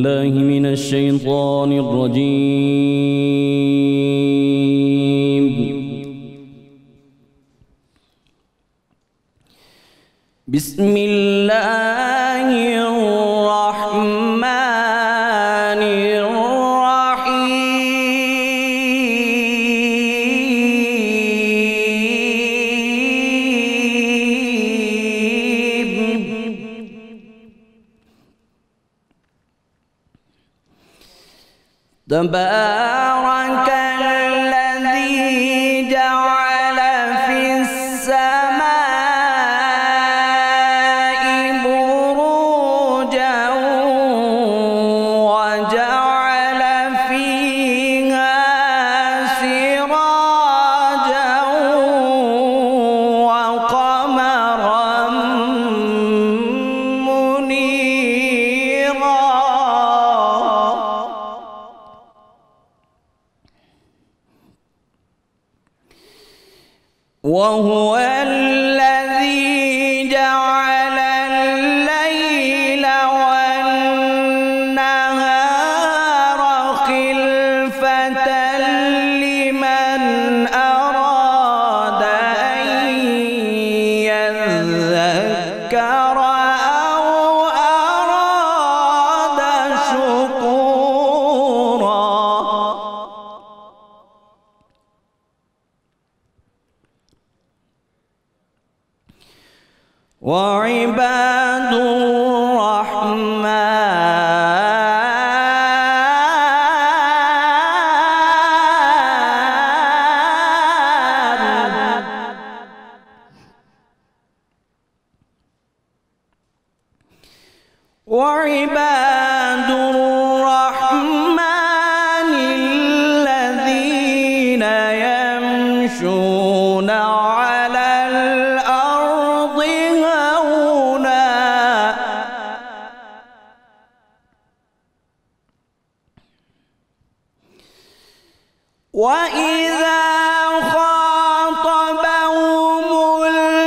بالله من الشيطان الرجيم. بسم الله الرحمن الرحيم. تبارك الذي جعل في السماء بروجا وجعل فيها سراجا وقمرا منيرا. وهو الذي جعل الليل والنهار خلفة لمن أراد أن يذكر أو أراد شكورا. وعباد الرحمن الذين يمشون على الأرض هونا وإذا خاطبهم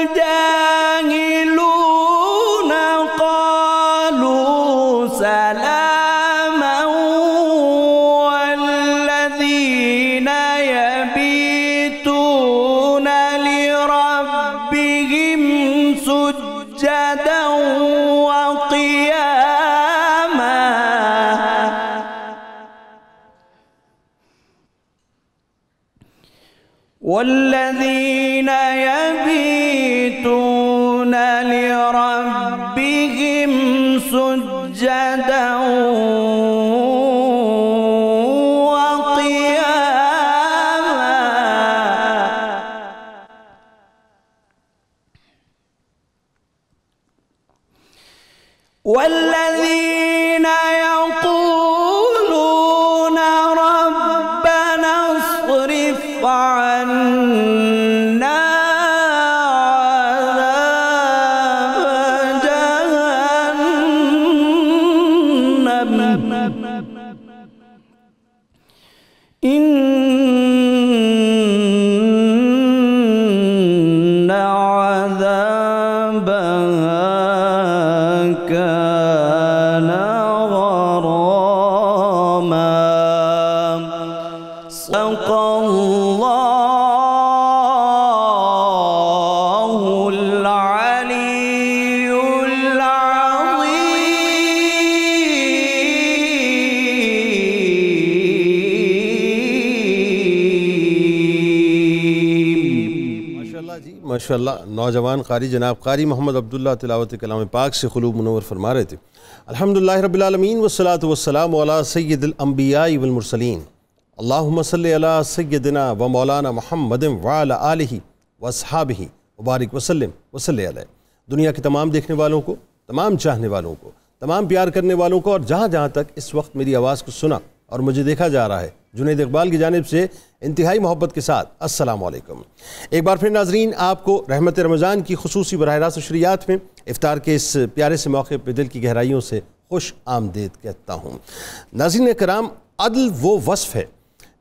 الجاهلون قالوا سلاما. والذين يبيتون لربهم سجدا وقياما والذين يبيتون لربهم سجدا وقياما والذين يقولون ربنا اصرف عنا عذاب جهنم إن عذابها كان غراما. صدق الله العلي العظيم. ماشاءاللہ جی ماشاءاللہ. نوجوان قاری جناب قاری محمد عبداللہ تلاوت کلام پاک سے قلوب منور فرما رہے تھے. الحمدللہ رب العالمین والصلاة والسلام علی سید الانبیاء والمرسلین. اللہم صلی علی سیدنا و مولانا محمد وعلی آلہ واصحابہ مبارک وسلم وصلی علیہ. دنیا کے تمام دیکھنے والوں کو، تمام چاہنے والوں کو، تمام پیار کرنے والوں کو، اور جہاں جہاں تک اس وقت میری آواز کو سنا اور مجھے دیکھا جا رہا ہے، جنید اقبال کی جانب سے انتہائی محبت کے ساتھ السلام علیکم. ایک بار پھر ناظرین آپ کو رحمت رمضان کی خصوصی براہ راست نشریات میں افطار کے اس پیارے سے موقع پہ دل کی گہرائیوں سے خوش آمدید کہتا ہوں. ناظرین کرام، عدل وہ وصف ہے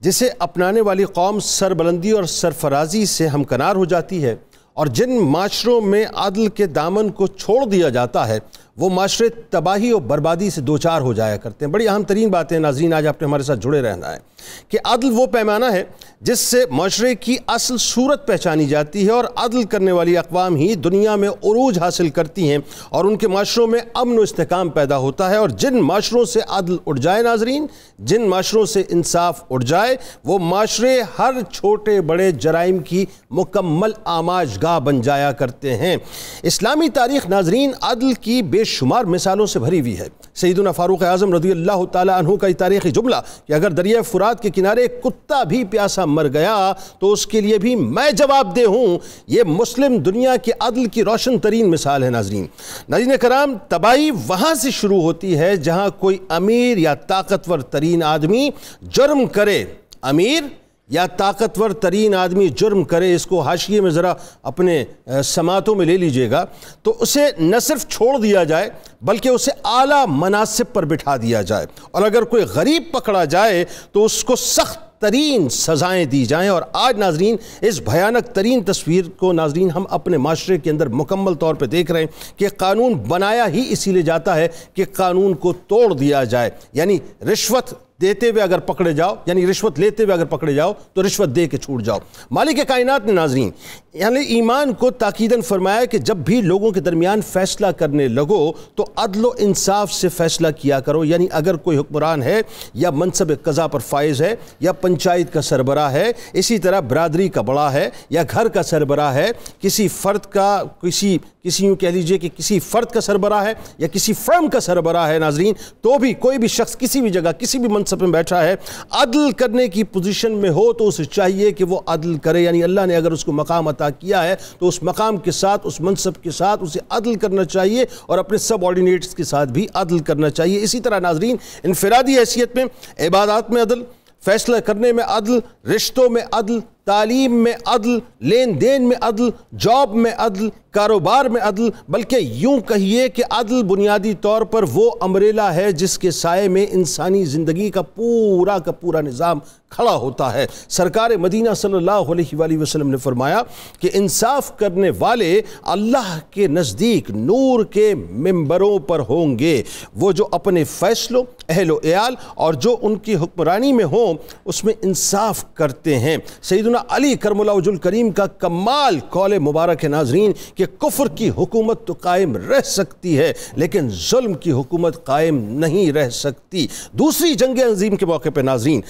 جسے اپنانے والی قوم سربلندی اور سرفرازی سے ہمکنار ہو جاتی ہے، اور جن معاشروں میں عدل کے دامن کو چھوڑ دیا جاتا ہے وہ معاشرے تباہی اور بربادی سے دوچار ہو جایا کرتے ہیں۔ بڑی اہم ترین بات ہے ناظرین، آج آپ نے ہمارے ساتھ جڑے رہنا ہے کہ عدل وہ پیمانہ ہے جس سے معاشرے کی اصل صورت پہچانی جاتی ہے، اور عدل کرنے والی اقوام ہی دنیا میں عروج حاصل کرتی ہیں اور ان کے معاشروں میں امن و استحکام پیدا ہوتا ہے۔ اور جن معاشروں سے عدل اٹھ جائے ناظرین، جن معاشروں سے انصاف اٹھ جائے، وہ معاشرے ہر چھوٹے بڑے جرائم کی مکمل آماج گاہ بن جایا کرتے ہیں۔ اسلامی تاریخ ناظرین عدل کی بے شمار مثالوں سے بھری ہوئی ہے۔ سیدنا فاروق اعظم رضی اللہ تعالیٰ عنہ کا یہ تاریخی جملہ کہ اگر دریائے فرات کے کنارے ایک کتا بھی پیاسا مر گیا تو اس کے لیے بھی میں جواب دہ ہوں، یہ مسلم دنیا کے عدل کی روشن ترین مثال ہے۔ ناظرین کرام، تباہی وہاں سے شروع ہوتی ہے جہاں کوئی امیر یا طاقتور ترین آدمی جرم کرے۔ امیر یا طاقتور ترین آدمی جرم کرے، اس کو حاشیے میں ذرا اپنے سماعتوں میں لے لیجئے گا، تو اسے نہ صرف چھوڑ دیا جائے بلکہ اسے اعلیٰ مناصب پر بٹھا دیا جائے، اور اگر کوئی غریب پکڑا جائے تو اس کو سخت ترین سزائیں دی جائیں۔ اور آج ناظرین اس بھیانک ترین تصویر کو ناظرین ہم اپنے معاشرے کے اندر مکمل طور پہ دیکھ رہے ہیں کہ قانون بنایا ہی اسی لیے جاتا ہے کہ قانون کو توڑ دیا جائے، یعنی رشوت دیتے ہوئے اگر پکڑے جاؤ، یعنی رشوت لیتے ہوئے اگر پکڑے جاؤ تو رشوت دے کے چھوٹ جاؤ۔ مالک کائنات نے ناظرین یعنی ایمان کو تاکیداً فرمایا کہ جب بھی لوگوں کے درمیان فیصلہ کرنے لگو تو عدل و انصاف سے فیصلہ کیا کرو، یعنی اگر کوئی حکمران ہے یا منصب قضا پر فائز ہے یا پنچایت کا سربراہ ہے، اسی طرح برادری کا بڑا ہے یا گھر کا سربراہ ہے، کسی فرد کا کسی یوں کہہ لیجئے کہ کسی فرد کا سربراہ ہے یا کسی فرم کا سربراہ ہے ناظرین، تو بھی کوئی بھی شخص کسی بھی جگہ کسی بھی منصب میں بیٹھا ہے، عدل کرنے کی پوزیشن میں ہو تو اسے چاہیے کہ وہ عدل کرے، یعنی اللہ نے اگر اس کو مقام عطا کیا ہے تو اس مقام کے ساتھ، اس منصب کے ساتھ اسے عدل کرنا چاہیے اور اپنے سب آرڈینیٹس کے ساتھ بھی عدل کرنا چاہیے۔ اسی طرح ناظرین انفرادی حیثیت میں عبادات میں عدل، فیصلہ کرنے میں عدل، رشتوں میں عدل، تعلیم میں عدل، لین دین میں عدل، جاب میں عدل، کاروبار میں عدل، بلکہ یوں کہیے کہ عدل بنیادی طور پر وہ امبریلا ہے جس کے سائے میں انسانی زندگی کا پورا نظام کھڑا ہوتا ہے۔ سرکار مدینہ صلی اللہ علیہ وآلہ وسلم نے فرمایا کہ انصاف کرنے والے اللہ کے نزدیک نور کے ممبروں پر ہوں گے، وہ جو اپنے فیصلوں، اہل و عیال اور جو ان کی حکمرانی میں ہوں اس میں انصاف کرتے ہیں۔ سیدنا علی کرم اللہ وجہ الکریم کا کمال قول مبارک ہے ناظرین کہ کفر کی حکومت تو قائم رہ سکتی ہے لیکن ظلم کی حکومت قائم نہیں رہ سکتی۔ دوسری جنگ عظیم کے موقع پہ ناظرین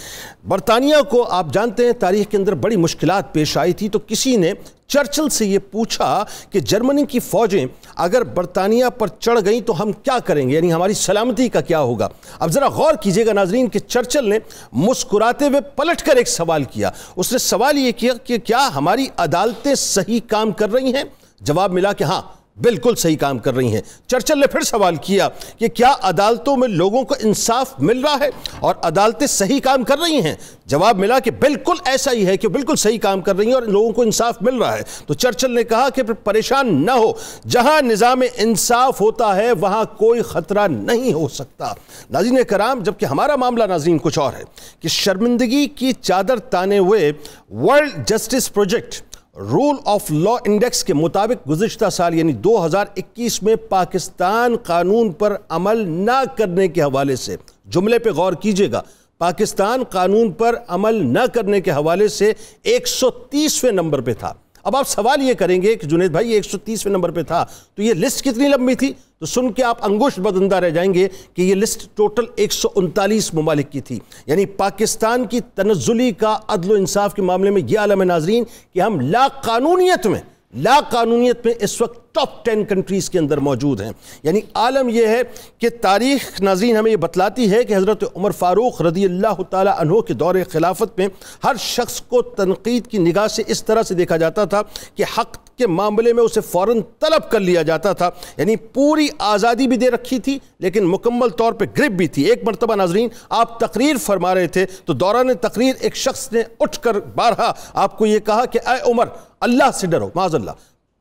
برطانیہ کو آپ جانتے ہیں تاریخ کے اندر بڑی مشکلات پیش آئی تھی، تو کسی نے چرچل سے یہ پوچھا کہ جرمنی کی فوجیں اگر برطانیہ پر چڑھ گئیں تو ہم کیا کریں گے، یعنی ہماری سلامتی کا کیا ہوگا۔ اب ذرا غور کیجئے گا ناظرین کہ چرچل نے مسکراتے ہوئے پلٹ کر ایک سوال کیا۔ اس نے سوال یہ کیا کہ کیا ہماری عدالتیں صحیح کام کر رہی ہیں؟ جواب ملا کہ ہاں بالکل صحیح کام کر رہی ہیں۔ چرچل نے پھر سوال کیا کہ کیا عدالتوں میں لوگوں کو انصاف مل رہا ہے اور عدالتیں صحیح کام کر رہی ہیں؟ جواب ملا کہ بالکل ایسا ہی ہے کہ بالکل صحیح کام کر رہی ہیں اور لوگوں کو انصاف مل رہا ہے۔ تو چرچل نے کہا کہ پھر پریشان نہ ہو، جہاں نظام انصاف ہوتا ہے وہاں کوئی خطرہ نہیں ہو سکتا۔ ناظرین کرام، جبکہ ہمارا معاملہ ناظرین کچھ اور ہے کہ شرمندگی کی چادر تانے ہوئے World Justice Project Rule of Law Index کے مطابق گزشتہ سال یعنی 2021 میں پاکستان قانون پر عمل نہ کرنے کے حوالے سے، جملے پہ غور کیجئے گا، پاکستان قانون پر عمل نہ کرنے کے حوالے سے 130ویں نمبر پہ تھا۔ اب آپ سوال یہ کریں گے کہ جنید بھائی 130ویں نمبر پہ تھا تو یہ لسٹ کتنی لمبی تھی؟ تو سن کے آپ انگشت بدندہ رہ جائیں گے کہ یہ لسٹ ٹوٹل 139 ممالک کی تھی، یعنی پاکستان کی تنزلی کا عدل و انصاف کے معاملے میں یہ عالم ہے ناظرین کہ ہم لا قانونیت میں اس وقت ٹاپ 10 کنٹریز کے اندر موجود ہیں۔ یعنی عالم یہ ہے کہ تاریخ ناظرین ہمیں یہ بتلاتی ہے کہ حضرت عمر فاروق رضی اللہ تعالی عنہ کے دور خلافت میں ہر شخص کو تنقید کی نگاہ سے اس طرح سے دیکھا جاتا تھا کہ حق کے معاملے میں اسے فوراً طلب کر لیا جاتا تھا، یعنی پوری آزادی بھی دے رکھی تھی لیکن مکمل طور پہ گرپ بھی تھی۔ ایک مرتبہ ناظرین آپ تقریر فرما رہے تھے تو دوران تقریر ایک شخص نے اٹھ کر بارہا آپ کو یہ کہا کہ اے عمر اللہ سے ڈرو، معاذ اللہ،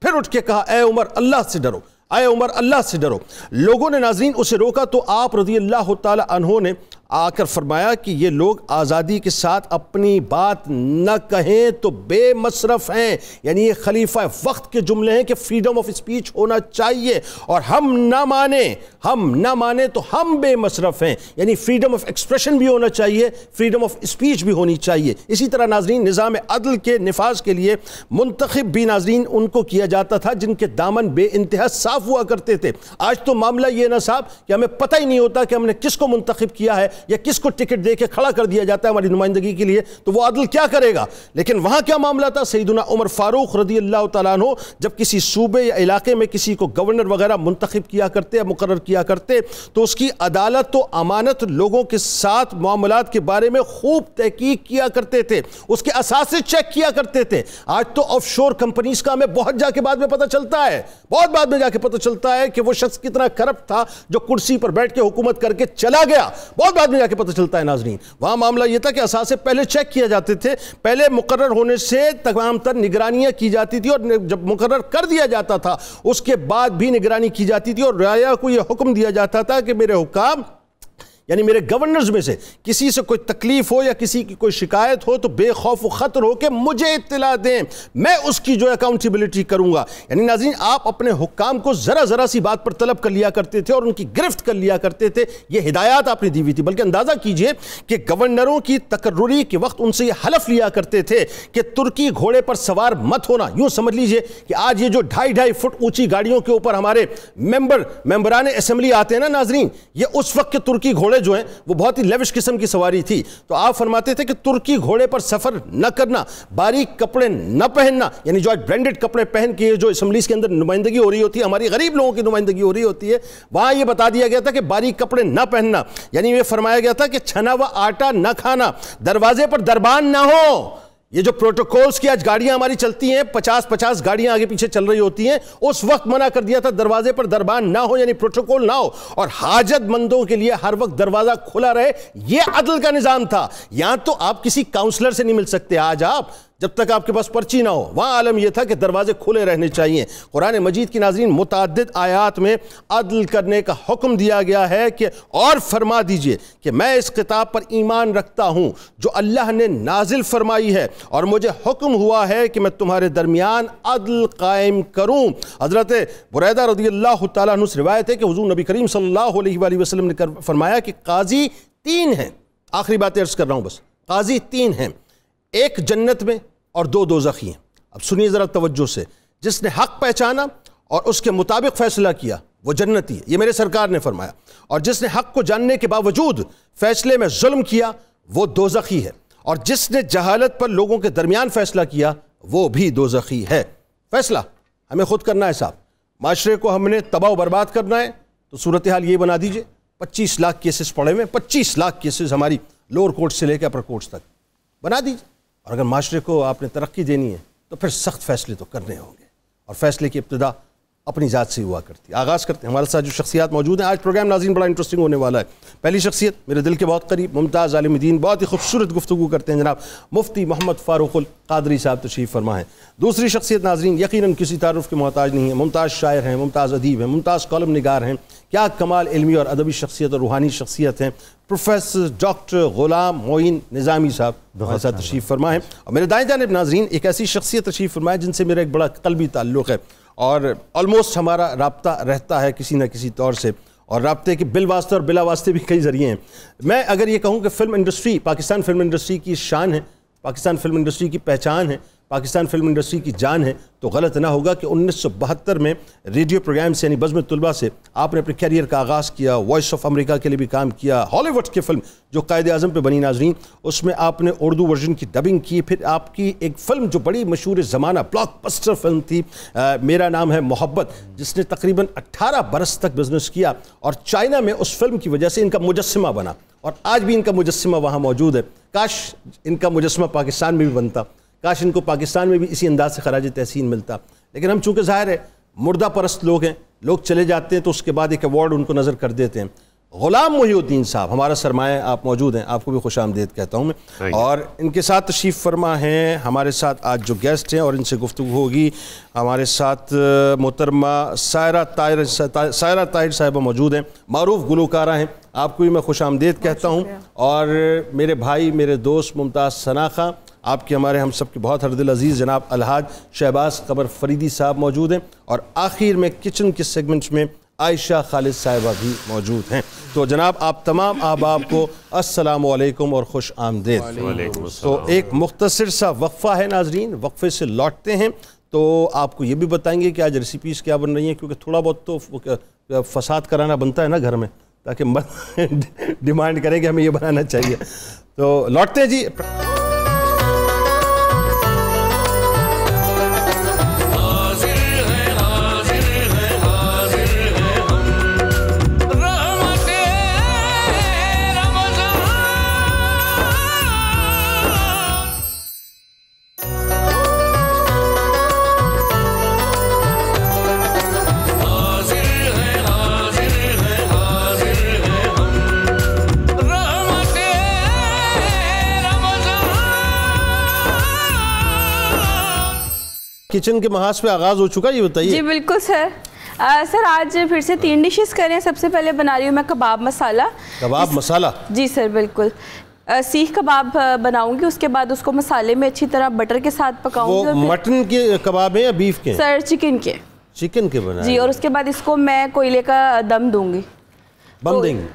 پھر اٹھ کے کہا اے عمر اللہ سے ڈرو، اے عمر اللہ سے ڈرو۔ لوگوں نے ناظرین اسے روکا تو آپ رضی اللہ تعالی عنہ نے آ کر فرمایا کہ یہ لوگ آزادی کے ساتھ اپنی بات نہ کہیں تو بے مصرف ہیں، یعنی یہ خلیفہ وقت کے جملے ہیں کہ فریڈم آف اسپیچ ہونا چاہیے، اور ہم نہ مانیں تو ہم بے مصرف ہیں، یعنی فریڈم آف ایکسپریشن بھی ہونا چاہیے، فریڈم آف اسپیچ بھی ہونی چاہیے۔ اسی طرح ناظرین نظام عدل کے نفاذ کے لیے منتخب بھی ناظرین ان کو کیا جاتا تھا جن کے دامن بے انتہا صاف ہوا کرتے تھے۔ آج تو معاملہ یہ نہ صاحب کہ ہمیں پتہ ہی نہیں ہوتا کہ ہم نے کس کو منتخب کیا ہے یا کس کو ٹکٹ دے کے کھڑا کر دیا جاتا ہے ہماری نمائندگی کے لیے، تو وہ عدل کیا کرے گا؟ لیکن وہاں کیا معاملہ تھا؟ سیدنا عمر فاروق رضی اللہ تعالیٰ عنہ جب کسی صوبے یا علاقے میں کسی کو گورنر وغیرہ منتخب کیا کرتے یا مقرر کیا کرتے تو اس کی عدالت و امانت لوگوں کے ساتھ معاملات کے بارے میں خوب تحقیق کیا کرتے تھے، اس کے اساس چیک کیا کرتے تھے۔ آج تو آف شور کمپنیز کا ہمیں بہت جا کے بعد میں پتہ چلتا ہے، بہت بعد میں جا کے پتہ چلتا ہے کہ وہ شخص کتنا کرپٹ تھا جو کرسی پر بیٹھ کے حکومت کر کے چلا گیا، بہت بعد میں جا کے پتہ چلتا ہے ناظرین۔ وہاں معاملہ یہ تھا کہ اساسے پہلے چیک کیا جاتے تھے، پہلے مقرر ہونے سے تمام تر نگرانیاں کی جاتی تھی، اور جب مقرر کر دیا جاتا تھا اس کے بعد بھی نگرانی کی جاتی تھی، اور رعایا کو یہ حکم دیا جاتا تھا کہ میرے حکام یعنی میرے گورنرز میں سے کسی سے کوئی تکلیف ہو یا کسی کی کوئی شکایت ہو تو بے خوف و خطر ہو کہ مجھے اطلاع دیں، میں اس کی جو اکاؤنٹیبلٹی کروں گا۔ یعنی ناظرین آپ اپنے حکام کو ذرا سی بات پر طلب کر لیا کرتے تھے اور ان کی گرفت کر لیا کرتے تھے، یہ ہدایات آپ نے دی ہوئی تھی۔ بلکہ اندازہ کیجئے کہ گورنروں کی تقرری کے وقت ان سے یہ حلف لیا کرتے تھے کہ ترکی گھوڑے پر سوار مت ہونا۔ یوں سمجھ لیجئے کہ آج یہ جو 2.5 فٹ اونچی گاڑیوں کے اوپر ہمارے ممبران اسمبلی آتے ہیں نا ناظرین، یہ اس وقت کے ترکی گھوڑے جو ہیں وہ بہت ہی لیوش قسم کی سواری تھی، تو آپ فرماتے تھے کہ ترکی گھوڑے پر سفر نہ کرنا، باریک کپڑے نہ پہننا، یعنی جو آج برینڈڈ کپڑے پہن کے جو اسمبلیز کے اندر نمائندگی ہو رہی ہوتی ہے، ہماری غریب لوگوں کی نمائندگی ہو رہی ہوتی ہے، وہاں یہ بتا دیا گیا تھا کہ باریک کپڑے نہ پہننا، یعنی یہ فرمایا گیا تھا کہ چھنا ہوا آٹا نہ کھانا، دروازے پر دربان نہ ہو۔ یہ جو پروٹوکولز کی آج گاڑیاں ہماری چلتی ہیں، 50 گاڑیاں آگے پیچھے چل رہی ہوتی ہیں، اس وقت منع کر دیا تھا دروازے پر دربان نہ ہو، یعنی پروٹوکول نہ ہو، اور حاجت مندوں کے لیے ہر وقت دروازہ کھلا رہے، یہ عدل کا نظام تھا۔ یہاں تو آپ کسی کاؤنسلر سے نہیں مل سکتے آج آپ جب تک آپ کے پاس پرچی نہ ہو، وہاں عالم یہ تھا کہ دروازے کھلے رہنے چاہیے۔ قرآن مجید کی ناظرین متعدد آیات میں عدل کرنے کا حکم دیا گیا ہے کہ اور فرما دیجئے کہ میں اس کتاب پر ایمان رکھتا ہوں جو اللہ نے نازل فرمائی ہے، اور مجھے حکم ہوا ہے کہ میں تمہارے درمیان عدل قائم کروں۔ حضرت بریدہ رضی اللہ تعالیٰ عنہ سے روایت ہے کہ حضور نبی کریم صلی اللہ علیہ وآلہ وسلم نے فرمایا کہ قاضی 3 ہیں، آخری بات عرض کر رہا ہوں بس، قاضی 3 ہیں، ایک جنت میں اور 2 دوزخی ہیں۔ اب سنیے ذرا توجہ سے، جس نے حق پہچانا اور اس کے مطابق فیصلہ کیا وہ جنتی ہے، یہ میرے سرکار نے فرمایا، اور جس نے حق کو جاننے کے باوجود فیصلے میں ظلم کیا وہ دوزخی ہے، اور جس نے جہالت پر لوگوں کے درمیان فیصلہ کیا وہ بھی دوزخی ہے۔ فیصلہ ہمیں خود کرنا ہے صاحب، معاشرے کو ہم نے تباہ و برباد کرنا ہے تو صورتحال یہ بنا دیجئے، 25 لاکھ کیسز پڑے ہوئے، 25 لاکھ کیسز ہماری لوور کورٹ سے لے کے اپر کورٹس تک، بنا دیجئے۔ اور اگر معاشرے کو آپ نے ترقی دینی ہے تو پھر سخت فیصلے تو کرنے ہوں گے، اور فیصلے کی ابتدا اپنی ذات سے ہوا کرتی ہے۔ آغاز کرتے ہیں، ہمارے ساتھ جو شخصیات موجود ہیں، آج پروگرام ناظرین بڑا انٹرسٹنگ ہونے والا ہے۔ پہلی شخصیت میرے دل کے بہت قریب، ممتاز عالم دین، بہت ہی خوبصورت گفتگو کرتے ہیں جناب مفتی محمد فاروق القادری صاحب تشریف فرما ہیں۔ دوسری شخصیت ناظرین یقیناً کسی تعارف کے محتاج نہیں ہے، ممتاز شاعر ہیں، ممتاز ادیب ہیں، ممتاز کالم نگار ہیں، کیا کمال علمی اور ادبی شخصیت اور روحانی شخصیت ہیں، پروفیسر ڈاکٹر غلام معین نظامی صاحب ہمارے ساتھ تشریف فرما ہیں۔ اور میرے دائیں جانب ناظرین ایک ایسی شخصیت تشریف فرما ہے جن سے میرا ایک بڑا قلبی تعلق ہے، اور آلموسٹ ہمارا رابطہ رہتا ہے کسی نہ کسی طور سے، اور رابطے کے بالواسطے اور بلا واسطے بھی کئی ذریعے ہیں۔ میں اگر یہ کہوں کہ film industry, Pakistan film industry کی شان ہے، پاکستان فلم انڈسٹری کی پہچان ہے، پاکستان فلم انڈسٹری کی جان ہے، تو غلط نہ ہوگا کہ 1972 میں ریڈیو پروگرام سے یعنی بزم طلبہ سے آپ نے اپنے کیریئر کا آغاز کیا، وائس آف امریکہ کے لیے بھی کام کیا، ہالی ووڈ کی فلم جو قائد اعظم پہ بنی ناظرین، اس میں آپ نے اردو ورژن کی ڈبنگ کی، پھر آپ کی ایک فلم جو بڑی مشہور زمانہ بلاک بسٹر فلم تھی، میرا نام ہے محبت، جس نے تقریباً 18 برس تک بزنس کیا، اور چائنا میں اس فلم کی وجہ سے ان کا مجسمہ بنا، اور آج بھی ان کا مجسمہ وہاں موجود ہے۔ کاش ان کا مجسمہ پاکستان میں بھی بنتا، کاش ان کو پاکستان میں بھی اسی انداز سے خراج تحسین ملتا، لیکن ہم چونکہ ظاہر ہے مردہ پرست لوگ ہیں، لوگ چلے جاتے ہیں تو اس کے بعد ایک ایوارڈ ان کو نظر کر دیتے ہیں۔ غلام محی الدین صاحب ہمارا سرمایہ، آپ موجود ہیں، آپ کو بھی خوش آمدید کہتا ہوں میں، اور ان کے ساتھ تشریف فرما ہیں ہمارے ساتھ آج جو گیسٹ ہیں اور ان سے گفتگو ہوگی، ہمارے ساتھ محترمہ سائرہ طاہر صاحبہ موجود ہیں، معروف گلوکارہ ہیں، آپ کو بھی میں خوش آمدید کہتا ہوں، اور میرے بھائی، میرے دوست ممتاز ثنا خاں، آپ کے ہمارے ہم سب کے بہت ہردل عزیز جناب الحاج شہباز قمر فریدی صاحب موجود ہیں، اور آخر میں کچن کے سیگمنٹ میں عائشہ خالد صاحبہ بھی موجود ہیں۔ تو جناب آپ تمام احباب کو السلام علیکم اور خوش آمدید۔ تو ایک مختصر سا وقفہ ہے ناظرین، وقفے سے لوٹتے ہیں تو آپ کو یہ بھی بتائیں گے کہ آج ریسیپیز کیا بن رہی ہیں، کیونکہ تھوڑا بہت تو فساد کرانا بنتا ہے نا گھر میں، تاکہ مرد ڈیمانڈ کریں کہ ہمیں یہ بنانا چاہیے۔ تو لوٹتے ہیں جی۔ کچن کے محاذ پہ آغاز ہو چکا، یہ بتائیے۔ جی بالکل سر۔ سر آج پھر سے 3 ڈشز کریں۔ سب سے پہلے بنا رہی ہوں میں کباب مسالہ۔ کباب مسالہ؟ جی سر بالکل۔ سیخ کباب بناؤں گی، اس کے بعد اس کو مسالے میں اچھی طرح بٹر کے ساتھ پکاؤں گی۔ وہ مٹن کے کباب ہیں یا بیف کے؟ سر چکن کے۔ چکن کے بنائیں جی، اور اس کے بعد اس کو میں کوئلے کا دم دوں گی۔ بم دیں گے؟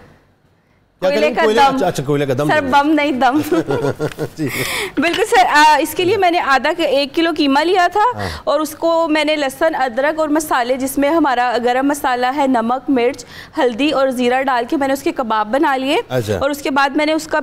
کوئلے کا دم۔ اچھا کوئلے کا دم۔ سر بم نہیں، دم۔ بالکل سر۔ اس کے لیے میں نے 1 کلو قیمہ لیا تھا، اور اس کو میں نے لہسن، ادرک اور مسالے جس میں ہمارا گرم مسالہ ہے، نمک، مرچ، ہلدی اور زیرہ ڈال کے میں نے اس کے کباب بنا لیے۔ اور اس کے بعد میں نے اس کا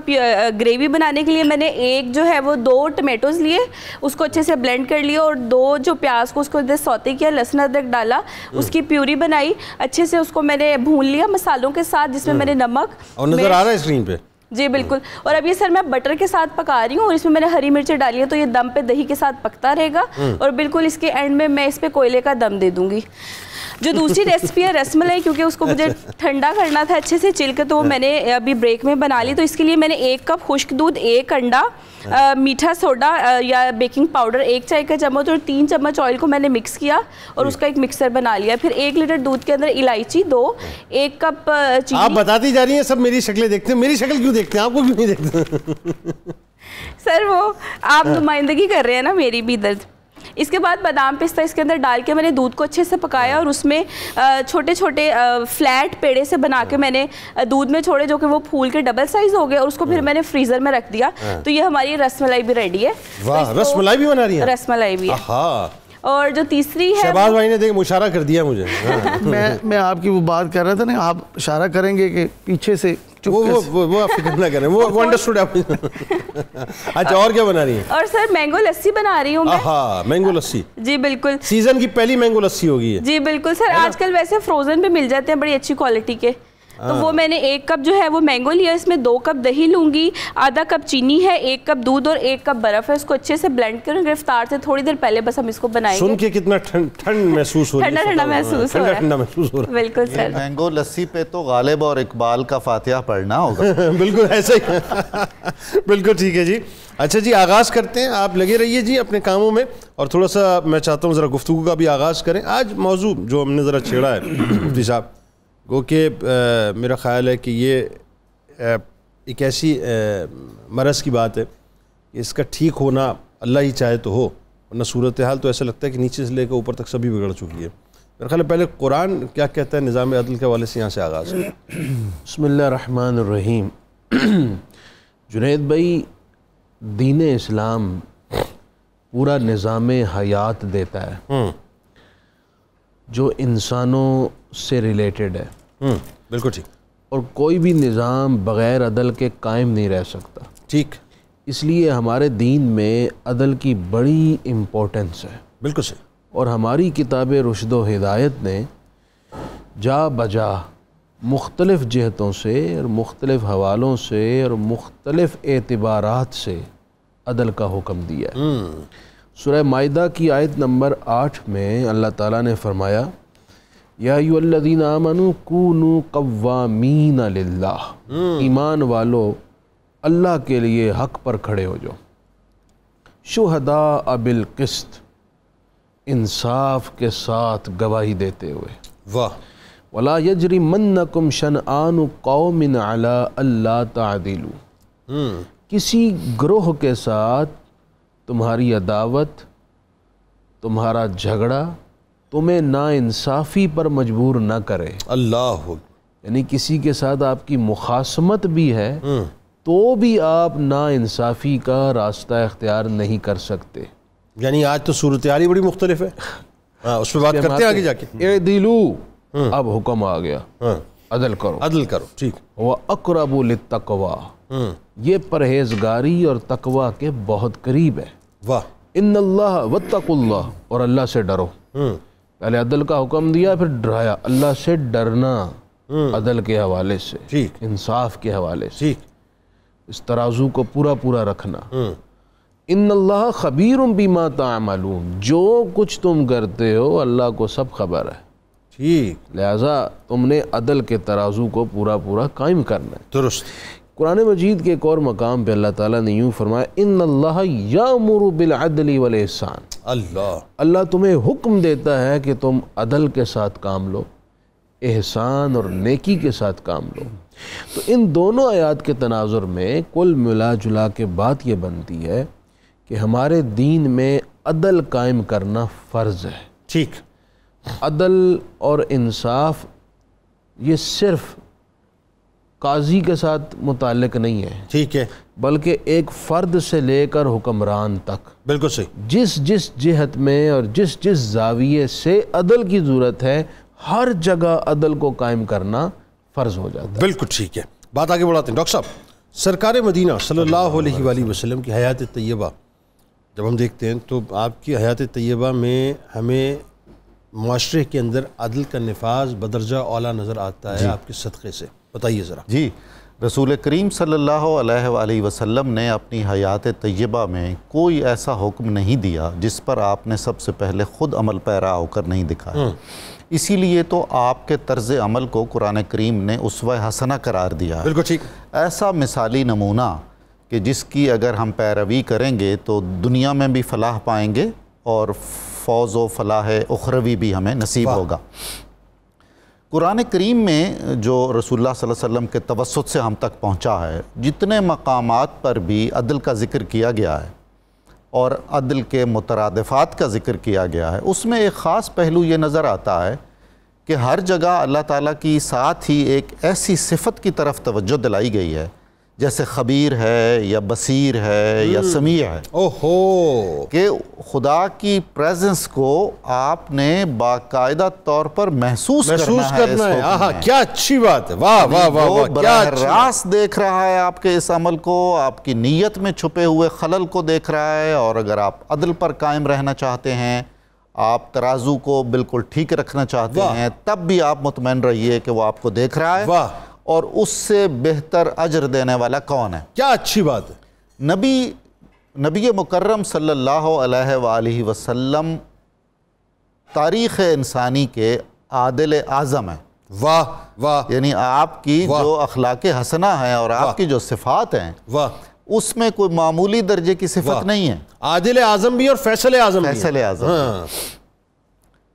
گریوی بنانے کے لیے میں نے جو ہے وہ 2 ٹمیٹوز لیے، اس کو اچھے سے بلینڈ کر لیا، اور 2 جو پیاز کو اس کو سوتے کیا، لہسن ادرک ڈالا، اس کی پیوری بنائی اچھے سے، اس کو میں نے بھون لیا مسالوں کے ساتھ، جس میں میں نے نمک نظر آ رہا ہے اسکرین پہ۔ جی بالکل۔ اور اب یہ سر میں بٹر کے ساتھ پکا رہی ہوں، اور اس میں نے ہری مرچیں ڈالی ہیں، تو یہ دم پہ دہی کے ساتھ پکتا رہے گا، اور بالکل اس کے اینڈ میں اس پہ کوئلے کا دم دے دوں گی۔ جو دوسری ریسپی ہے رس ملائی، کیونکہ اس کو مجھے ٹھنڈا کرنا تھا اچھے سے چل کے، تو وہ میں نے ابھی بریک میں بنا لی۔ تو اس کے لیے میں نے 1 کپ خشک دودھ، 1 انڈا، میٹھا سوڈا یا بیکنگ پاؤڈر 1 چائے کا چمچ اور 3 چمچ آئل کو میں نے مکس کیا، اور اس کا ایک مکسر بنا لیا۔ پھر 1 لیٹر دودھ کے اندر الائچی 2، 1 کپ چینی۔ آپ بتاتی جا رہی ہیں، سب میری شکلیں دیکھتے ہیں، میری شکل کیوں دیکھتے ہیں، آپ کو کیوں نہیں دیکھتے؟ سر وہ آپ نمائندگی کر رہے ہیں نا میری بھی درد۔ اس کے بعد بادام پستہ اس کے اندر ڈال کے میں نے دودھ کو اچھے سے پکایا، اور اس میں چھوٹے چھوٹے فلیٹ پیڑے سے بنا کے میں نے دودھ میں چھوڑے، جو کہ وہ پھول کے ڈبل سائز ہو گئے، اور اس کو پھر میں نے فریزر میں رکھ دیا۔ تو یہ ہماری رس ملائی بھی ریڈی ہے۔ واہ، رس ملائی بھی بنا رہی ہیں؟ رس ملائی بھی ہے۔ اور جو تیسری ہے، شہباز بھائی نے دیکھ مشارہ کر دیا مجھے۔ میں آپ کی وہ بات کر رہا تھا نا، آپ اشارہ کریں گے کہ پیچھے سے وہ آپ فکر نہ کریں، وہ انڈرسٹوڈ آپ۔ اچھا، اور کیا بنا رہی ہیں؟ اور سر مینگو لسی بنا رہی ہوں میں۔ مینگو لسی؟ جی بالکل، سیزن کی پہلی مینگو لسی ہوگی ہے۔ جی بالکل سر۔ آج کل ویسے فروزن بھی مل جاتے ہیں بڑی اچھی کوالٹی کے، تو وہ میں نے 1 کپ جو ہے وہ مینگو لیا، اس میں 2 کپ دہی لوں گی، آدھا کپ چینی ہے، 1 کپ دودھ اور 1 کپ برف ہے، اس کو اچھے سے بلینڈ کروں گے افطار سے تھوڑی دیر پہلے، بس ہم اس کو بنائیں گے۔ سن کے کتنا ٹھنڈ محسوس ہو رہا ہے، ٹھنڈا محسوس ہو رہا ہے۔ بالکل سر۔ مینگو لسی پہ تو غالب اور اقبال کا فاتحہ پڑھنا ہوگا۔ بالکل ایسا ہی، بالکل ٹھیک ہے جی۔ اچھا جی، آغاز کرتے ہیں، آپ لگے رہیے جی اپنے کاموں میں، اور تھوڑا سا میں چاہتا ہوں ذرا گفتگو کا بھی آغاز کریں۔ آج موضوع جو ہم نے ذرا چھیڑا ہے مفتی صاحب، گو کہ میرا خیال ہے کہ یہ ایک ایسی مرض کی بات ہے کہ اس کا ٹھیک ہونا اللہ ہی چاہے تو ہو، ورنہ صورتحال تو ایسا لگتا ہے کہ نیچے سے لے کے اوپر تک سبھی بگڑ چکی ہے۔ میرا خیال ہے پہلے قرآن کیا کہتا ہے نظام عدل کے حوالے سے، یہاں سے آغاز کریں۔ بسم اللہ الرحمن الرحیم۔ جنید بھائی، دین اسلام پورا نظام حیات دیتا ہے جو انسانوں سے ریلیٹڈ ہے۔ بالکل ٹھیک۔ اور کوئی بھی نظام بغیر عدل کے قائم نہیں رہ سکتا۔ ٹھیک۔ اس لیے ہمارے دین میں عدل کی بڑی امپورٹنس ہے۔ بالکل صحیح۔ اور ہماری کتاب رشد و ہدایت نے جا بجا مختلف جہتوں سے اور مختلف حوالوں سے اور مختلف اعتبارات سے عدل کا حکم دیا ہے۔ سورہ مائدہ کی آیت نمبر 8 میں اللہ تعالیٰ نے فرمایا، یا ایھا الذین آمنوا کونوا قوامین للہ، ایمان والو اللہ کے لیے حق پر کھڑے ہو جاؤ، شہداء بالقسط، انصاف کے ساتھ گواہی دیتے ہوئے، واہ، ولا یجرمنکم شنآن قوم علی الا تعدلوا، کسی گروہ کے ساتھ تمہاری عداوت، تمہارا جھگڑا تمہیں ناانصافی پر مجبور نہ کرے۔ اللہ، یعنی کسی کے ساتھ آپ کی مخاصمت بھی ہے تو بھی آپ ناانصافی کا راستہ اختیار نہیں کر سکتے۔ یعنی آج تو صورتحال ہی بڑی مختلف ہے، اس پہ بات کرتے ہیں آگے جا کے۔ اعدلوا، اب حکم آ گیا، عدل کرو، عدل کرو، ٹھیک۔ وَأَقْرَبُ لِلتَّقْوَى، یہ پرہیزگاری اور تقوی کے بہت قریب ہے۔ واہ، ان اللہ واتقوا اللہ، اور اللہ سے ڈرو۔ پہلے عدل کا حکم دیا، پھر ڈرایا، اللہ سے ڈرنا، عدل کے حوالے سے، ٹھیک، انصاف کے حوالے سے، ٹھیک، اس ترازو کو پورا پورا رکھنا۔ ان اللہ خبیر بما تعملون، جو کچھ تم کرتے ہو اللہ کو سب خبر ہے، ٹھیک، لہٰذا تم نے عدل کے ترازو کو پورا پورا قائم کرنا ہے۔ درست۔ قرآن مجید کے ایک اور مقام پہ اللہ تعالیٰ نے یوں فرمایا، ان اللہ یامر بالعدل والاحسان، اللہ تمہیں حکم دیتا ہے کہ تم عدل کے ساتھ کام لو، احسان اور نیکی کے ساتھ کام لو۔ تو ان دونوں آیات کے تناظر میں کل ملا جلا کے بات یہ بنتی ہے کہ ہمارے دین میں عدل قائم کرنا فرض ہے۔ ٹھیک، عدل اور انصاف یہ صرف قاضی کے ساتھ متعلق نہیں ہے، ٹھیک ہے، بلکہ ایک فرد سے لے کر حکمران تک بالکل صحیح، جس جس جہت میں اور جس جس زاویے سے عدل کی ضرورت ہے، ہر جگہ عدل کو قائم کرنا فرض ہو جاتا ہے۔ بالکل ٹھیک ہے۔ بات آگے بڑھاتے ہیں ڈاکٹر صاحب، سرکار مدینہ صلی اللہ علیہ وآلہ وسلم کی حیات طیبہ جب ہم دیکھتے ہیں تو آپ کی حیات طیبہ میں ہمیں معاشرے کے اندر عدل کا نفاذ بدرجہ اعلیٰ نظر آتا ہے آپ کے صدقے سے، بتائیے ذرا۔ جی، رسول کریم صلی اللہ علیہ وآلہ وسلم نے اپنی حیات طیبہ میں کوئی ایسا حکم نہیں دیا جس پر آپ نے سب سے پہلے خود عمل پیرا ہو کر نہیں دکھایا۔ اسی لیے تو آپ کے طرز عمل کو قرآن کریم نے اسوہ حسنہ قرار دیا ہے، بالکل ٹھیک، ایسا مثالی نمونہ کہ جس کی اگر ہم پیروی کریں گے تو دنیا میں بھی فلاح پائیں گے اور فوز و فلاح اخروی بھی ہمیں نصیب ہوگا۔ قرآن کریم میں جو رسول اللہ صلی اللہ علیہ وسلم کے توسط سے ہم تک پہنچا ہے، جتنے مقامات پر بھی عدل کا ذکر کیا گیا ہے اور عدل کے مترادفات کا ذکر کیا گیا ہے، اس میں ایک خاص پہلو یہ نظر آتا ہے کہ ہر جگہ اللہ تعالیٰ کی ساتھ ہی ایک ایسی صفت کی طرف توجہ دلائی گئی ہے جیسے خبیر ہے یا بصیر ہے یا سمیع ہے، اوہو، کہ خدا کی پریزنس کو آپ نے باقاعدہ طور پر محسوس کرنا ہے۔ آہا، کیا اچھی بات ہے، واہ واہ واہ واہ، کیا براہ اچھی راست دیکھ رہا ہے آپ کے اس عمل کو، آپ کی نیت میں چھپے ہوئے خلل کو دیکھ رہا ہے، اور اگر آپ عدل پر قائم رہنا چاہتے ہیں، آپ ترازو کو بالکل ٹھیک رکھنا چاہتے ہیں، تب بھی آپ مطمئن رہیے کہ وہ آپ کو دیکھ رہا ہے، واہ، اور اس سے بہتر اجر دینے والا کون ہے؟ کیا اچھی بات ہے۔ نبی مکرم صلی اللہ علیہ وآلہ وسلم تاریخ انسانی کے عادل اعظم ہیں، واہ واہ، یعنی آپ کی جو اخلاق حسنہ ہیں اور آپ کی جو صفات ہیں، واہ، اس میں کوئی معمولی درجے کی صفت نہیں ہے، عادل اعظم بھی اور فیصل اعظم بھی، فیصل اعظم۔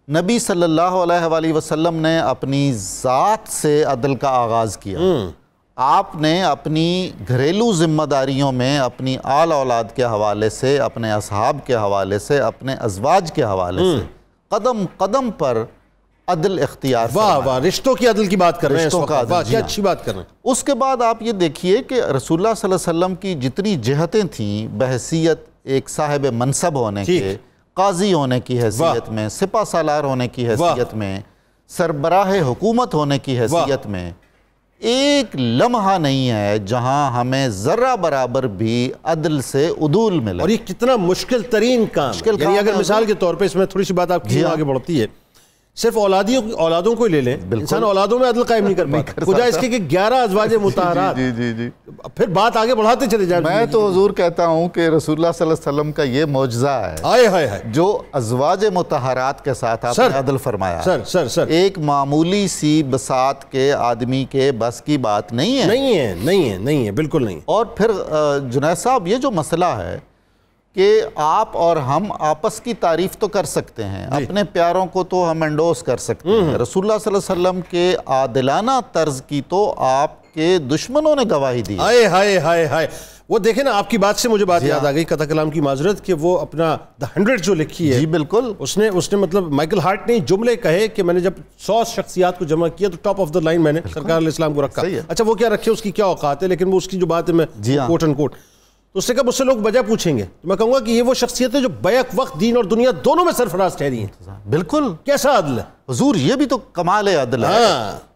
نبی صلی اللہ علیہ وآلہ وسلم نے اپنی ذات سے عدل کا آغاز کیا، آپ نے اپنی گھریلو ذمہ داریوں میں اپنی آل اولاد کے حوالے سے، اپنے اصحاب کے حوالے سے، اپنے ازواج کے حوالے سے قدم قدم پر عدل اختیار واہ واہ، رشتوں کی عدل کی بات کر رہے ہیں اس وقت، واہ کیا اچھی بات کر رہے ہیں۔ اس کے بعد آپ یہ دیکھیے کہ رسول اللہ صلی اللہ علیہ وسلم کی جتنی جہتیں تھیں بحیثیت ایک صاحب منصب ہونے کے، قاضی ہونے کی حیثیت میں، سپہ سالار ہونے کی حیثیت میں، سربراہ حکومت ہونے کی حیثیت میں، ایک لمحہ نہیں ہے جہاں ہمیں ذرہ برابر بھی عدل سے عدول ملے، اور یہ کتنا مشکل ترین کام ہے۔ یعنی اگر مثال کے طور پہ اس میں تھوڑی سی بات آپ کی آگے بڑھتی ہے، صرف اولادوں کو ہی لے لیں، انسان اولادوں میں عدل قائم نہیں کر پاتا، خدا اس کے کہ 11 ازواج مطہرات، پھر بات آگے بڑھاتے چلے جائیں۔ میں تو حضور کہتا ہوں کہ رسول اللہ صلی اللہ علیہ وسلم کا یہ معجزہ ہے جو ازواج مطہرات کے ساتھ آپ نے عدل فرمایا ہے، ایک معمولی سی بساط کے آدمی کے بس کی بات نہیں ہے، نہیں ہے، بالکل نہیں۔ اور پھر جنید صاحب، یہ جو مسئلہ ہے کہ آپ اور ہم آپس کی تعریف تو کر سکتے ہیں، اپنے پیاروں کو تو ہم انڈوس کر سکتے ہیں، رسول اللہ صلی اللہ علیہ وسلم کے عادلانہ طرز کی تو آپ کے دشمنوں نے گواہی دی۔ ہائے ہائے ہائے ہائے، وہ دیکھیں نا، آپ کی بات سے مجھے بات یاد آ گئی، قطع کلام کی معذرت، کہ وہ اپنا The 100 جو لکھی ہے، جی بالکل، اس نے مطلب مائیکل ہارٹ نے جملے کہے کہ میں نے جب 100 شخصیات کو جمع کیا تو ٹاپ آف دا لائن میں نے سرکار علیہ السلام کو رکھا۔ اچھا وہ کیا رکھے، اس کی کیا اوقات ہے، لیکن وہ اس کی جو بات ہے میں کوٹ ان کوٹ، تو اس سے کہا مجھ سے لوگ وجہ پوچھیں گے تو میں کہوں گا کہ یہ وہ شخصیت ہے جو بیک وقت دین اور دنیا دونوں میں سرفراز ٹھہری ہیں۔ بالکل، کیسا عدل ہے حضور، یہ بھی تو کمال عدل ہے،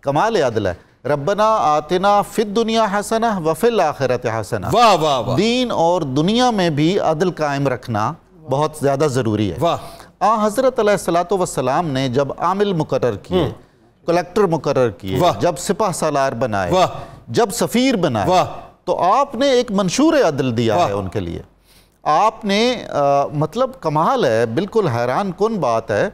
کمال عدل ہے۔ ربنا آتنا فی الدنیا حسنہ وفی الآخرۃ حسنہ، واہ واہ واہ، دین اور دنیا میں بھی عدل قائم رکھنا بہت زیادہ ضروری ہے۔ واہ، حضرت علیہ الصلوۃ والسلام نے جب عامل مقرر کیے، کلیکٹر مقرر کیے، جب سپہ سالار بنائے، جب سفیر بنائے، تو آپ نے ایک منشور عدل دیا ہے ان کے لیے۔ آپ نے مطلب کمال ہے، بالکل حیران کن بات ہے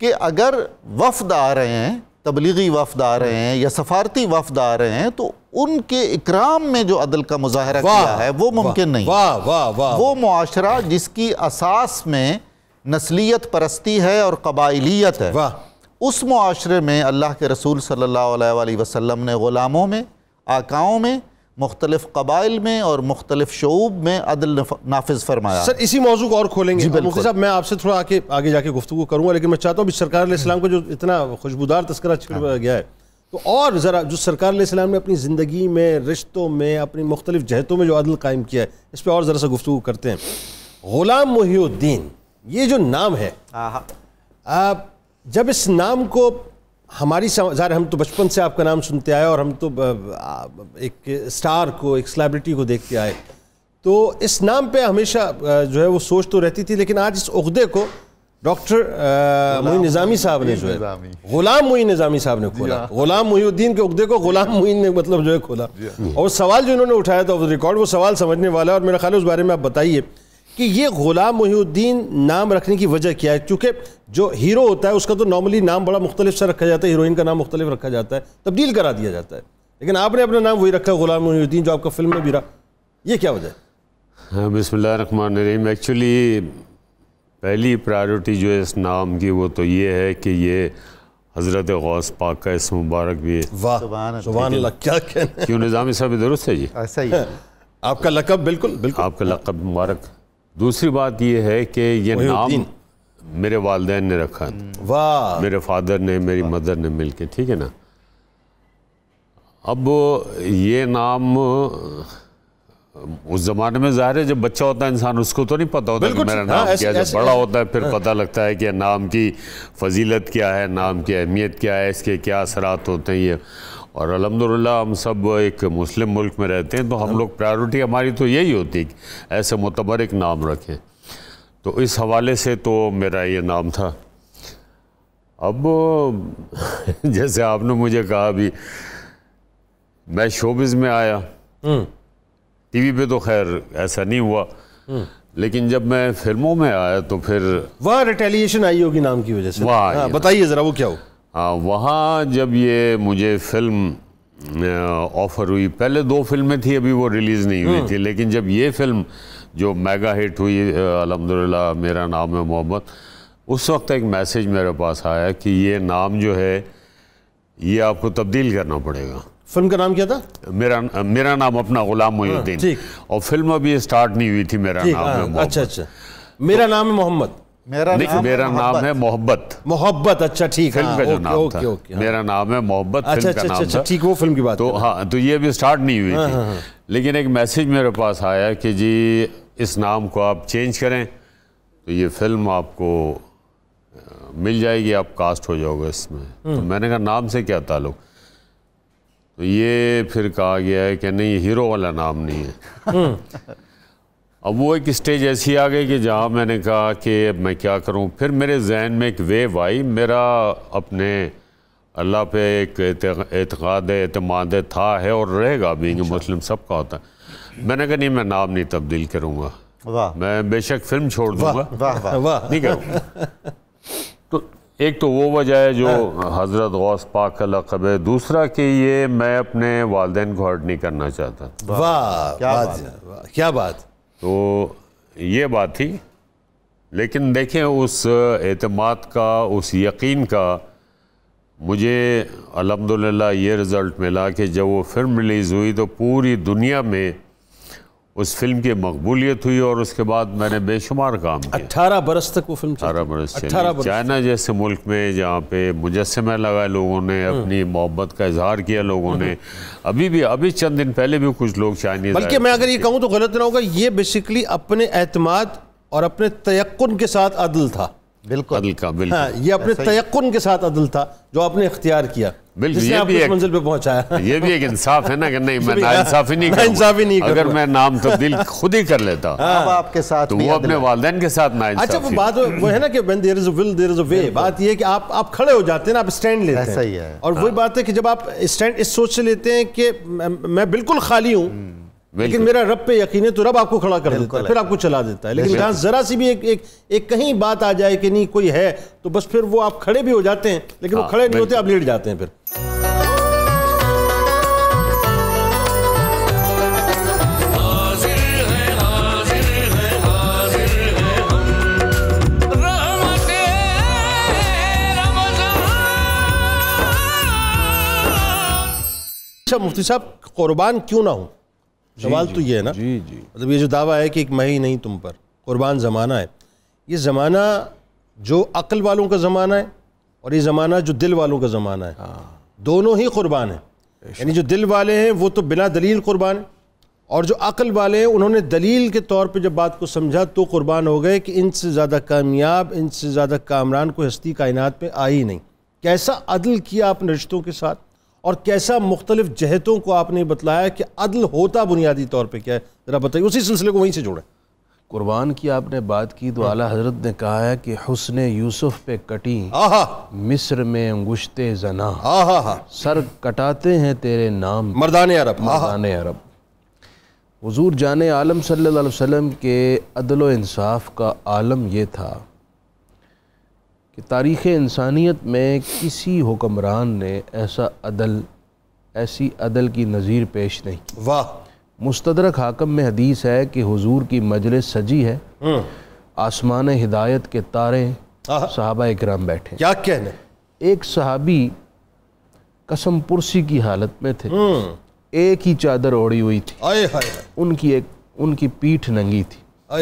کہ اگر وفد آ رہے ہیں، تبلیغی وفد آ رہے ہیں یا سفارتی وفد آ رہے ہیں، تو ان کے اکرام میں جو عدل کا مظاہرہ کیا ہے وہ ممکن نہیں۔ وہ معاشرہ جس کی اساس میں نسلیت پرستی ہے اور قبائلیت ہے، اس معاشرے میں اللہ کے رسول صلی اللہ علیہ وآلہ وسلم نے غلاموں میں، آقاؤں میں، مختلف قبائل میں اور مختلف شعوب میں عدل نافذ فرمایا۔ سر اسی موضوع کو اور کھولیں گے مفتی صاحب، میں آپ سے تھوڑا آگے جا کے گفتگو کروں گا، لیکن میں چاہتا ہوں کہ سرکار علیہ السلام کو جو اتنا خوشبودار تذکرہ چھڑ گیا ہے، تو اور ذرا جو سرکار علیہ السلام نے اپنی زندگی میں، رشتوں میں، اپنی مختلف جہتوں میں جو عدل قائم کیا ہے، اس پہ اور ذرا سا گفتگو کرتے ہیں۔ غلام محی الدین، یہ جو نام ہے، جب اس نام کو ہماری ظاہر، ہم تو بچپن سے آپ کا نام سنتے آئے اور ہم تو ایک سٹار کو، ایک سیلیبریٹی کو دیکھتے آئے، تو اس نام پہ ہمیشہ جو ہے وہ سوچ تو رہتی تھی، لیکن آج اس عقدے کو ڈاکٹر معین نظامی صاحب نے جو ہے، غلام معین نظامی صاحب نے کھولا، غلام محی الدین کے عقدے کو غلام معین نے مطلب جو ہے کھولا، اور سوال جو انہوں نے اٹھایا تھا آف دا ریکارڈ، وہ سوال سمجھنے والا ہے، اور میرا خیال ہے اس بارے میں آپ بتائیے کہ یہ غلام محی الدین نام رکھنے کی وجہ کیا ہے؟ کیونکہ جو ہیرو ہوتا ہے اس کا تو نارملی نام بڑا مختلف سا رکھا جاتا ہے، ہیروئن کا نام مختلف رکھا جاتا ہے، تبدیل کرا دیا جاتا ہے، لیکن آپ نے اپنا نام وہی رکھا غلام محی الدین جو آپ کا فلم میں بھی رہا، یہ کیا وجہ ہے؟ بسم اللہ الرحمن الرحیم۔ ایکچولی پہلی پرائیورٹی جو ہے اس نام کی وہ تو یہ ہے کہ یہ حضرت غوث پاک کا اسم مبارک بھی ہے۔ واہ سبحان اللہ، کیا کہنا ہے۔ کیوں نظامی صاحب درست ہے جی؟ ایسا ہی ہے آپ کا لقب، بالکل بالکل آپ کا لقب مبارک۔ دوسری بات یہ ہے کہ یہ نام میرے والدین نے رکھا، واہ، میرے فادر نے، میری مدر نے مل کے، ٹھیک ہے نا۔ اب یہ نام اس زمانے میں ظاہر ہے جب بچہ ہوتا ہے انسان اس کو تو نہیں پتہ ہوتا کہ میرا نام کیا ہے، جب بڑا ہوتا ہے پھر پتہ لگتا ہے کہ نام کی فضیلت کیا ہے، نام کی اہمیت کیا ہے، اس کے کیا اثرات ہوتے ہیں یہ۔ اور الحمدللہ ہم سب ایک مسلم ملک میں رہتے ہیں تو ہم لوگ پرائیورٹی ہماری تو یہی ہوتی ہے کہ ایسے متبرک نام رکھیں، تو اس حوالے سے تو میرا یہ نام تھا۔ اب جیسے آپ نے مجھے کہا ابھی، میں شوبز میں آیا، ٹی وی پہ تو خیر ایسا نہیں ہوا، لیکن جب میں فلموں میں آیا تو پھر وہاں ریٹیلیشن آئی ہوگی نام کی وجہ سے، بتائیے ذرا وہ کیا ہو؟ وہاں جب یہ مجھے فلم آفر ہوئی، پہلے 2 فلمیں تھی ابھی وہ ریلیز نہیں ہوئی تھی، لیکن جب یہ فلم جو میگا ہٹ ہوئی الحمدللہ میرا نام ہے محمد، اس وقت ایک میسیج میرے پاس آیا کہ یہ نام جو ہے یہ آپ کو تبدیل کرنا پڑے گا۔ فلم کا نام کیا تھا؟ میرا نام اپنا غلام محی الدین، اور فلم ابھی سٹارٹ نہیں ہوئی تھی، میرا نام ہے محمد۔ اچھا اچھا، میرا نام ہے محمد، میرا نام ہے محبت، محبت، اچھا ٹھیک، فلم کا جو نام تھا میرا نام ہے محبت، فلم کا نام تھا، ٹھیک، وہ فلم کی بات تو ہاں، تو یہ بھی سٹارٹ نہیں ہوئی تھی، لیکن ایک میسیج میرے پاس آیا کہ جی اس نام کو آپ چینج کریں تو یہ فلم آپ کو مل جائے گی، آپ کاسٹ ہو جاؤ گے اس میں۔ تو میں نے کہا نام سے کیا تعلق؟ تو یہ پھر کہا گیا ہے کہ نہیں، ہیرو والا نام نہیں ہے۔ اب وہ ایک اسٹیج ایسی آ گئی کہ جہاں میں نے کہا کہ اب میں کیا کروں، پھر میرے ذہن میں ایک ویو آئی، میرا اپنے اللہ پہ ایک اعتقاد اعتماد تھا ہے اور رہے گا بھی، مسلم سب کا ہوتا ہے۔ میں نے کہا نہیں، میں نام نہیں تبدیل کروں گا، میں بے شک فلم چھوڑ دوں گا، نہیں کروں گا۔ تو ایک تو وہ وجہ ہے جو حضرت غوث پاک کا لقب ہے، دوسرا کہ یہ میں اپنے والدین کو ہرٹ نہیں کرنا چاہتا۔ واہ کیا بات، تو یہ بات تھی. لیکن دیکھیں اس اعتماد کا، اس یقین کا مجھے الحمدللہ یہ رزلٹ ملا کہ جب وہ فلم ریلیز ہوئی تو پوری دنیا میں اس فلم کی مقبولیت ہوئی، اور اس کے بعد میں نے بے شمار کام کیا. 18 برس تک وہ فلم 18 برس چلی. چائنا جیسے ملک میں جہاں پہ مجسمہ لگائے لوگوں نے، اپنی محبت کا اظہار کیا لوگوں نے. ابھی چند دن پہلے بھی کچھ لوگ چائنیز، بلکہ میں اگر یہ کہوں تو غلط نہ ہوگا، یہ بیسیکلی اپنے اعتماد اور اپنے تیقن کے ساتھ عدل تھا. بالکل عدل کا بالکل. ہاں، یہ اپنے تیقن کے ساتھ عدل تھا جو آپ نے اختیار کیا، بالکل. جس نے آپ کو اس منزل پہ پہنچایا. یہ بھی ایک انصاف ہے نا کہ نہیں میں ناانصافی نہیں کروں. اگر میں نام تبدیل خود ہی کر لیتا اب آپ کے ساتھ تو وہ اپنے والدین کے ساتھ اچھا ناانصافی. وہ بات وہ ہے نا کہ when there is a will there is a way. بات یہ ہے کہ آپ کھڑے ہو جاتے ہیں نا، آپ اسٹینڈ لیتے ہیں. ایسا ہی ہے. اور وہی بات ہے کہ جب آپ اسٹینڈ اس سوچ سے لیتے ہیں کہ میں بالکل خالی ہوں لیکن میرا رب پہ یقین ہے، تو رب آپ کو کھڑا کر دیتا ہے، پھر آپ کو چلا دیتا ہے. لیکن جہاں ذرا سی بھی ایک کہیں بات آ جائے کہ نہیں کوئی ہے، تو بس پھر وہ آپ کھڑے بھی ہو جاتے ہیں، لیکن وہ کھڑے نہیں ہوتے، آپ لیٹ جاتے ہیں. پھر اچھا مفتی صاحب، قربان کیوں نہ ہوں؟ سوال تو یہ ہے نا. جی جی. مطلب یہ جو دعویٰ ہے کہ ایک میں ہی نہیں تم پر، قربان زمانہ ہے. یہ زمانہ جو عقل والوں کا زمانہ ہے اور یہ زمانہ جو دل والوں کا زمانہ ہے، دونوں ہی قربان ہیں. یعنی جو دل والے ہیں وہ تو بنا دلیل قربان ہیں، اور جو عقل والے ہیں انہوں نے دلیل کے طور پہ جب بات کو سمجھا تو قربان ہو گئے کہ ان سے زیادہ کامیاب، ان سے زیادہ کامران کوئی ہستی کائنات میں آئی نہیں. کیسا عدل کیا آپ نے رشتوں کے ساتھ، اور کیسا مختلف جہتوں کو آپ نے بتلایا کہ عدل ہوتا بنیادی طور پہ کیا ہے، ذرا بتائیے. اسی سلسلے کو وہیں سے جوڑیں. قربان کی آپ نے بات کی تو اعلیٰ حضرت نے کہا ہے کہ حسن یوسف پہ کٹی مصر میں انگشت زنا، سر کٹاتے ہیں تیرے نام مردان عرب. مردان عرب. حضور جان عالم صلی اللہ علیہ وسلم کے عدل و انصاف کا عالم یہ تھا کہ تاریخ انسانیت میں کسی حکمران نے ایسی عدل کی نظیر پیش نہیں کی. واہ. مستدرک حاکم میں حدیث ہے کہ حضور کی مجلس سجی ہے، آسمان ہدایت کے تارے، صحابہ اکرام بیٹھے. کیا کہنے. ایک صحابی قسم پرسی کی حالت میں تھے، ایک ہی چادر اوڑی ہوئی تھی، ان کی پیٹھ ننگی تھی.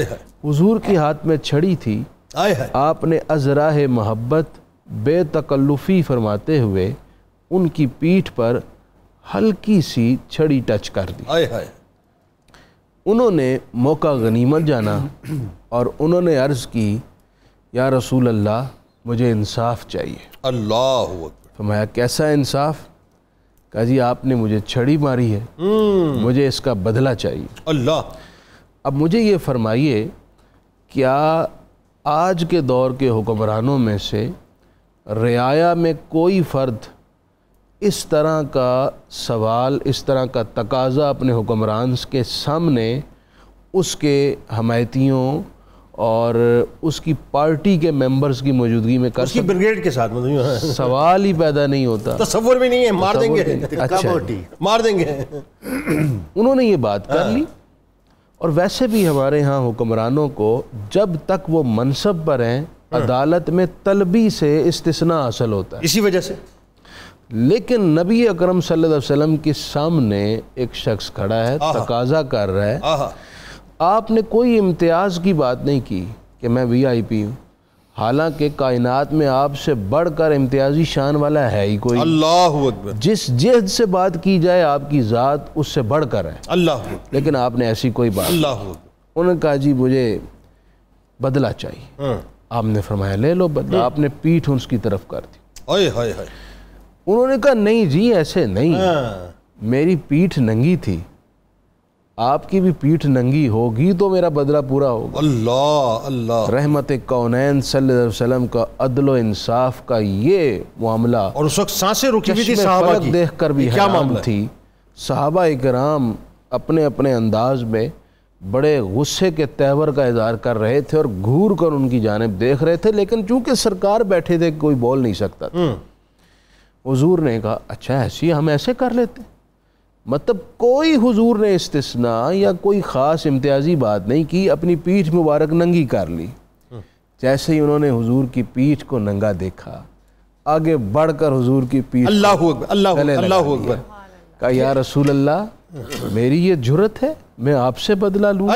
حضور کے ہاتھ میں چھڑی تھی. آپ نے ازراہ محبت بے تکلفی فرماتے ہوئے ان کی پیٹھ پر ہلکی سی چھڑی ٹچ کر دی. انہوں نے موقع غنیمت جانا اور انہوں نے عرض کی، یا رسول اللہ مجھے انصاف چاہیے. اللہ اکبر. فرمایا کیسا انصاف؟ کہا جی آپ نے مجھے چھڑی ماری ہے، مجھے اس کا بدلہ چاہیے. اللہ. اب مجھے یہ فرمائیے، کیا آج کے دور کے حکمرانوں میں سے رعایا میں کوئی فرد اس طرح کا سوال، اس طرح کا تقاضا اپنے حکمران کے سامنے اس کے حمایتیوں اور اس کی پارٹی کے ممبرز کی موجودگی میں کر اس کی بریگیڈ کے ساتھ سوال ہی پیدا نہیں ہوتا. تصور بھی نہیں ہے. مار دیں گے. اچھا مار دیں گے. انہوں نے یہ بات کر لی. اور ویسے بھی ہمارے ہاں حکمرانوں کو جب تک وہ منصب پر ہیں عدالت میں طلبی سے استثناء حاصل ہوتا ہے. اسی وجہ سے. لیکن نبی اکرم صلی اللہ علیہ وسلم کے سامنے ایک شخص کھڑا ہے، تقاضا کر رہا ہے. آپ نے کوئی امتیاز کی بات نہیں کی کہ میں وی آئی پی ہوں، حالانکہ کائنات میں آپ سے بڑھ کر امتیازی شان والا ہے ہی کوئی. اللہ اکبر. جس جہد سے بات کی جائے آپ کی ذات اس سے بڑھ کر ہے. اللہ اکبر. لیکن آپ نے ایسی کوئی بات. اللہ اکبر. انہوں نے کہا جی مجھے بدلہ چاہیے. آپ نے فرمایا لے لو بدلہ. آپ نے پیٹھ اس کی طرف کر دی. انہوں نے کہا نہیں جی ایسے نہیں، میری پیٹھ ننگی تھی، آپ کی بھی پیٹھ ننگی ہوگی تو میرا بدلہ پورا ہوگا. اللہ اللہ. رحمت کونین صلی اللہ علیہ وسلم کا عدل و انصاف کا یہ معاملہ، اور اس وقت سانسیں رکی ہوئی تھی چشم صحابہ فلک کی، دیکھ کر بھی کیا حیران معاملہ تھی. صحابہ اکرام اپنے اپنے انداز میں بڑے غصے کے تیور کا اظہار کر رہے تھے اور گھور کر ان کی جانب دیکھ رہے تھے، لیکن چونکہ سرکار بیٹھے تھے کوئی بول نہیں سکتا تھا. حضور نے کہا اچھا ایسی ہم ایسے کر لیتے. مطلب کوئی حضور نے استثناء یا کوئی خاص امتیازی بات نہیں کی، اپنی پیٹھ مبارک ننگی کر لی. جیسے ہی انہوں نے حضور کی پیٹھ کو ننگا دیکھا، آگے بڑھ کر حضور کی پیٹھ اللہ اکبر، اللہ اکبر، کہا یا رسول اللہ میری یہ جرت ہے میں آپ سے بدلہ لوں،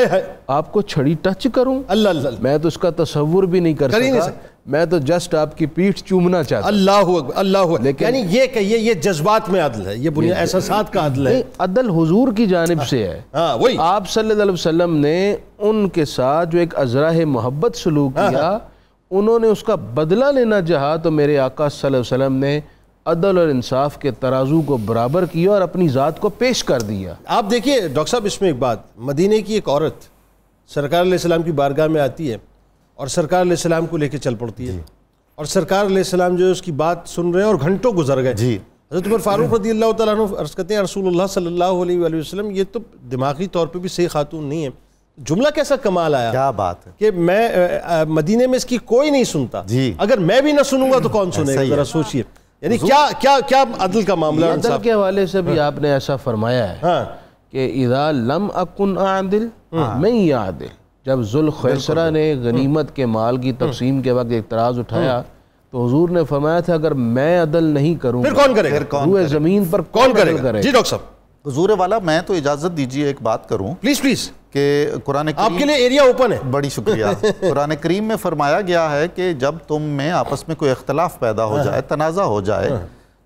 آپ کو چھڑی ٹچ کروں؟ اللہ میں تو اس کا تصور بھی نہیں کر سکتا، میں تو جسٹ آپ کی پیٹھ چومنا چاہتا. اللہ اکبر، اللہ اکبر. یعنی یہ کہیے یہ جذبات میں عدل ہے، یہ بنیاد احساسات کا عدل ہے. عدل حضور کی جانب سے ہے. آپ صلی اللہ علیہ وسلم نے ان کے ساتھ جو ایک ازراہ محبت سلوک کیا، انہوں نے اس کا بدلہ لینا چاہا تو میرے آقا صلی اللہ علیہ وسلم نے عدل اور انصاف کے ترازو کو برابر کیا اور اپنی ذات کو پیش کر دیا. آپ دیکھیے ڈاکٹر صاحب، اس میں ایک بات، مدینے کی ایک عورت سرکار علیہ السلام کی بارگاہ میں آتی ہے اور سرکار علیہ السلام کو لے کے چل پڑتی ہے، اور سرکار علیہ السلام جو ہے اس کی بات سن رہے ہیں اور گھنٹوں گزر گئے. حضرت عمر فاروق رضی اللہ تعالیٰ عنہ عرض کرتے ہیں رسول اللہ صلی اللہ علیہ وآلہ وسلم یہ تو دماغی طور پہ بھی صحیح خاتون نہیں ہے. جملہ کیسا کمال آیا، کیا بات ہے کہ میں مدینے میں اس کی کوئی نہیں سنتا، اگر میں بھی نہ سنوں گا تو کون سنے گا؟ ذرا سوچئے، یعنی کیا عدل کا معاملہ ہے. عدل کے حوالے سے بھی آپ نے ایسا فرمایا ہے کہ اذا لم اکن اعدل من یعدل. جب ذوالخیسرہ نے غنیمت کے مال کی تقسیم کے وقت اعتراض اٹھایا تو حضور نے فرمایا تھا اگر میں عدل نہیں کروں پھر کون کرے گا؟ روئے زمین پر کون کرے گا؟ جی ڈاکٹر صاحب. حضور والا میں تو اجازت دیجیے ایک بات کروں پلیز، کہ قرآن آپ کے لیے ایریا اوپن ہے. بڑی شکریہ. قرآن کریم میں فرمایا گیا ہے کہ جب تم میں آپس میں کوئی اختلاف پیدا ہو جائے، تنازع ہو جائے،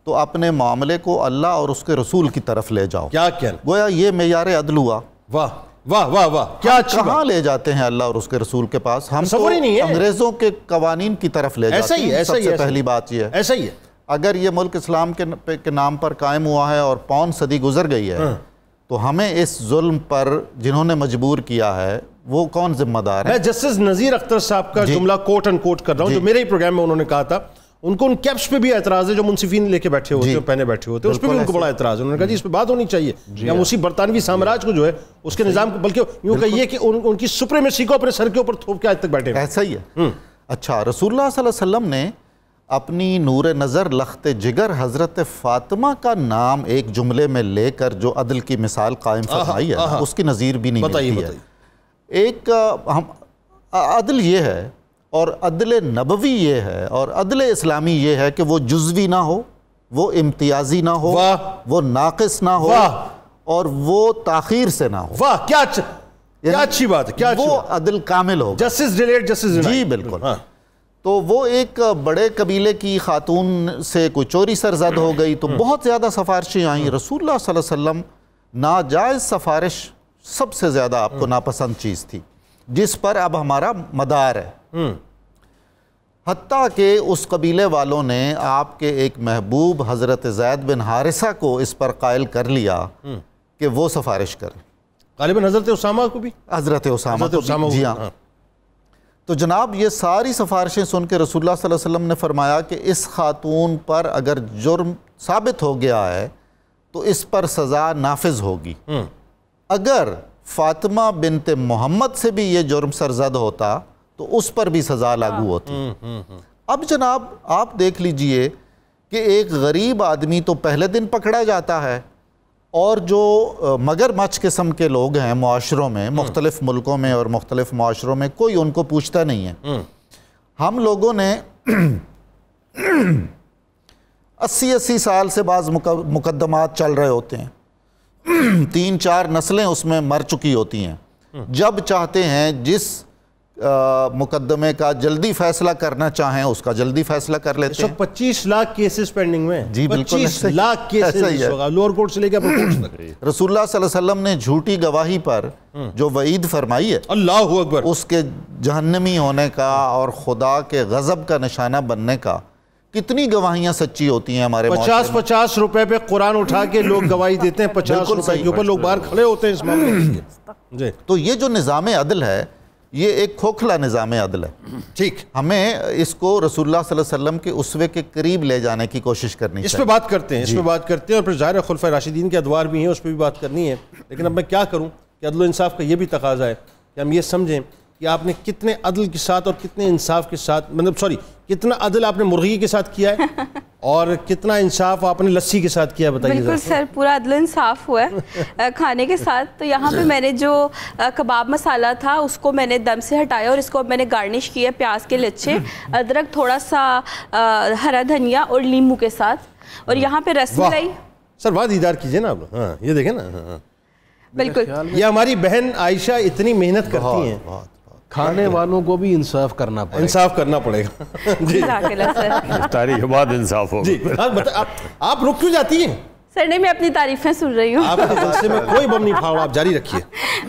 تو اپنے معاملے کو اللہ اور اس کے رسول کی طرف لے جاؤ. کیا گویا یہ معیار عدل ہوا. واہ واہ واہ واہ، کیا کہاں لے جاتے ہیں اللہ اور اس کے رسول کے پاس؟ ہم تو انگریزوں کے قوانین کی طرف لے جاتے ہیں. سب سے پہلی بات یہ ہے ایسا ہی ہے. اگر یہ ملک اسلام کے نام پر قائم ہوا ہے اور پون صدی گزر گئی ہے تو ہمیں اس ظلم پر جنہوں نے مجبور کیا ہے وہ کون ذمہ دار ہے؟ میں جسٹس نذیر اختر صاحب کا جملہ کوٹ ان کوٹ کر رہا ہوں جو میرے ہی پروگرام میں انہوں نے کہا تھا. ان کو ان کیپس پہ بھی اعتراض ہے جو منصفین لے کے بیٹھے ہوتے ہیں، پہنے بیٹھے ہوتے ہیں، اس پہ بھی ان کو بڑا اعتراض ہے. انہوں نے کہا جی اس پہ بات ہونی چاہیے، یا اسی برطانوی سامراج کو جو ہے اس کے نظام کو، بلکہ یوں کہیے کہ ان کی سپریمیسی کو اپنے سر کے اوپر تھوپ کے آج تک بیٹھے ہیں. ایسا ہی ہے. اچھا، رسول اللہ صلی اللہ علیہ وسلم نے اپنی نور نظر لخت جگر حضرت فاطمہ کا نام ایک جملے میں لے کر جو عدل کی مثال قائم فرمائی ہے اس کی نظیر بھی نہیں ملتی ہے. ایک عدل یہ ہے اور عدل نبوی یہ ہے اور عدل اسلامی یہ ہے کہ وہ جزوی نہ ہو، وہ امتیازی نہ ہو، وہ ناقص نہ ہو، اور وہ تاخیر سے نہ ہو. واہ کیا اچھی بات ہے، کیا وہ عدل کامل ہو. Justice delayed justice denied. جی بالکل. تو وہ ایک بڑے قبیلے کی خاتون سے کوئی چوری سرزد ہو گئی تو بہت زیادہ سفارشیں آئیں. رسول اللہ صلی اللہ علیہ وسلم ناجائز سفارش سب سے زیادہ آپ کو ناپسند چیز تھی جس پر اب ہمارا مدار ہے. حتیٰ کہ اس قبیلے والوں نے آپ کے ایک محبوب حضرت زید بن حارثہ کو اس پر قائل کر لیا کہ وہ سفارش کریں. غالباً حضرت اسامہ کو بھی، حضرت اسامہ کو بھی. جی ہاں. تو جناب یہ ساری سفارشیں سن کے رسول اللہ صلی اللہ علیہ وسلم نے فرمایا کہ اس خاتون پر اگر جرم ثابت ہو گیا ہے تو اس پر سزا نافذ ہوگی. اگر فاطمہ بنت محمد سے بھی یہ جرم سرزد ہوتا تو اس پر بھی سزا لاگو ہوتی. اب جناب آپ دیکھ لیجئے کہ ایک غریب آدمی تو پہلے دن پکڑا جاتا ہے اور جو مگر مچھ قسم کے لوگ ہیں معاشروں میں، مختلف ملکوں میں اور مختلف معاشروں میں، کوئی ان کو پوچھتا نہیں ہے. ہم لوگوں نے 80 سال سے بعض مقدمات چل رہے ہوتے ہیں، 3-4 نسلیں اس میں مر چکی ہوتی ہیں. جب چاہتے ہیں جس مقدمے کا جلدی فیصلہ کرنا چاہیں اس کا جلدی فیصلہ کر لیتے ہیں. 25 لاکھ کیسز پینڈنگ میں. جی بالکل 25 لاکھ کیسز ہوگا لوور کورٹ سے لے کے اپر کورٹ تک. رسول اللہ صلی اللہ علیہ وسلم نے جھوٹی گواہی پر جو وعید فرمائی ہے، اللہ اکبر، اس کے جہنمی ہونے کا اور خدا کے غضب کا نشانہ بننے کا کتنی گواہیاں سچی ہوتی ہیں ہمارے معاشرے میں. 50 روپے پہ قرآن اٹھا کے لوگ گواہی دیتے ہیں، 50 روپے کے اوپر لوگ باہر کھڑے ہوتے ہیں اس معاملے میں. تو یہ جو نظام عدل ہے یہ ایک کھوکھلا نظام عدل ہے. ٹھیک، ہمیں اس کو رسول اللہ صلی اللہ علیہ وسلم کے اسوے کے قریب لے جانے کی کوشش کرنی چاہیے. اس پہ بات کرتے ہیں، اس پہ بات کرتے ہیں، اور پھر ظاہر خلفائے راشدین کے ادوار بھی ہیں، اس پہ بھی بات کرنی ہے. لیکن اب میں کیا کروں کہ عدل و انصاف کا یہ بھی تقاضا ہے کہ ہم یہ سمجھیں کہ آپ نے کتنے عدل کے ساتھ اور کتنے انصاف کے ساتھ، کتنا عدل آپ نے مرغی کے ساتھ کیا ہے اور کتنا انصاف آپ نے لسی کے ساتھ کیا بتائیے. بالکل سر, پورا عدل انصاف ہوا ہے کھانے کے ساتھ. تو یہاں پہ میں نے جو کباب مسالہ تھا اس کو میں نے دم سے ہٹایا اور اس کو میں نے گارنش کیا پیاز کے لچھے, ادرک, تھوڑا سا ہرا دھنیا اور لیمو کے ساتھ. اور یہاں پہ رس ملائی. سر واہ دیدار کیجئے نا آپ. ہاں یہ دیکھیں نا. بالکل یہ ہماری بہن عائشہ اتنی محنت کرتی ہیں, کھانے والوں کو بھی انصاف کرنا پڑے گا. انصاف کرنا پڑے گا. جی افطاری کے بعد انصاف ہو. جی آپ رک کیوں جاتی ہیں؟ سر نہیں, میں اپنی تعریفیں سن رہی ہوں. آپ کے جلسے میں کوئی بم نہیں پھاڑا, آپ جاری رکھیے.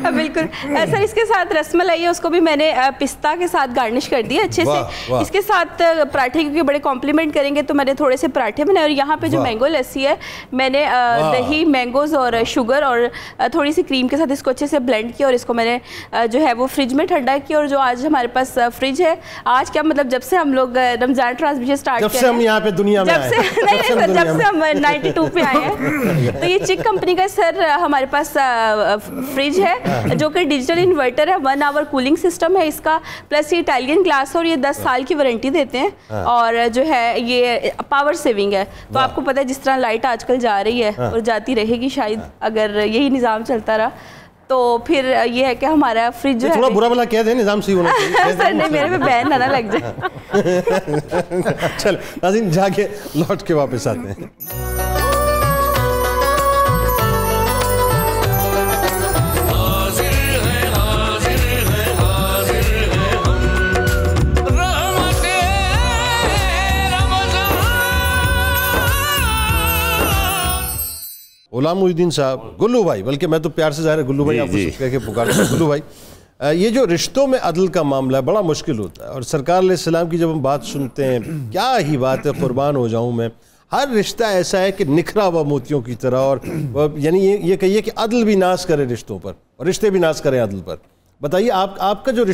بالکل سر, اس کے ساتھ رس ملائی ہے اس کو بھی میں نے پستہ کے ساتھ گارنش کر دیا اچھے سے. اس کے ساتھ پراٹھے, کیونکہ بڑے کمپلیمنٹ کریں گے تو میں نے تھوڑے سے پراٹھے بنائے. اور یہاں پہ جو مینگو لسی ہے میں نے دہی, مینگوز اور شوگر اور تھوڑی سی کریم کے ساتھ اس کو اچھے سے بلینڈ کیا اور اس کو میں نے جو ہے وہ فریج میں ٹھنڈا کیا. اور جو آج ہمارے پاس فریج ہے, آج کیا مطلب جب سے ہم لوگ رمضان ٹرانسمیشن اسٹارٹ جب سے ہم یہاں پہ دنیا میں آئے, جب سے ہم 92 پہ آئے ہیں, تو یہ چک کمپنی کا سر ہمارے پاس فریج ہے جو کہ ڈیجیٹل انورٹر ہے, 1 آور کولنگ سسٹم ہے اس کا, پلس یہ اٹیلین گلاس اور یہ 10 سال کی وارنٹی دیتے ہیں. اور جو ہے یہ پاور سیونگ ہے. تو آپ کو پتہ ہے جس طرح لائٹ آج کل جا رہی ہے اور جاتی رہے گی شاید اگر یہی نظام چلتا رہا, تو پھر یہ ہے کہ ہمارا فریج جو ہے تھوڑا برا بلا کہہ دیں, نظام صحیح ہونا چاہیے. سر نہیں, میرے پہ بین نہ لگ جائے. چل ناظرین جا کے لوٹ کے واپس آتے ہیں. غلام محی الدین صاحب, گلو بھائی, بلکہ میں تو پیار سے ظاہر ہے گلو بھائی آپ کو کہہ کے پکارتا ہوں. گلو بھائی, یہ جو رشتوں میں عدل کا معاملہ ہے بڑا مشکل ہوتا ہے, اور سرکار علیہ السلام کی جب ہم بات سنتے ہیں, کیا ہی بات ہے, قربان ہو جاؤں میں. ہر رشتہ ایسا ہے کہ نکھرا ہوا موتیوں کی طرح, اور یعنی یہ کہیے کہ عدل بھی ناز کرے رشتوں پر اور رشتے بھی ناز کریں عدل پر. بتائیے آپ کا جو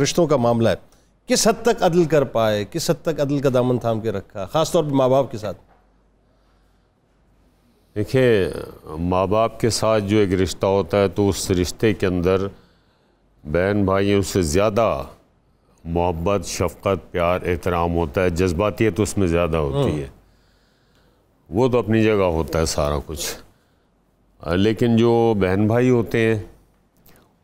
رشتوں کا معاملہ ہے, کس حد تک عدل کر پائے, کس حد تک عدل کا دامن تھام کے رکھا, خاص طور پر ماں باپ کے ساتھ؟ دیکھیں, ماں باپ کے ساتھ جو ایک رشتہ ہوتا ہے تو اس رشتے کے اندر بہن بھائیوں سے زیادہ محبت, شفقت, پیار, احترام ہوتا ہے. جذباتیت اس میں زیادہ ہوتی ہے, وہ تو اپنی جگہ ہوتا ہے سارا کچھ. لیکن جو بہن بھائی ہوتے ہیں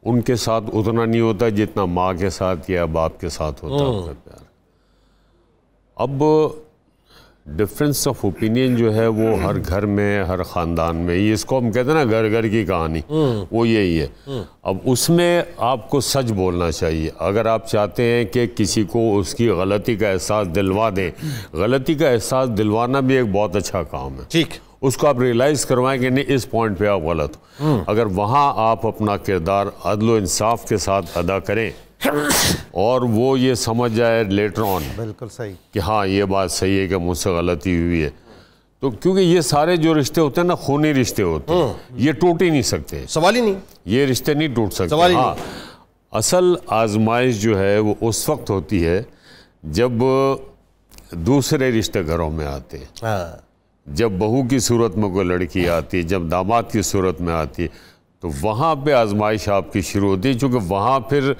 ان کے ساتھ اتنا نہیں ہوتا جتنا ماں کے ساتھ یا باپ کے ساتھ ہوتا ہے پیار. اب ڈفرینس آف اوپینین جو ہے وہ ہر گھر میں, ہر خاندان میں, یہ اس کو ہم کہتے ہیں نا گھر گھر کی کہانی, وہ یہی ہے. اب اس میں آپ کو سچ بولنا چاہیے. اگر آپ چاہتے ہیں کہ کسی کو اس کی غلطی کا احساس دلوا دیں, غلطی کا احساس دلوانا بھی ایک بہت اچھا کام ہے. ٹھیک, اس کو آپ ریئلائز کروائیں کہ نہیں اس پوائنٹ پہ آپ غلط ہو. اگر وہاں آپ اپنا کردار عدل و انصاف کے ساتھ ادا کریں اور وہ یہ سمجھ جائے لیٹر آن بالکل صحیح کہ ہاں یہ بات صحیح ہے کہ مجھ سے غلطی ہوئی ہے, تو کیونکہ یہ سارے جو رشتے ہوتے ہیں نا خونی رشتے ہوتے ہیں, یہ ٹوٹ ہی نہیں سکتے. سوال ہی نہیں, یہ رشتے نہیں ٹوٹ سکتے. سوال ہی ہاں, اصل آزمائش جو ہے وہ اس وقت ہوتی ہے جب دوسرے رشتے گھروں میں آتے ہیں. جب بہو کی صورت میں کوئی لڑکی آتی ہے, جب داماد کی صورت میں آتی ہے, تو وہاں پہ آزمائش آپ کی شروع ہوتی ہے, چونکہ وہاں پھر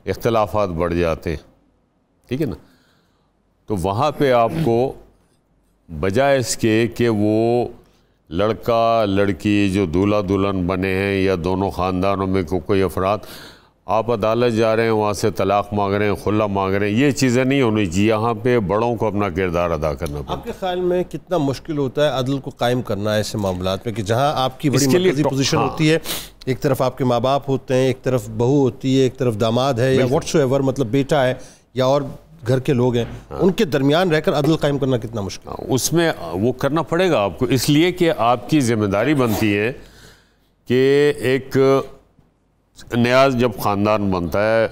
اختلافات بڑھ جاتے ہیں. ٹھیک ہے نا, تو وہاں پہ آپ کو بجائے اس کے کہ وہ لڑکا لڑکی جو دولہا دلہن بنے ہیں یا دونوں خاندانوں میں کوئی افراد, آپ عدالت جا رہے ہیں, وہاں سے طلاق مانگ رہے ہیں, خلا مانگ رہے ہیں, یہ چیزیں نہیں ہونی چاہیے. یہاں پہ بڑوں کو اپنا کردار ادا کرنا پڑتا ہے. آپ کے خیال میں کتنا مشکل ہوتا ہے عدل کو قائم کرنا ایسے معاملات میں کہ جہاں آپ کی بڑی مرکزی پوزیشن ہوتی ہے, ایک طرف آپ کے ماں باپ ہوتے ہیں, ایک طرف بہو ہوتی ہے, ایک طرف داماد ہے یا واٹس ایور, مطلب بیٹا ہے یا اور گھر کے لوگ ہیں, ان کے درمیان رہ کر عدل قائم کرنا کتنا مشکل ہے؟ اس میں وہ کرنا پڑے گا آپ کو, اس لیے کہ آپ کی ذمہ داری بنتی ہے کہ ایک نیا جب خاندان بنتا ہے,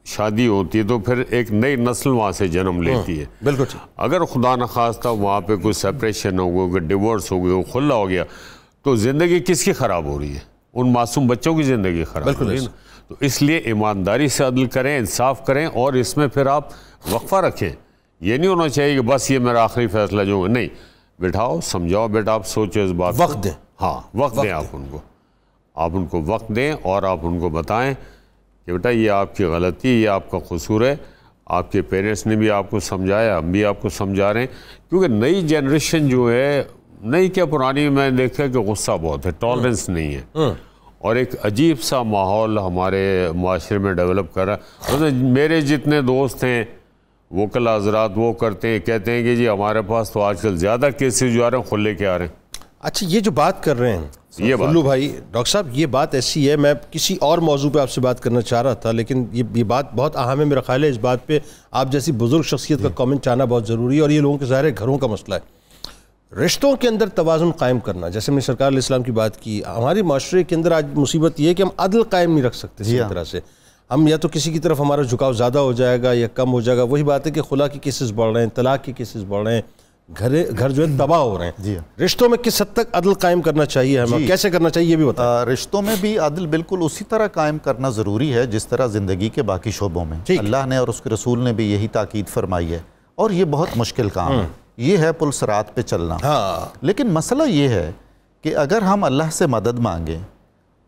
شادی ہوتی ہے, تو پھر ایک نئی نسل وہاں سے جنم لیتی ہے. بالکل ٹھیک. اگر خدا نخواستہ وہاں پہ کوئی سیپریشن ہو گیا, کوئی ڈیورس ہو گیا, خلا ہو گیا, تو زندگی کس کی خراب ہو رہی ہے؟ ان معصوم بچوں کی زندگی خراب ہو رہی ہے. تو اس لیے ایمانداری سے عدل کریں, انصاف کریں, اور اس میں پھر آپ وقفہ رکھیں. یہ نہیں ہونا چاہیے کہ بس یہ میرا آخری فیصلہ جو ہے, نہیں, بٹھاؤ, سمجھاؤ بیٹا, آپ سوچو اس بات, وقت دیں. ہاں, وقت دیں آپ ان کو وقت دیں, اور آپ ان کو بتائیں کہ بیٹا یہ آپ کی غلطی, یہ آپ کا قصور ہے, آپ کے پیرنٹس نے بھی آپ کو سمجھایا, ہم بھی آپ کو سمجھا رہے ہیں, کیونکہ نئی جنریشن جو ہے, نئی کیا پرانی, میں نے دیکھا کہ غصہ بہت ہے, ٹالرنس نہیں ہے, اور ایک عجیب سا ماحول ہمارے معاشرے میں ڈیولپ کر رہا ہے. میرے جتنے دوست ہیں وکلا حضرات وہ کرتے ہیں, کہتے ہیں کہ جی ہمارے پاس تو آج کل زیادہ کیسز جو آ رہے ہیں خود لے کے آ رہے ہیں. اچھا یہ جو بات کر رہے ہیں یہ فلو بھائی, ڈاکٹر صاحب یہ بات ایسی ہے, میں کسی اور موضوع پہ آپ سے بات کرنا چاہ رہا تھا, لیکن یہ بات بہت اہم ہے, میرا خیال ہے اس بات پہ آپ جیسی بزرگ شخصیت کا کامنٹ آنا بہت ضروری ہے, اور یہ لوگوں کے ظاہر گھروں کا مسئلہ ہے. رشتوں کے اندر توازن قائم کرنا, جیسے ہم نے سرکار علیہ السلام کی بات کی, ہمارے معاشرے کے اندر آج مصیبت یہ ہے کہ ہم عدل قائم نہیں رکھ سکتے اسی طرح سے. ہم یا تو کسی کی طرف ہمارا جھکاؤ زیادہ ہو جائے گا یا کم ہو جائے گا. وہی بات ہے کہ خلا کے کیسز بڑھ رہے ہیں, طلاق کے کیسز بڑھ رہے ہیں, گھر جو ہے تباہ ہو رہے ہیں. رشتوں میں کس حد تک عدل قائم کرنا چاہیے ہمیں, کیسے کرنا چاہیے یہ بھی بتائیں. رشتوں میں بھی عدل بالکل اسی طرح قائم کرنا ضروری ہے جس طرح زندگی کے باقی شعبوں میں. اللہ نے اور اس کے رسول نے بھی یہی تاکید فرمائی ہے, اور یہ بہت مشکل کام ہے, یہ ہے پل صراط پہ چلنا. لیکن مسئلہ یہ ہے کہ اگر ہم اللہ سے مدد مانگیں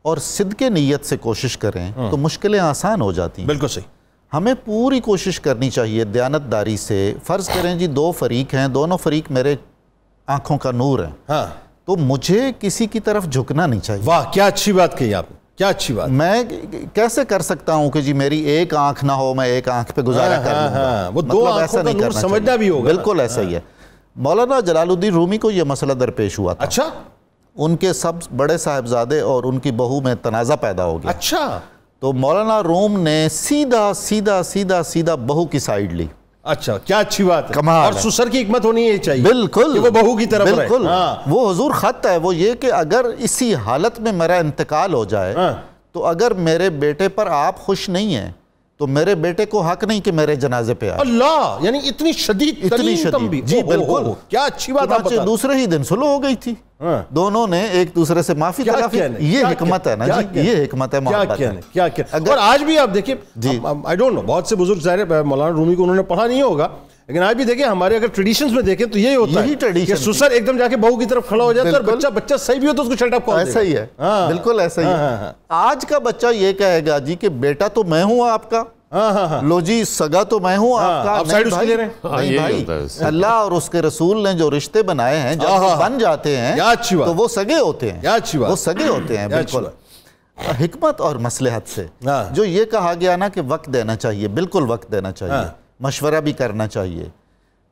اور صدق نیت سے کوشش کریں تو مشکلیں آسان ہو جاتی ہیں. بالکل صحیح. ہمیں پوری کوشش کرنی چاہیے دیانتداری سے. فرض کریں جی 2 فریق ہیں, دونوں فریق میرے آنکھوں کا نور ہیں, تو مجھے کسی کی طرف جھکنا نہیں چاہیے. واہ کیا اچھی بات کہی آپ نے, کیا اچھی بات. میں کیسے کر سکتا ہوں کہ جی میری ایک آنکھ نہ ہو, میں ایک آنکھ پہ گزارا کر لوں گا, وہ 2 آنکھوں کا نور سمجھنا بھی ہوگا. بالکل ایسا ہی ہے. مولانا جلال الدین رومی کو یہ مسئلہ درپیش ہوا تھا. اچھا. ان کے سب بڑے صاحبزادے اور ان کی بہو میں تنازع پیدا ہو گیا. اچھا. تو مولانا روم نے سیدھا بہو کی سائیڈ لی. اچھا کیا اچھی بات ہے. کمال. اور سسر کی حکمت ہونی ہی چاہیے بالکل کہ وہ بہو کی طرف رہے. بالکل. وہ حضور خط ہے وہ یہ کہ اگر اسی حالت میں میرا انتقال ہو جائے تو اگر میرے بیٹے پر آپ خوش نہیں ہیں تو میرے بیٹے کو حق نہیں کہ میرے جنازے پہ آئے. اللہ, یعنی اتنی شدید تنبیہ. جی بالکل. کیا اچھی بات آپ بتا. دوسرے ہی دن صلح ہو گئی تھی, دونوں نے ایک دوسرے سے معافی طلبی. یہ حکمت ہے نا جی, یہ حکمت ہے محبت. کیا اور آج بھی آپ دیکھیں, آئی ڈونٹ نو, بہت سے بزرگ ظاہر ہے مولانا رومی کو انہوں نے پڑھا نہیں ہوگا, لیکن آج بھی دیکھیں ہمارے اگر ٹریڈیشنز میں دیکھیں تو یہی ہوتا ہے کہ سسر ایک دم جا کے بہو کی طرف کھڑا ہو جاتا ہے, اور بچہ صحیح بھی ہو تو اس کو شٹ اپ کر دیتا ہے. ایسا ہی ہے, بالکل ایسا ہی ہے. آج کا بچہ یہ کہے گا جی کہ بیٹا تو میں ہوں آپ کا, لو جی سگا تو میں ہوں آپ کا. آپ سائیڈ اس کے لے رہے ہیں. نہیں بھائی, اللہ اور اس کے رسول نے جو رشتے بنائے ہیں جب وہ بن جاتے ہیں تو وہ سگے ہوتے ہیں, وہ سگے ہوتے ہیں. بالکل حکمت اور مصلحت سے. جو یہ کہا گیا نا کہ وقت دینا چاہیے, بالکل وقت دینا چاہیے, مشورہ بھی کرنا چاہیے.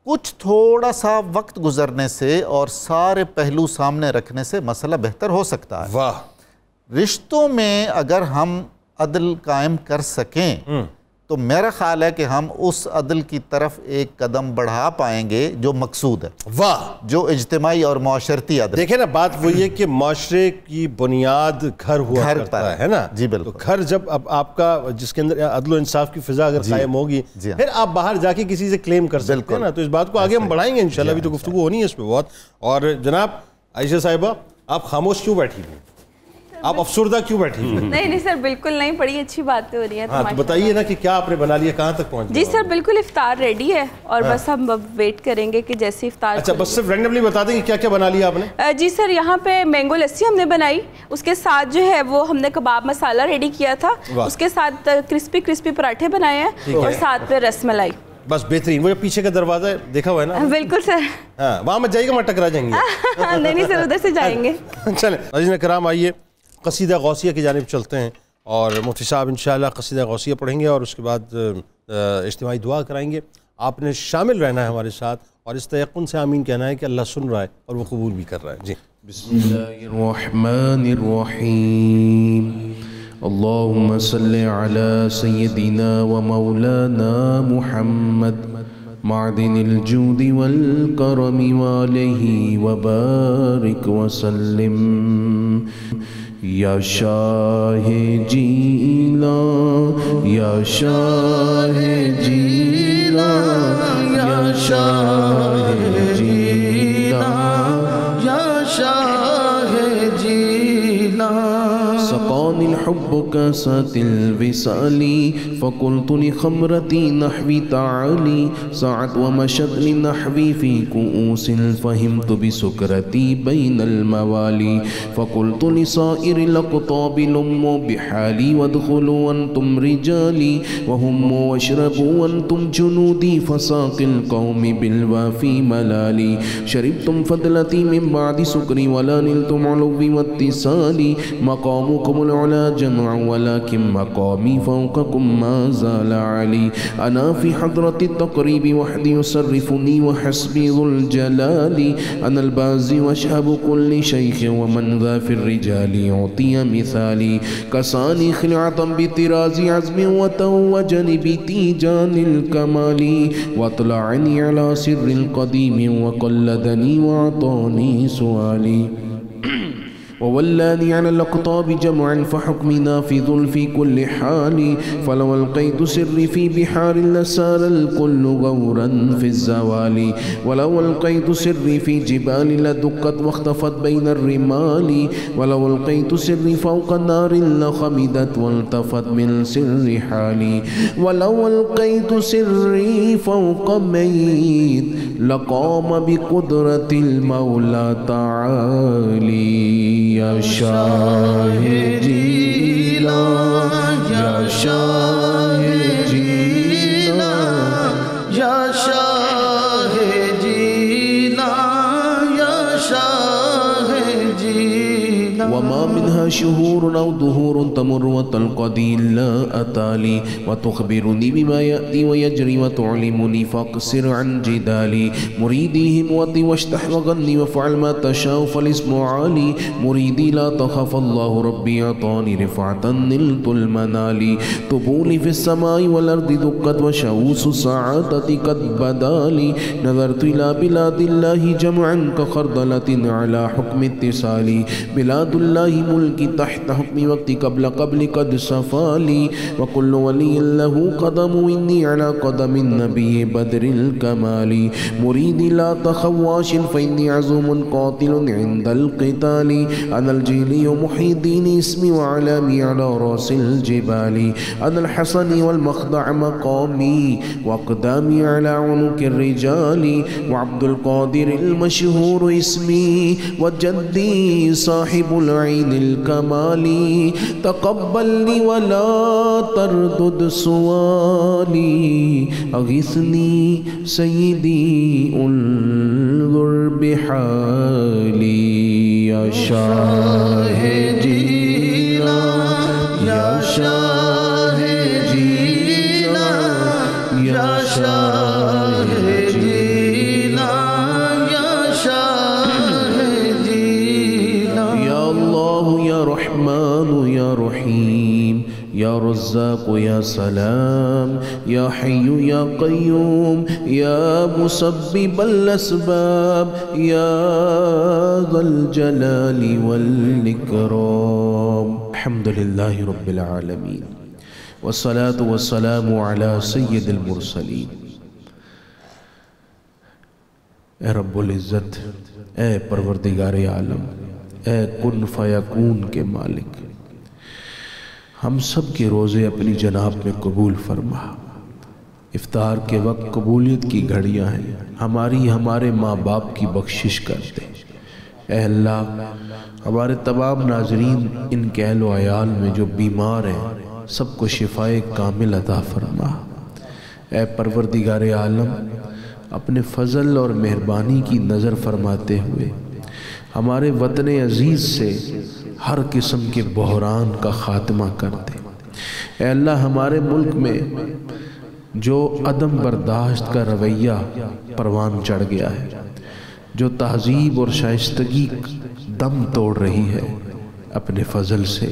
کچھ تھوڑا سا وقت گزرنے سے اور سارے پہلو سامنے رکھنے سے مسئلہ بہتر ہو سکتا ہے. واہ. رشتوں میں اگر ہم عدل قائم کر سکیں تو میرا خیال ہے کہ ہم اس عدل کی طرف ایک قدم بڑھا پائیں گے جو مقصود ہے. واہ. جو اجتماعی اور معاشرتی عدل. دیکھیں نا, بات وہی ہے کہ معاشرے کی بنیاد گھر ہوا کرتا ہے نا. جی بالکل. تو گھر جب اب آپ کا جس کے اندر عدل و انصاف کی فضا اگر قائم ہوگی, پھر آپ باہر جا کے کسی سے کلیم کر سکتے ہیں نا. تو اس بات کو آگے ہم بڑھائیں گے انشاءاللہ, ابھی تو گفتگو ہونی ہے اس پہ بہت. اور جناب عائشہ صاحبہ, آپ خاموش کیوں بیٹھی ہوئی, آپ افسردہ کیوں بیٹھی ہوئی؟ نہیں سر, بالکل نہیں, بڑی اچھی باتیں ہو رہی ہیں. ہاں تو بتائیے نا کہ کیا آپ نے بنا لیا, کہاں تک پہنچ گئے؟ جی سر بالکل افطار ریڈی ہے, اور بس ہم ویٹ کریں گے کہ جیسے افطار. اچھا بس صرف رینڈملی بتا دیں کہ کیا کیا بنا لیا آپ نے. جی سر, یہاں پہ مینگو لسی ہم نے بنائی, اس کے ساتھ جو ہے وہ ہم نے کباب مسالہ ریڈی کیا تھا, اس کے ساتھ کرسپی پراٹھے بنائے ہیں, اور ساتھ پہ رس ملائی. بس بہترین. وہ پیچھے کا دروازہ ہے دیکھا ہوا ہے نا. بالکل سر. ہاں وہاں مت جائیے گا, وہاں ٹکرا جائیں گے. نہیں سر, ادھر سے جائیں گے. چلیں عزیزان کرام, آئیے قصیدہ غوثیہ کی جانب چلتے ہیں, اور مفتی صاحب انشاءاللہ قصیدہ غوثیہ پڑھیں گے, اور اس کے بعد اجتماعی دعا کرائیں گے. آپ نے شامل رہنا ہے ہمارے ساتھ, اور اس تیقن سے آمین کہنا ہے کہ اللہ سن رہا ہے اور وہ قبول بھی کر رہا ہے. جی بسم اللہ الرحمن الرحیم. اللہم صلی علی سیدنا و مولانا محمد معدن الجود والکرم وآلہ وبارک وسلم. یا شاہ جیلان, یا شاہ جیلان, یا شاہ جیلان, یا شاہ جیلان. سقانی الحب کا مناسات الوصال فقلت لخمرتي نحوي تعالي سعت ومشت لنحوي في كؤوس فهمت بسكرتي بين الموالي فقلت لصائر الأقطاب لموا بحالي وادخلوا أنتم رجالي وهموا واشربوا وأنتم جنودي فساق القوم بالوافي ملالي شربتم فضلتي من بعد سكري ولا نلتم علوي واتصالي مقامكم العلا جمع ولكن مقامي فوقكم ما زال علي أنا في حضرة التقريب وحدي يصرفني وحسبي ذو الجلال أنا البازي واشهب كل شيخ ومن ذا في الرجال يعطي مثالي كساني خلعة بطراز عزم وتوجني بتيجان الكمال واطلعني على سر القديم وقلدني وأعطاني سؤالي وولاني على الأقطاب جمعا فحكمي نافذ في كل حال فلو ألقيت سري في بحار لسار الكل غورا في الزوال ولو ألقيت سري في جبال لدقت واختفت بين الرمال ولو ألقيت سري فوق النار لخمدت والتفت من سر حالي ولو ألقيت سري فوق ميت لقام بقدرة المولى تعالي يا شاہ جیلان یا شاہ جیلان یا شاہ جیلان یا شاہ جیلان وما منها شهور أو ظهور تمر وتلقدي إلا أتالي وتخبرني بما يأتي ويجري وتعلمني فاقصر عن جدالي مريدي هموتي واشتح وغني وافعل ما تشاء فالاسم عالي مريدي لا تخاف الله ربي أعطاني رفعة نلت المنال طبولي في السماء والأرض دقت وشوس سعادتي قد بدالي نظرت إلى بلاد الله جمعا كخردلة على حكم اتصالي بلاد الله ملكي تحت حكم وقتي قبل قد صفالي وكل ولي له قدم إني على قدم النبي بدر الكمال مريدي لا تخواش فإني عزوم قاتل عند القتال أنا الجيلي محي الدين اسمي وعلامي على رأس الجبال أنا الحسن والمخضع مقامي وأقدامي على عنق الرجال وعبد القادر المشهور اسمي وجدي صاحب العين الكمالي تقبلني ولا تردد سؤالي أغثني سيدي انظر بحالي يا شاه جيلان يا شاه جيلان يا شاه جيلان يا شاه جيلان يا الله يا رحمن يا رحيم يا رزاق يا سلام يا حي يا قيوم يا مسبب الأسباب يا ذا الجلال والإكرام الحمد لله رب العالمين والصلاة والسلام على سيد المرسلين اے رب العزت، اے پروردگار عالم، اے کن فیکون کے مالک، ہم سب کے روزے اپنی جناب میں قبول فرما۔ افطار کے وقت قبولیت کی گھڑیاں ہیں، ہمارے ماں باپ کی بخشش کر دے۔ اے اللہ، ہمارے تمام ناظرین ان کے اہل و عیال میں جو بیمار ہیں سب کو شفائے کامل عطا فرما۔ اے پروردگار عالم، اپنے فضل اور مہربانی کی نظر فرماتے ہوئے ہمارے وطن عزیز سے ہر قسم کے بحران کا خاتمہ کر دے۔ اے اللہ، ہمارے ملک میں جو عدم برداشت کا رویہ پروان چڑھ گیا ہے، جو تہذیب اور شائستگی دم توڑ رہی ہے، اپنے فضل سے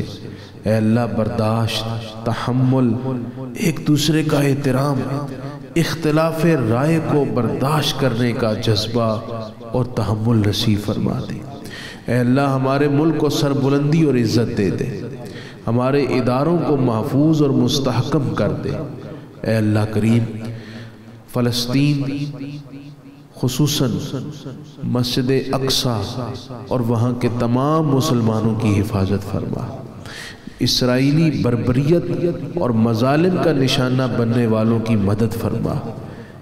اے اللہ برداشت، تحمل، ایک دوسرے کا احترام، اختلاف رائے کو برداشت کرنے کا جذبہ اور تحمل نصیب فرما دے۔ اے اللہ، ہمارے ملک کو سربلندی اور عزت دے دے، ہمارے اداروں کو محفوظ اور مستحکم کر دے۔ اے اللہ کریم، فلسطین خصوصاً مسجد اقصی اور وہاں کے تمام مسلمانوں کی حفاظت فرما۔ اسرائیلی بربریت اور مظالم کا نشانہ بننے والوں کی مدد فرما،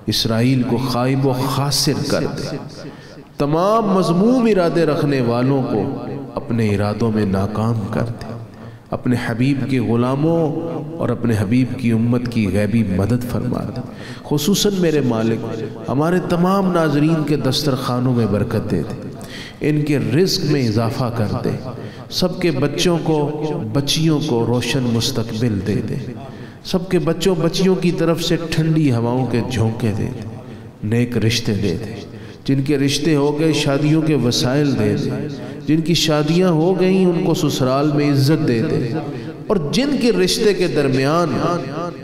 اسرائیل کو خائب و خاسر کر دے، تمام مذموم ارادے رکھنے والوں کو اپنے ارادوں میں ناکام کر دے، اپنے حبیب کے غلاموں اور اپنے حبیب کی امت کی غیبی مدد فرما دے۔ خصوصاً میرے مالک ہمارے تمام ناظرین کے دسترخوانوں میں برکت دے دے، ان کے رزق میں اضافہ کر دے، سب کے بچوں کو بچیوں کو روشن مستقبل دے دے، سب کے بچوں بچیوں کی طرف سے ٹھنڈی ہواؤں کے جھونکے دے دے، نیک رشتے دے دے، جن کے رشتے ہو گئے شادیوں کے وسائل دے دے، جن کی شادیاں ہو گئیں ان کو سسرال میں عزت دے دے، اور جن کے رشتے کے درمیان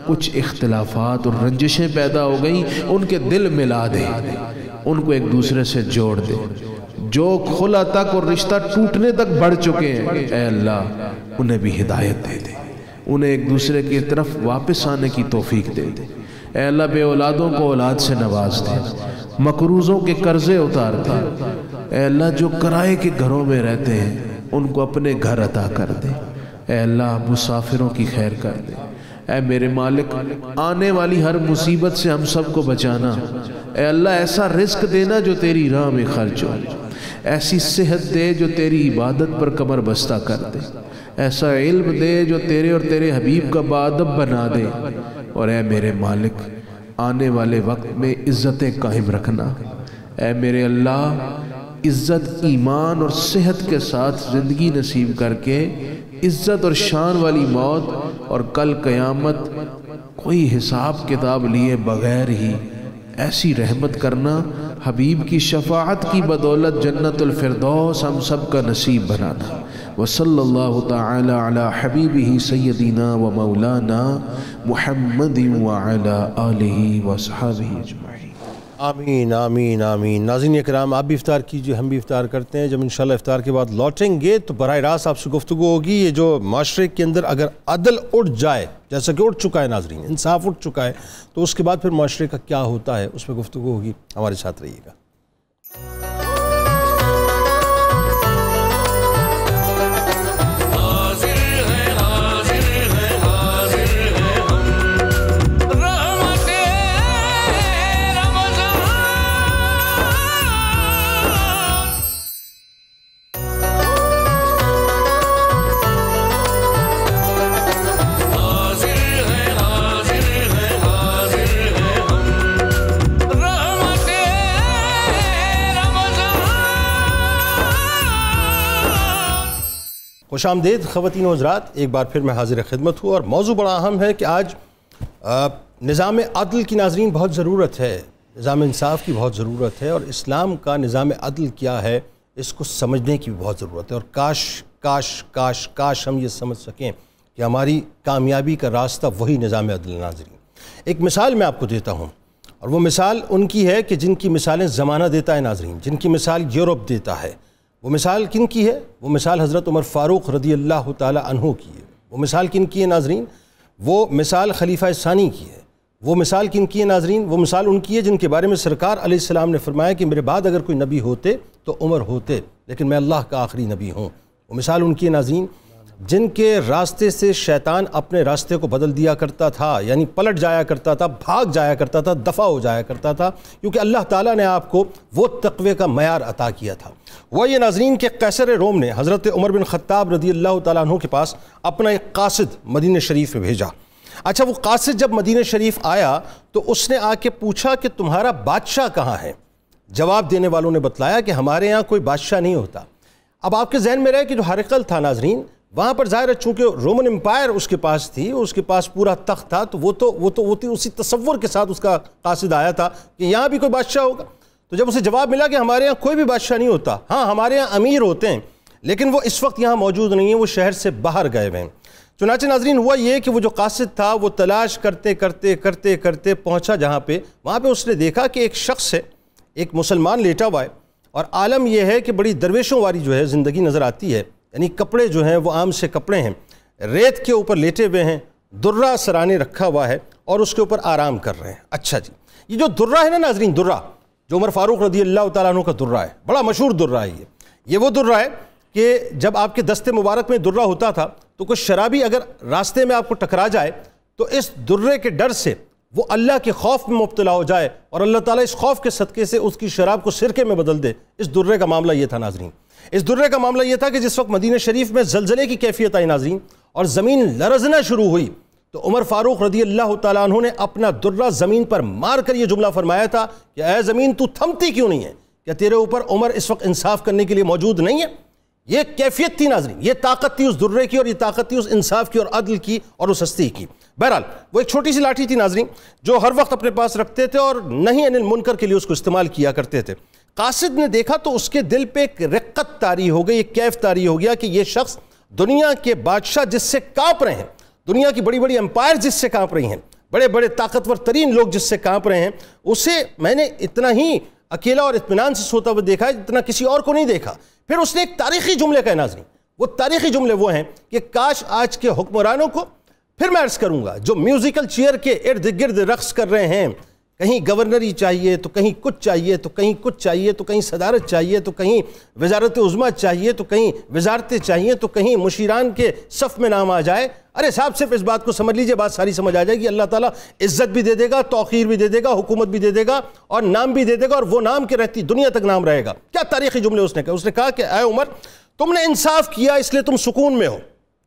کچھ اختلافات اور رنجشیں پیدا ہو گئیں ان کے دل ملا دے، ان کو ایک دوسرے سے جوڑ دے، جو خلا تک اور رشتہ ٹوٹنے تک بڑھ چکے ہیں اے اللہ انہیں بھی ہدایت دے دے، انہیں ایک دوسرے کی طرف واپس آنے کی توفیق دے دے، اے اللہ بے اولادوں کو اولاد سے نواز دے، مقروضوں کے قرضے اتار دے، اے اللہ جو کرائے کے گھروں میں رہتے ہیں ان کو اپنے گھر عطا کر دے، اے اللہ مسافروں کی خیر کر دے، اے میرے مالک آنے والی ہر مصیبت سے ہم سب کو بچانا، اے اللہ ایسا رزق دینا جو تیری راہ میں خرچ ہو، ایسی صحت دے جو تیری عبادت پر کمر بستہ کر دے، ایسا علم دے جو تیرے اور تیرے حبیب کا باادب بنا دے، اور اے میرے مالک آنے والے وقت میں عزتیں قائم رکھنا، اے میرے اللہ عزت ایمان اور صحت کے ساتھ زندگی نصیب کر کے عزت اور شان والی موت، اور کل قیامت کوئی حساب کتاب لیے بغیر ہی ایسی رحمت کرنا، حبیب کی شفاعت کی بدولت جنت الفردوس ہم سب کا نصیب بنانا۔ وصلی اللہ تعالی علی حبیبہ سیدنا و مولانا محمد وعلی آلہ وصحبہ اجمعین۔ آمین آمین آمین۔ ناظرین اکرام آپ بھی افطار کیجئے، ہم بھی افطار کرتے ہیں۔ جب انشاءاللہ افطار کے بعد لوٹیں گے تو براہ راست آپ سے گفتگو ہوگی، یہ جو معاشرے کے اندر اگر عدل اٹھ جائے، جیسا کہ اٹھ چکا ہے ناظرین، انصاف اٹھ چکا ہے، تو اس کے بعد پھر معاشرے کا کیا ہوتا ہے، اس پہ گفتگو ہوگی۔ ہمارے ساتھ رہیے گا۔ خوش آمدید خواتین و حضرات، ایک بار پھر میں حاضر خدمت ہوں، اور موضوع بڑا اہم ہے کہ آج نظام عدل کی ناظرین بہت ضرورت ہے، نظام انصاف کی بہت ضرورت ہے، اور اسلام کا نظام عدل کیا ہے اس کو سمجھنے کی بھی بہت ضرورت ہے، اور کاش کاش کاش کاش ہم یہ سمجھ سکیں کہ ہماری کامیابی کا راستہ وہی نظام عدل ہے۔ ناظرین ایک مثال میں آپ کو دیتا ہوں، اور وہ مثال ان کی ہے کہ جن کی مثالیں زمانہ دیتا ہے ناظرین، جن کی مثال یورپ دیتا ہے۔ وہ مثال کن کی ہے؟ وہ مثال حضرت عمر فاروق رضی اللہ تعالی عنہ کی ہے۔ وہ مثال کن کی ہے ناظرین؟ وہ مثال خلیفہ ثانی کی ہے۔ وہ مثال کن کی ہے ناظرین؟ وہ مثال ان کی ہے جن کے بارے میں سرکار علیہ السلام نے فرمایا کہ میرے بعد اگر کوئی نبی ہوتے تو عمر ہوتے، لیکن میں اللہ کا آخری نبی ہوں۔ وہ مثال ان کی ہے ناظرین جن کے راستے سے شیطان اپنے راستے کو بدل دیا کرتا تھا، یعنی پلٹ جایا کرتا تھا، بھاگ جایا کرتا تھا، دفع ہو جایا کرتا تھا، کیونکہ اللہ تعالیٰ نے آپ کو وہ تقوی کا معیار عطا کیا تھا۔ وہ یہ ناظرین کہ قیصر روم نے حضرت عمر بن خطاب رضی اللہ تعالیٰ عنہ کے پاس اپنا ایک قاصد مدینہ شریف میں بھیجا۔ اچھا وہ قاصد جب مدینہ شریف آیا تو اس نے آ کے پوچھا کہ تمہارا بادشاہ کہاں ہے؟ جواب دینے والوں نے بتلایا کہ ہمارے یہاں کوئی بادشاہ نہیں ہوتا۔ اب آپ کے ذہن میں رہے کہ جو ہرقل تھا ناظرین، وہاں پر ظاہر ہے چونکہ رومن امپائر اس کے پاس تھی، اس کے پاس پورا تخت تھا، تو وہ تو اسی تصور کے ساتھ اس کا قاصد آیا تھا کہ یہاں بھی کوئی بادشاہ ہوگا۔ تو جب اسے جواب ملا کہ ہمارے یہاں کوئی بھی بادشاہ نہیں ہوتا، ہاں ہمارے یہاں امیر ہوتے ہیں لیکن وہ اس وقت یہاں موجود نہیں ہیں، وہ شہر سے باہر گئے ہوئے ہیں۔ چنانچہ ناظرین ہوا یہ کہ وہ جو قاصد تھا وہ تلاش کرتے کرتے کرتے کرتے پہنچا جہاں پہ، وہاں پہ اس نے دیکھا کہ ایک شخص ہے، ایک مسلمان لیٹا ہوا ہے، اور عالم یہ ہے کہ بڑی درویشوں والی جو ہے زندگی نظر آتی ہے، یعنی کپڑے جو ہیں وہ عام سے کپڑے ہیں، ریت کے اوپر لیٹے ہوئے ہیں، درہ سرانے رکھا ہوا ہے اور اس کے اوپر آرام کر رہے ہیں۔ اچھا جی، یہ جو درہ ہے نا ناظرین، درہ جو عمر فاروق رضی اللہ تعالیٰ عنہ کا درہ ہے، بڑا مشہور درہ ہے یہ وہ درہ ہے کہ جب آپ کے دست مبارک میں درہ ہوتا تھا تو کوئی شرابی اگر راستے میں آپ کو ٹکرا جائے تو اس درے کے ڈر سے وہ اللہ کے خوف میں مبتلا ہو جائے اور اللہ تعالیٰ اس خوف کے صدقے سے اس کی شراب کو سرکے میں بدل دے. اس درے کا معاملہ یہ تھا ناظرین. اس درے کا معاملہ یہ تھا کہ جس وقت مدینہ شریف میں زلزلے کی کیفیت آئی ناظرین اور زمین لرزنا شروع ہوئی تو عمر فاروق رضی اللہ تعالیٰ عنہ نے اپنا درہ زمین پر مار کر یہ جملہ فرمایا تھا کہ اے زمین تو تھمتی کیوں نہیں ہے؟ کیا تیرے اوپر عمر اس وقت انصاف کرنے کے لیے موجود نہیں ہے؟ یہ کیفیت تھی ناظرین، یہ طاقت تھی اس درے کی اور یہ طاقت تھی اس انصاف کی اور عدل کی اور اس ہستی کی. بہرحال وہ ایک چھوٹی سی لاٹھی تھی ناظرین جو ہر وقت اپنے پاس رکھتے تھے اور نہیں عن المنکر کے لیے اس کو استعمال کیا کرتے تھے. قاصد نے دیکھا تو اس کے دل پہ ایک رقت طاری ہو گئی، ایک کیف طاری ہو گیا کہ یہ شخص دنیا کے بادشاہ جس سے کانپ رہے ہیں، دنیا کی بڑی بڑی امپائر جس سے کانپ رہی ہیں، بڑے بڑے طاقتور ترین لوگ جس سے کانپ رہے ہیں، اسے میں نے اتنا ہی اکیلا اور اطمینان سے سوتا ہوا دیکھا ہے جتنا کسی اور کو نہیں دیکھا. پھر اس نے ایک تاریخی جملے کا ناظرین، وہ تاریخی جملے وہ ہیں کہ کاش آج کے حکمرانوں کو، پھر میں عرض کروں گا، جو میوزیکل چیئر کے ارد گرد رقص کر رہے ہیں، کہیں گورنری چاہیے تو کہیں کچھ چاہیے تو کہیں کچھ چاہیے تو کہیں صدارت چاہیے تو کہیں وزارت عظمیٰ چاہیے تو کہیں وزارتیں چاہیے تو کہیں مشیران کے صف میں نام آ جائے. ارے صاحب صرف اس بات کو سمجھ لیجئے، بات ساری سمجھ آ جائے گی. اللہ تعالیٰ عزت بھی دے دے گا، توقیر بھی دے دے گا، حکومت بھی دے دے گا اور نام بھی دے دے گا اور وہ نام کے رہتی دنیا تک نام رہے گا. کیا تاریخی جملے اس نے کہا؟ اس نے کہا کہ اے عمر، تم نے انصاف کیا اس لیے تم سکون میں ہو.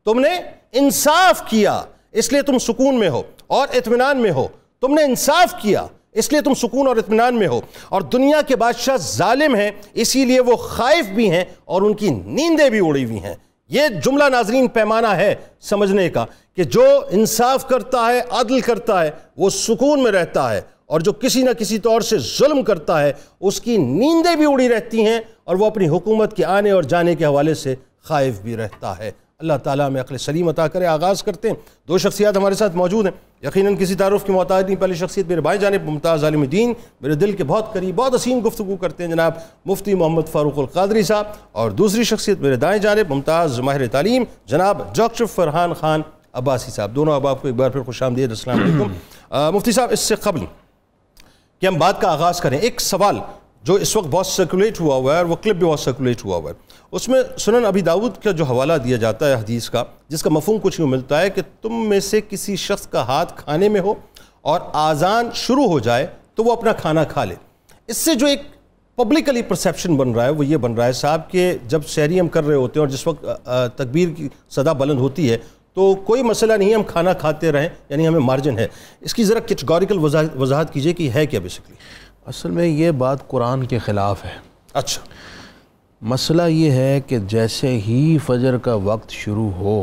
تم نے انصاف کیا اس لیے تم سکون میں ہو اور اطمینان میں ہو. تم نے انصاف کیا اس لیے تم سکون اور اطمینان میں ہو. اور دنیا کے بادشاہ ظالم ہیں اسی لیے وہ خائف بھی ہیں اور ان کی نیندیں بھی اڑی ہوئی ہیں. یہ جملہ ناظرین پیمانہ ہے سمجھنے کا کہ جو انصاف کرتا ہے، عدل کرتا ہے، وہ سکون میں رہتا ہے، اور جو کسی نہ کسی طور سے ظلم کرتا ہے اس کی نیندیں بھی اڑی رہتی ہیں اور وہ اپنی حکومت کے آنے اور جانے کے حوالے سے خائف بھی رہتا ہے. اللہ تعالیٰ ہمیں عقل سلیم عطا کرے. آغاز کرتے ہیں. دو شخصیات ہمارے ساتھ موجود ہیں، یقیناً کسی تعارف کی محتاج نہیں. پہلی شخصیت میرے بائیں جانب ممتاز عالم دین، میرے دل کے بہت قریب، بہت حسین گفتگو کرتے ہیں، جناب مفتی محمد فاروق القادری صاحب. اور دوسری شخصیت میرے دائیں جانب ممتاز ماہر تعلیم جناب ڈاکٹر فرحان خان عباسی صاحب. دونوں احباب کو ایک بار پھر خوش آمدید. السلام علیکم. مفتی صاحب، اس سے قبل کہ ہم بات کا آغاز کریں، ایک سوال جو اس وقت بہت سرکولیٹ ہوا ہوا ہے اور وہ کلپ بھی بہت سرکولیٹ ہوا ہوا ہے، اس میں سنن ابی داؤد کا جو حوالہ دیا جاتا ہے حدیث کا، جس کا مفہوم کچھ یوں ملتا ہے کہ تم میں سے کسی شخص کا ہاتھ کھانے میں ہو اور آذان شروع ہو جائے تو وہ اپنا کھانا کھا لے. اس سے جو ایک پبلکلی پرسیپشن بن رہا ہے وہ یہ بن رہا ہے صاحب کہ جب سحری ہم کر رہے ہوتے ہیں اور جس وقت تکبیر کی صدا بلند ہوتی ہے تو کوئی مسئلہ نہیں ہے، ہم کھانا کھاتے رہیں، یعنی ہمیں مارجن ہے. اس کی ذرا کیٹیگوریکل وضاحت کیجئے کہ ہے کیا بیسکلی؟ اصل میں یہ بات قرآن کے خلاف ہے. اچھا. مسئلہ یہ ہے کہ جیسے ہی فجر کا وقت شروع ہو،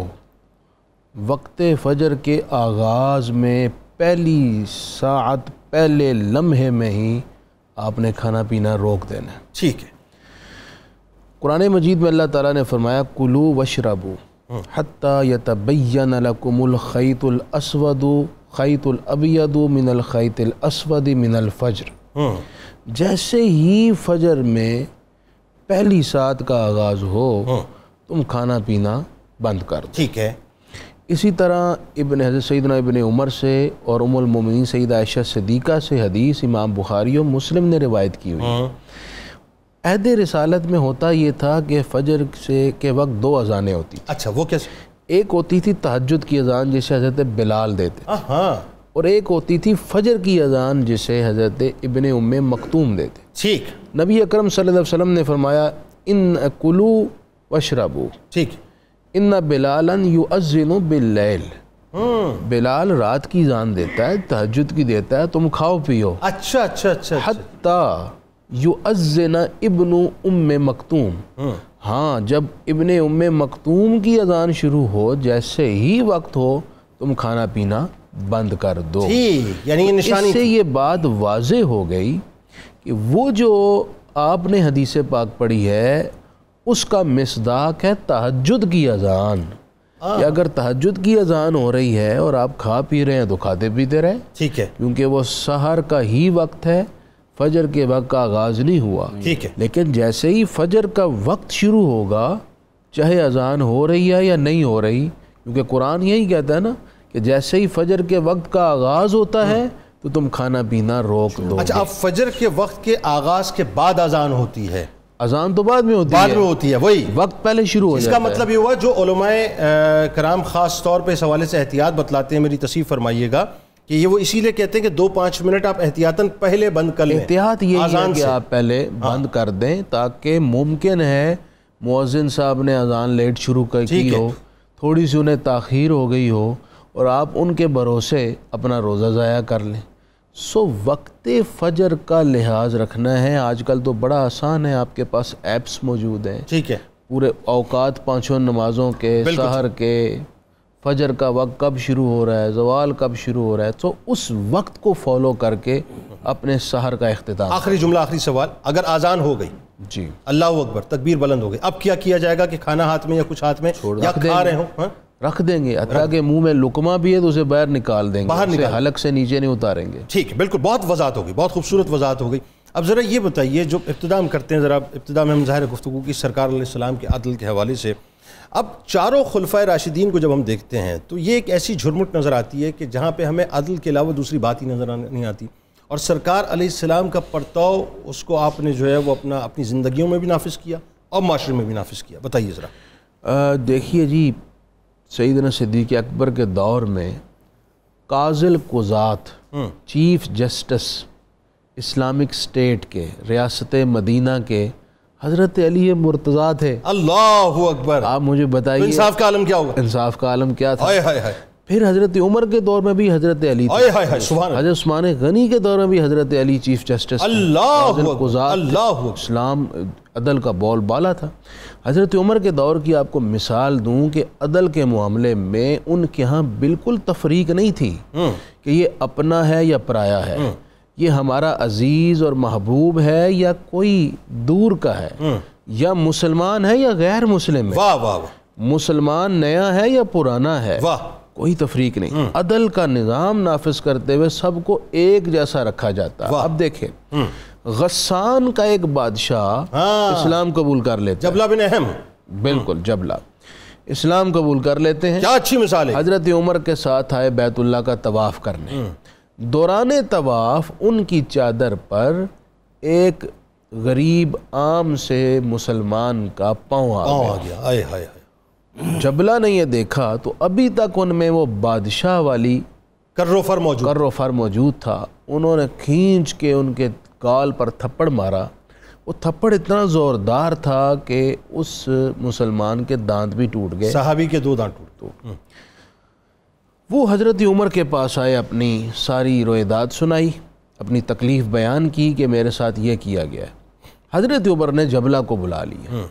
وقت فجر کے آغاز میں پہلی ساعت، پہلے لمحے میں ہی آپ نے کھانا پینا روک دینا ہے. ٹھیک ہے. قرآن مجید میں اللہ تعالیٰ نے فرمایا کلوا واشربوا حتی یتبین لکم الخیط الاسود خیط الابیض من الخیط الاسود من الفجر. جیسے ہی فجر میں پہلی ساعت کا آغاز ہو تم کھانا پینا بند کر دو. ٹھیک ہے. اسی طرح حضرت سیدنا ابن عمر سے اور ام المومنین سیدہ عائشہ صدیقہ سے حدیث امام بخاری و مسلم نے روایت کی ہوئی. عہد رسالت میں ہوتا یہ تھا کہ فجر سے کے وقت دو اذانیں ہوتی تھیں. اچھا، وہ کیسے؟ ایک ہوتی تھی تہجد کی اذان جسے حضرت بلال دیتے، اور ایک ہوتی تھی فجر کی اذان جسے حضرت ابن ام مکتوم دیتے. ٹھیک. نبی اکرم صلی اللہ علیہ وسلم نے فرمایا ان کلو واشربو. ٹھیک. ان بلالا یؤذن باللیل. بلال رات کی اذان دیتا ہے، تہجد کی دیتا ہے، تم کھاؤ پیو. اچھا اچھا اچھا. حتی یؤذن ابن ام مکتوم. ہاں، جب ابن ام مکتوم کی اذان شروع ہو، جیسے ہی وقت ہو تم کھانا پینا بند کر دو. یعنی نشانی اس سے یہ بات واضح ہو گئی کہ وہ جو آپ نے حدیث پاک پڑھی ہے اس کا مصداق ہے تہجد کی اذان. کہ اگر تہجد کی اذان ہو رہی ہے اور آپ کھا پی رہے ہیں تو کھاتے پیتے رہیں. ٹھیک ہے. کیونکہ وہ سحر کا ہی وقت ہے، فجر کے وقت کا آغاز نہیں ہوا. ٹھیک ہے. لیکن جیسے ہی فجر کا وقت شروع ہوگا، چاہے اذان ہو رہی ہے یا نہیں ہو رہی، کیونکہ قرآن یہی کہتا ہے نا کہ جیسے ہی فجر کے وقت کا آغاز ہوتا ہے تو تم کھانا پینا روک دو. اچھا، اب فجر کے وقت کے آغاز کے بعد اذان ہوتی ہے اذان تو بعد میں ہوتی ہے، بعد میں ہوتی ہے، وہی وقت پہلے شروع ہو اس جاتا کا ہے۔ مطلب یہ ہوا جو علماء کرام خاص طور پہ اس حوالے سے احتیاط بتلاتے ہیں، میری تصحیح فرمائیے گا کہ یہ وہ اسی لیے کہتے ہیں کہ 2-5 منٹ آپ احتیاطاً پہلے بند کر لیں، احتیاط یہ ہے آزان کہ سے آپ پہلے بند کر دیں تاکہ ممکن ہے مؤذن صاحب نے اذان لیٹ شروع کی ہو، تھوڑی سی انہیں تاخیر ہو گئی ہو اور آپ ان کے بھروسے اپنا روزہ ضائع کر لیں۔ وقت فجر کا لحاظ رکھنا ہے۔ آج کل تو بڑا آسان ہے، آپ کے پاس ایپس موجود ہیں، ٹھیک ہے، پورے اوقات 5 نمازوں کے، سحر کے، فجر کا وقت کب شروع ہو رہا ہے، زوال کب شروع ہو رہا ہے، تو اس وقت کو فالو کر کے اپنے سحر کا اختتام۔ آخری جملہ، آخری سوال، اگر آزان ہو گئی، جی اللہ اکبر، تکبیر بلند ہو گئی، اب کیا کیا جائے گا کہ کھانا ہاتھ میں یا کچھ ہاتھ میں یا کھا رہے ہوں؟ رکھ دیں گے، حتیٰ کہ منہ میں لقمہ بھی ہے تو اسے باہر نکال دیں گے، اسے حلق سے نیچے نہیں اتاریں گے۔ ٹھیک ہے، بالکل، بہت وضاحت ہوگی، بہت خوبصورت وضاحت ہو گئی۔ اب ذرا یہ بتائیے، جو ابتدا ہم کرتے ہیں، ذرا ابتدا میں ہم ظاہر گفتگو کی سرکار علیہ السلام کے عدل کے حوالے سے، اب چاروں خلفائے راشدین کو جب ہم دیکھتے ہیں تو یہ ایک ایسی جھرمٹ نظر آتی ہے کہ جہاں پہ ہمیں عدل کے علاوہ دوسری بات ہی نظر نہیں آتی، اور سرکار علیہ السلام کا پرتاؤ اس کو آپ نے جو ہے وہ اپنی زندگیوں میں بھی نافذ کیا اور معاشرے میں بھی نافذ کیا، بتائیے ذرا۔ دیکھیے جی، سیدنا صدیق اکبر کے دور میں قاضل قضات، چیف جسٹس اسلامک اسٹیٹ کے، ریاست مدینہ کے حضرت علی مرتضیٰ تھے۔ اللہ اکبر، آپ مجھے بتائیے انصاف کا عالم کیا ہوگا؟ انصاف کا عالم کیا تھا؟ ہائے ہائے ہائے، پھر حضرت عمر کے دور میں بھی حضرت علی تھے، ہائے ہائے ہائے، سبحان اللہ، حضرت عثمان غنی کے دور میں بھی حضرت علی چیف جسٹس، اللہ قاضل اکبر، قضات، اللہ اکبر، اسلام عدل کا بول بالا تھا۔ حضرت عمر کے دور کی آپ کو مثال دوں کہ عدل کے معاملے میں ان کے ہاں بالکل تفریق نہیں تھی کہ یہ اپنا ہے یا پرایا ہے، یہ ہمارا عزیز اور محبوب ہے یا کوئی دور کا ہے، یا مسلمان ہے یا غیر مسلم ہے، واہ واہ مسلمان نیا ہے یا پرانا ہے، واہ، کوئی تفریق نہیں۔ عدل کا نظام نافذ کرتے ہوئے سب کو ایک جیسا رکھا جاتا ہے۔ اب دیکھیں، غسان کا ایک بادشاہ اسلام قبول کر لیتے ہیں، جبلہ بن اہم، بالکل جبلہ اسلام قبول کر لیتے ہیں، کیا اچھی مثال ہے۔ حضرت عمر کے ساتھ آئے بیت اللہ کا طواف کرنے، دوران طواف ان کی چادر پر ایک غریب عام سے مسلمان کا پاؤں آ گیا۔ آئے ہائے ہائے، جبلہ نے یہ دیکھا تو ابھی تک ان میں وہ بادشاہ والی کرو فر موجود، کرو فر موجود تھا۔ انہوں نے کھینچ کے ان کے گال پر تھپڑ مارا، وہ تھپڑ اتنا زوردار تھا کہ اس مسلمان کے دانت بھی ٹوٹ گئے، صحابی کے 2 دانت ٹوٹ۔ وہ حضرت عمر کے پاس آئے، اپنی ساری رویداد سنائی، اپنی تکلیف بیان کی کہ میرے ساتھ یہ کیا گیا ہے۔ حضرت عمر نے جبلہ کو بلا لیا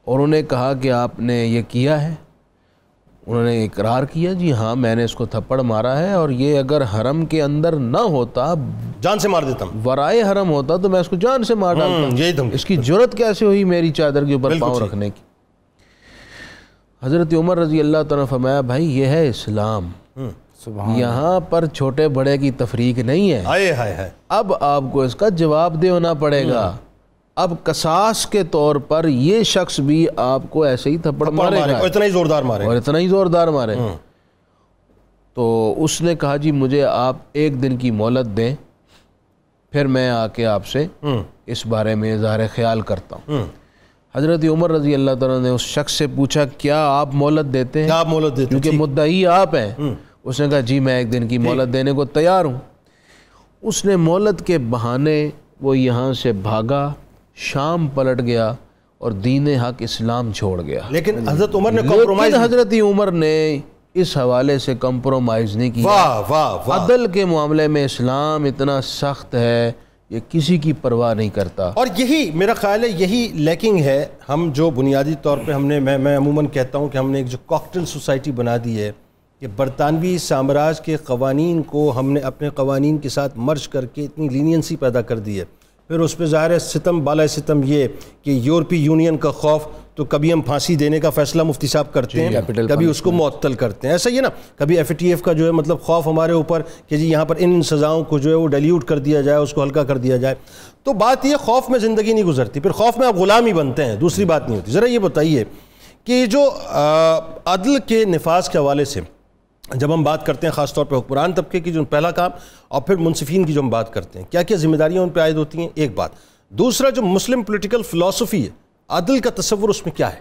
اور انہیں کہا کہ آپ نے یہ کیا ہے؟ انہوں نے اقرار کیا، جی ہاں میں نے اس کو تھپڑ مارا ہے، اور یہ اگر حرم کے اندر نہ ہوتا، جان سے مار دیتا ہوں، ورائے حرم ہوتا تو میں اس کو جان سے مار ڈالتا۔ یہی دھمکی، اس کی جرت کیسے ہوئی میری چادر کے اوپر پاؤں رکھنے کی؟ حضرت عمر رضی اللہ تعالیٰ نے فرمایا، بھائی یہ ہے اسلام، یہاں پر چھوٹے بڑے کی تفریق نہیں ہے، آئے ہائے ہائے، اب آپ کو اس کا جواب دہ ہونا پڑے گا۔ اب قصاص کے طور پر یہ شخص بھی آپ کو ایسے ہی تھپڑ مارے گا، اور اتنا ہی زوردار مارے، اور اتنا ہی زوردار مارے۔ تو اس نے کہا، جی مجھے آپ 1 دن کی مہلت دیں، پھر میں آ کے آپ سے اس بارے میں اظہار خیال کرتا ہوں۔ حضرت عمر رضی اللہ تعالیٰ نے اس شخص سے پوچھا، کیا آپ مہلت دیتے ہیں؟ کیا آپ مہلت دیتے ہیں؟ کیونکہ مدعی آپ ہیں۔ اس نے کہا، جی میں 1 دن کی مہلت دینے کو تیار ہوں۔ اس نے مہلت کے بہانے وہ یہاں سے بھاگا، شام پلٹ گیا اور دین حق اسلام چھوڑ گیا۔ لیکن حضرت عمر نے لیکن کمپرومائز، حضرت عمر نے اس حوالے سے کمپرومائز نہیں کیا۔ واہ واہ واہ، عدل کے معاملے میں اسلام اتنا سخت ہے، یہ کسی کی پرواہ نہیں کرتا۔ اور یہی میرا خیال ہے، یہی لیکنگ ہے۔ ہم جو بنیادی طور پہ ہم نے، میں عموماً کہتا ہوں کہ ہم نے ایک جو کاکٹیل سوسائٹی بنا دی ہے کہ برطانوی سامراج کے قوانین کو ہم نے اپنے قوانین کے ساتھ مرج کر کے اتنی لینینسی پیدا کر دی ہے۔ پھر اس پہ ظاہر ہے ستم بالائے ستم یہ کہ یورپی یونین کا خوف، تو کبھی ہم پھانسی دینے کا فیصلہ مفتی صاحب کرتے ہیں، کبھی اس کو معطل کرتے ہیں، ایسا ہی ہے نا، کبھی FATF کا جو ہے مطلب خوف ہمارے اوپر کہ جی یہاں پر ان سزاؤں کو جو ہے وہ ڈیلیوٹ کر دیا جائے، اس کو ہلکا کر دیا جائے۔ تو بات یہ، خوف میں زندگی نہیں گزرتی، پھر خوف میں آپ غلام ہی بنتے ہیں، دوسری بات نہیں ہوتی۔ ذرا یہ بتائیے کہ جو عدل کے نفاذ کے حوالے سے جب ہم بات کرتے ہیں، خاص طور پہ حکمران طبقے کی جو پہلا کام، اور پھر منصفین کی جو ہم بات کرتے ہیں، کیا کیا ذمہ داریاں ان پہ عائد ہوتی ہیں؟ ایک بات، دوسرا جو مسلم پولیٹیکل فلسفی ہے، عدل کا تصور اس میں کیا ہے؟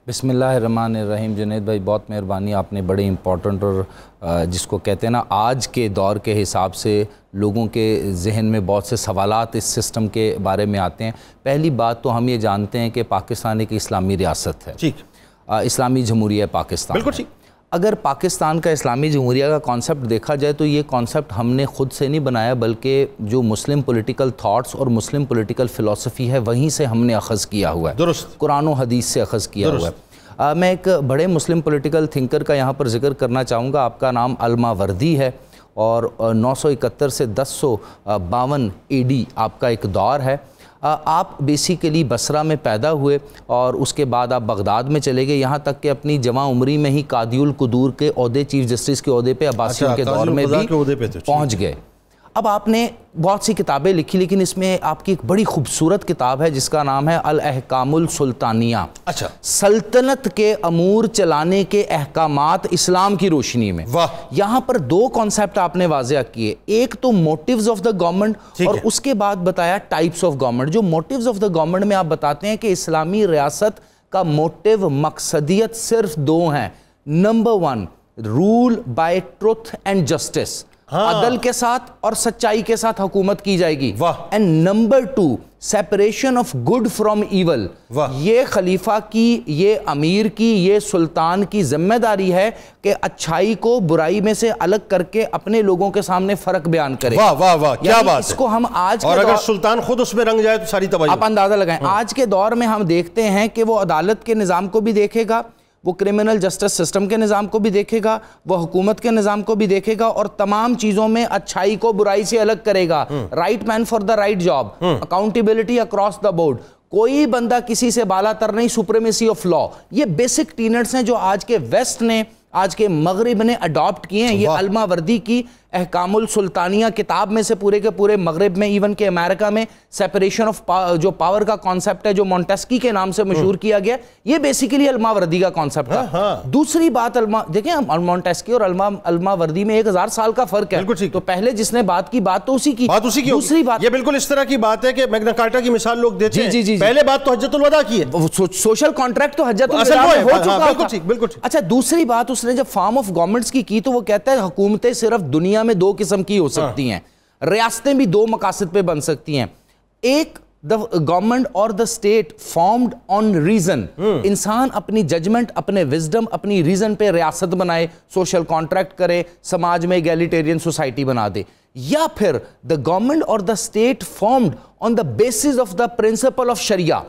بسم اللہ الرحمن الرحیم. جنید بھائی بہت مہربانی، آپ نے بڑے امپورٹنٹ اور جس کو کہتے ہیں نا آج کے دور کے حساب سے لوگوں کے ذہن میں بہت سے سوالات اس سسٹم کے بارے میں آتے ہیں. پہلی بات تو ہم یہ جانتے ہیں کہ پاکستان ایک اسلامی ریاست ہے، ٹھیک، اسلامی جمہوریہ پاکستان. بالکل ٹھیک. اگر پاکستان کا اسلامی جمہوریہ کا کانسیپٹ دیکھا جائے تو یہ کانسیپٹ ہم نے خود سے نہیں بنایا، بلکہ جو مسلم پولیٹیکل تھاٹس اور مسلم پولیٹیکل فلسفی ہے وہیں سے ہم نے اخذ کیا ہوا ہے. درست. قرآن و حدیث سے اخذ کیا ہوا ہے. میں ایک بڑے مسلم پولیٹیکل تھنکر کا یہاں پر ذکر کرنا چاہوں گا. آپ کا نام الماوردی ہے اور 971 سے 1052 AD آپ کا ایک دور ہے. آپ بیسیکلی بصرہ میں پیدا ہوئے اور اس کے بعد آپ بغداد میں چلے گئے، یہاں تک کہ اپنی جوان عمری میں ہی قاضی القدور کے عہدے، چیف جسٹس کے عہدے پہ عباسیوں کے دور میں بھی پہنچ گئے. اب آپ نے بہت سی کتابیں لکھی، لیکن اس میں آپ کی ایک بڑی خوبصورت کتاب ہے جس کا نام ہے الاحکام السلطانیہ. اچھا. سلطنت کے امور چلانے کے احکامات اسلام کی روشنی میں. واہ. یہاں پر دو کانسیپٹ آپ نے واضح کیے، ایک تو موٹیوز آف دا گورنمنٹ اور اس کے بعد بتایا ٹائپس آف گورنمنٹ. جو موٹیوز آف دا گورنمنٹ میں آپ بتاتے ہیں کہ اسلامی ریاست کا موٹیو، مقصدیت صرف دو ہیں. Number 1 rule by truth and justice, عدل کے ساتھ اور سچائی کے ساتھ حکومت کی جائے گی. And number 2 separation of good from evil. یہ خلیفہ کی، یہ امیر کی، یہ سلطان کی ذمہ داری ہے کہ اچھائی کو برائی میں سے الگ کر کے اپنے لوگوں کے سامنے فرق بیان کرے. واہ واہ واہ، کیا بات ہے. اس کو ہم آج اور اگر سلطان خود اس میں رنگ جائے تو ساری تباہی. آپ اندازہ لگائیں آج کے دور میں ہم دیکھتے ہیں کہ وہ عدالت کے نظام کو بھی دیکھے گا، وہ کرمنل جسٹس سسٹم کے نظام کو بھی دیکھے گا، وہ حکومت کے نظام کو بھی دیکھے گا، اور تمام چیزوں میں اچھائی کو برائی سے الگ کرے گا. Right man for the right job, accountability across the board. کوئی بندہ کسی سے بالا تر نہیں، سپریمیسی آف لا. یہ بیسک ٹینٹس ہیں جو آج کے ویسٹ نے، آج کے مغرب نے اڈاپٹ کیے ہیں. یہ الماوردی کی احکام السلطانیہ کتاب میں سے پورے کے پورے مغرب میں، ایون کہ امریکہ میں سیپریشن آف جو پاور کا کانسیپٹ ہے جو مونٹیسکی کے نام سے مشہور کیا گیا، یہ بیسیکلی الماوردی کا کانسیپٹ ہے. دوسری بات دیکھیں مونٹیسکی اور الماوردی میں 1000 سال کا فرق ہے. تو پہلے جس نے بات کی بات تو اسی کی. دوسری بات یہ بالکل اس طرح کی بات ہے کہ میگنا کارٹا کی مثال لوگ دیتے ہیں. جی پہلے بات تو حجت الوداع کی ہے، سوشل کانٹریکٹ تو حجت الوداع میں ہو چکا تھا. اچھا دوسری بات اس نے جب فارم آف گورنمنٹس کی تو وہ کہتا ہے حکومتیں صرف دنیا میں 2 قسم کی ہو سکتی ہیں، ریاستیں بھی 2 مقاصد پہ بن سکتی ہیں. ایک the government or the state formed on reason. انسان اپنی ججمنٹ، اپنے وزڈم، اپنی ریزن پہ ریاست بنائے، سوشل کانٹریکٹ کرے، سماج میں ایگیلیٹیرین سوسائٹی بنا دے. یا پھر the government or the state formed on the basis of the principle of شریعہ،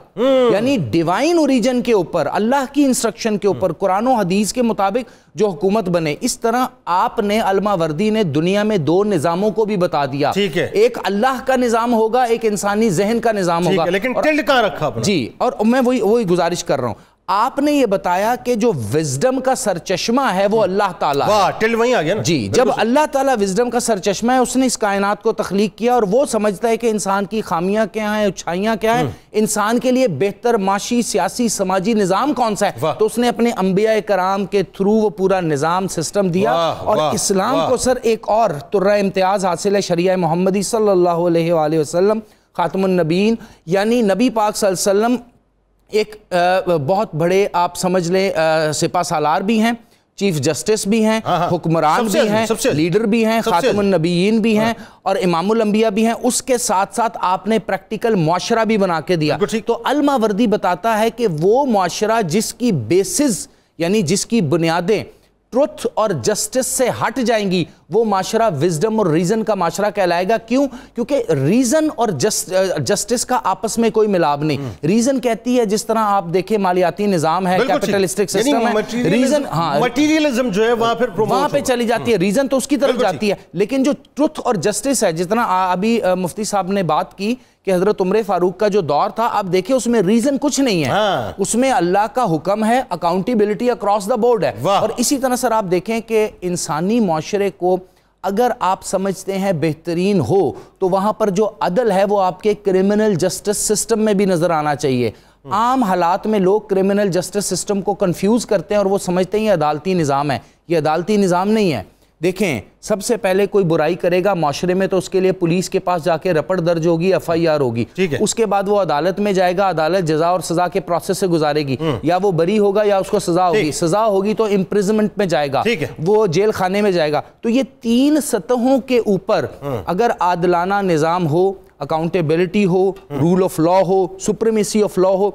یعنی ڈیوائن اوریجن کے اوپر، اللہ کی انسٹرکشن کے اوپر، قرآن و حدیث کے مطابق جو حکومت بنے. اس طرح آپ نے الماوردی نے دنیا میں 2 نظاموں کو بھی بتا دیا. ایک اللہ کا نظام ہوگا، ایک انسانی ذہن کا نظام ہوگا. لیکن ٹلڈ کہاں رکھا اپنا؟ جی، اور میں وہی گزارش کر رہا ہوں. آپ نے یہ بتایا کہ جو وزڈم کا سرچشمہ ہے وہ اللہ تعالیٰ ہے. واہ، ٹل وہیں آ گیا نا. جی، جب اللہ تعالیٰ وزڈم کا سرچشمہ ہے، اس نے اس کائنات کو تخلیق کیا اور وہ سمجھتا ہے کہ انسان کی خامیاں کیا ہیں، اچھائیاں کیا ہیں، انسان کے لیے بہتر معاشی، سیاسی، سماجی نظام کون سا ہے، تو اس نے اپنے انبیاء کرام کے تھرو وہ پورا نظام سسٹم دیا. اور اسلام کو سر ایک اور ترہ امتیاز حاصل ہے، شریعہ محمدی صلی اللہ علیہ وآلہ وسلم خاتم النبیین، یعنی نبی پاک صلی اللہ علیہ وسلم ایک بہت بڑے آپ سمجھ لیں سپہ سالار بھی ہیں، چیف جسٹس بھی ہیں، حکمران بھی ہیں، لیڈر بھی ہیں، خاتم النبیین بھی ہیں اور امام الانبیاء بھی ہیں. اس کے ساتھ ساتھ آپ نے پریکٹیکل معاشرہ بھی بنا کے دیا. تو الماوردی بتاتا ہے کہ وہ معاشرہ جس کی بیسز یعنی جس کی بنیادیں ٹروتھ اور جسٹس سے ہٹ جائیں گی، وہ معاشرہ وزڈم اور ریزن کا معاشرہ کہلائے گا. کیوں؟ کیونکہ ریزن اور جسٹس کا آپس میں کوئی ملاب نہیں. ریزن کہتی ہے، جس طرح آپ دیکھیں مالیاتی نظام ہے، کیپٹلسٹک سسٹم ہے، ریزن مٹیریلزم جو ہے وہاں پہ چلی جاتی ہے، ریزن تو اس کی طرف جاتی ہے. لیکن جو ٹروتھ اور جسٹس ہے، جس طرح ابھی مفتی صاحب نے بات کی کہ حضرت عمر فاروق کا جو دور تھا، آپ دیکھیں اس میں ریزن کچھ نہیں ہے، اس میں اللہ کا حکم ہے، اکاؤنٹیبلٹی اکراس دا بورڈ ہے. اور اسی طرح سر آپ دیکھیں کہ انسانی معاشرے کو اگر آپ سمجھتے ہیں بہترین ہو تو وہاں پر جو عدل ہے وہ آپ کے کرمنل جسٹس سسٹم میں بھی نظر آنا چاہیے. عام حالات میں لوگ کرمنل جسٹس سسٹم کو کنفیوز کرتے ہیں اور وہ سمجھتے ہیں یہ عدالتی نظام ہے. یہ عدالتی نظام نہیں ہے. دیکھیں سب سے پہلے کوئی برائی کرے گا معاشرے میں تو اس کے لیے پولیس کے پاس جا کے رپٹ درج ہوگی, FIR ہوگی, اس کے بعد وہ عدالت میں جائے گا, عدالت جزا اور سزا کے پروسیس سے گزارے گی, یا وہ بری ہوگا یا اس کو سزا ہوگی, سزا ہوگی تو امپریزمنٹ میں جائے گا, وہ جیل خانے میں جائے گا. تو یہ 3 سطحوں کے اوپر اگر عادلانہ نظام ہو, اکاؤنٹیبلٹی ہو, رول آف لا ہو, سپریمیسی آف لا ہو,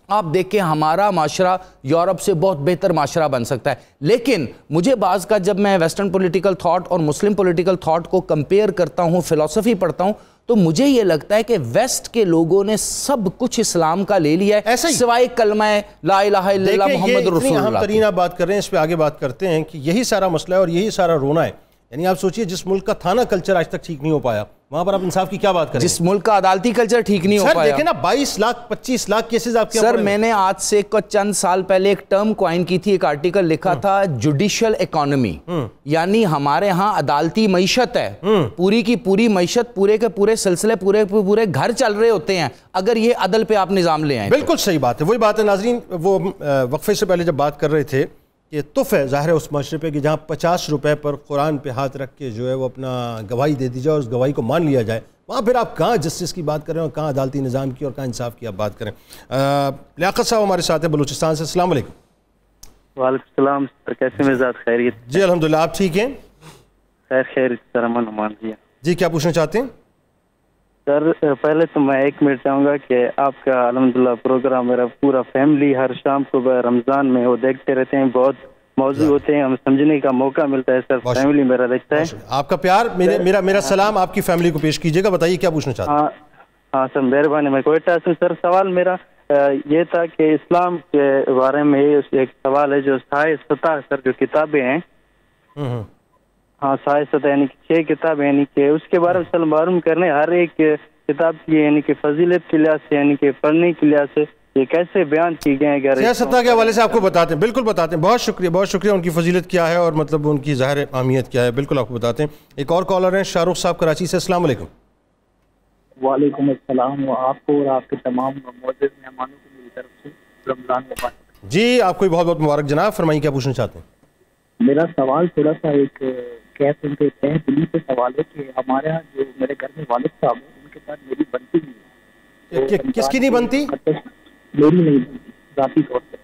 آپ دیکھیں ہمارا معاشرہ یورپ سے بہت بہتر معاشرہ بن سکتا ہے. لیکن مجھے بعض کا جب میں ویسٹرن پولیٹیکل تھاٹ اور مسلم پولیٹیکل تھاٹ کو کمپیئر کرتا ہوں, فلسفی پڑھتا ہوں, تو مجھے یہ لگتا ہے کہ ویسٹ کے لوگوں نے سب کچھ اسلام کا لے لیا ہے سوائے کلمہ لا الہ الا اللہ محمد رسول اللہ. ہم ترین آپ بات کر رہے ہیں, اس پہ آگے بات کرتے ہیں کہ یہی سارا مسئلہ ہے اور یہی سارا رونا ہے. یعنی آپ سوچئے جس ملک کا تھانہ کلچر آج تک ٹھیک نہیں ہو پایا, وہاں پر آپ انصاف کی کیا بات کریں؟ جس ملک کا عدالتی کلچر ٹھیک نہیں ہو پایا. سر دیکھیں نا 22 لاکھ 25 لاکھ کیسز آپ کے. سر میں نے آج سے چند سال پہلے ایک ٹرم کوائن کی تھی, ایک آرٹیکل لکھا تھا جوڈیشل اکانومی, یعنی ہمارے ہاں عدالتی معیشت ہے, پوری کی پوری معیشت, پورے کے پورے سلسلے, پورے گھر چل رہے ہوتے ہیں اگر یہ عدل پہ آپ نظام لے آئیں. بالکل صحیح بات ہے, وہی بات ہے ناظرین. وہ وقفے سے پہلے جب بات کر رہے تھے یہ تف ہے ظاہر ہے اس معاشرے پہ کہ جہاں 50 روپے پر قرآن پہ ہاتھ رکھ کے جو ہے وہ اپنا گواہی دے دی جائے اور اس گواہی کو مان لیا جائے, وہاں پھر آپ کہاں جسٹس کی بات کریں اور کہاں عدالتی نظام کی اور کہاں انصاف کی آپ بات کریں. لیاقت صاحب ہمارے ساتھ ہیں بلوچستان سے. السلام علیکم. وعلیکم السلام سر, کیسے مزاج, خیریت؟ جی الحمدللہ, آپ ٹھیک ہیں؟ خیر سر, امن امان. جی کیا پوچھنا چاہتے ہیں؟ سر پہلے تو میں 1 منٹ چاہوں گا کہ آپ کا الحمدللہ پروگرام میرا پورا فیملی ہر شام کو رمضان میں وہ دیکھتے رہتے ہیں, بہت موضوع ہوتے ہیں, ہم سمجھنے کا موقع ملتا ہے سر, فیملی میرا دیکھتا ہے. آپ کا پیار, میرا سلام آپ کی فیملی کو پیش کیجئے گا. بتائیے کیا پوچھنا چاہتے ہیں؟ ہاں سر مہربانی, میں کوئٹہ سے. سر سوال میرا یہ تھا کہ اسلام کے بارے میں ایک سوال ہے جو سائے سطح سر جو کتابیں ہیں, ہاں سائے سطح یعنی کہ 6 کتابیں, یعنی کہ اس کے بارے میں سر معلوم کرنے ہر ایک کتاب کی یعنی کہ فضیلت کے لحاظ سے یعنی کہ پڑھنے کے لحاظ سے یہ کیسے بیان کی گئے ہیں. سیاست کے حوالے سے آپ کو بتاتے ہیں, بالکل بتاتے ہیں. بہت شکریہ ان کی فضیلت کیا ہے اور مطلب ان کی ظاہر اہمیت کیا ہے, بالکل آپ کو بتاتے ہیں. ایک اور کالر ہیں شاہ رخ صاحب کراچی سے. السلام علیکم. وعلیکم السلام, آپ کو اور آپ کے تمام معزز مہمانوں کو میری طرف سے رمضان مبارک. جی آپ کو بہت بہت مبارک جناب, فرمائیے کیا پوچھنا چاہتے ہیں؟ میرا سوال تھوڑا سا ایک ان کے تہ دلی سے سوال ہے کہ ہمارے یہاں جو میرے گھر میں والد صاحب ہیں ان کے ساتھ میری بنتی نہیں ہے. کس کی نہیں بنتی؟ میری نہیں بنتی ذاتی طور پہ.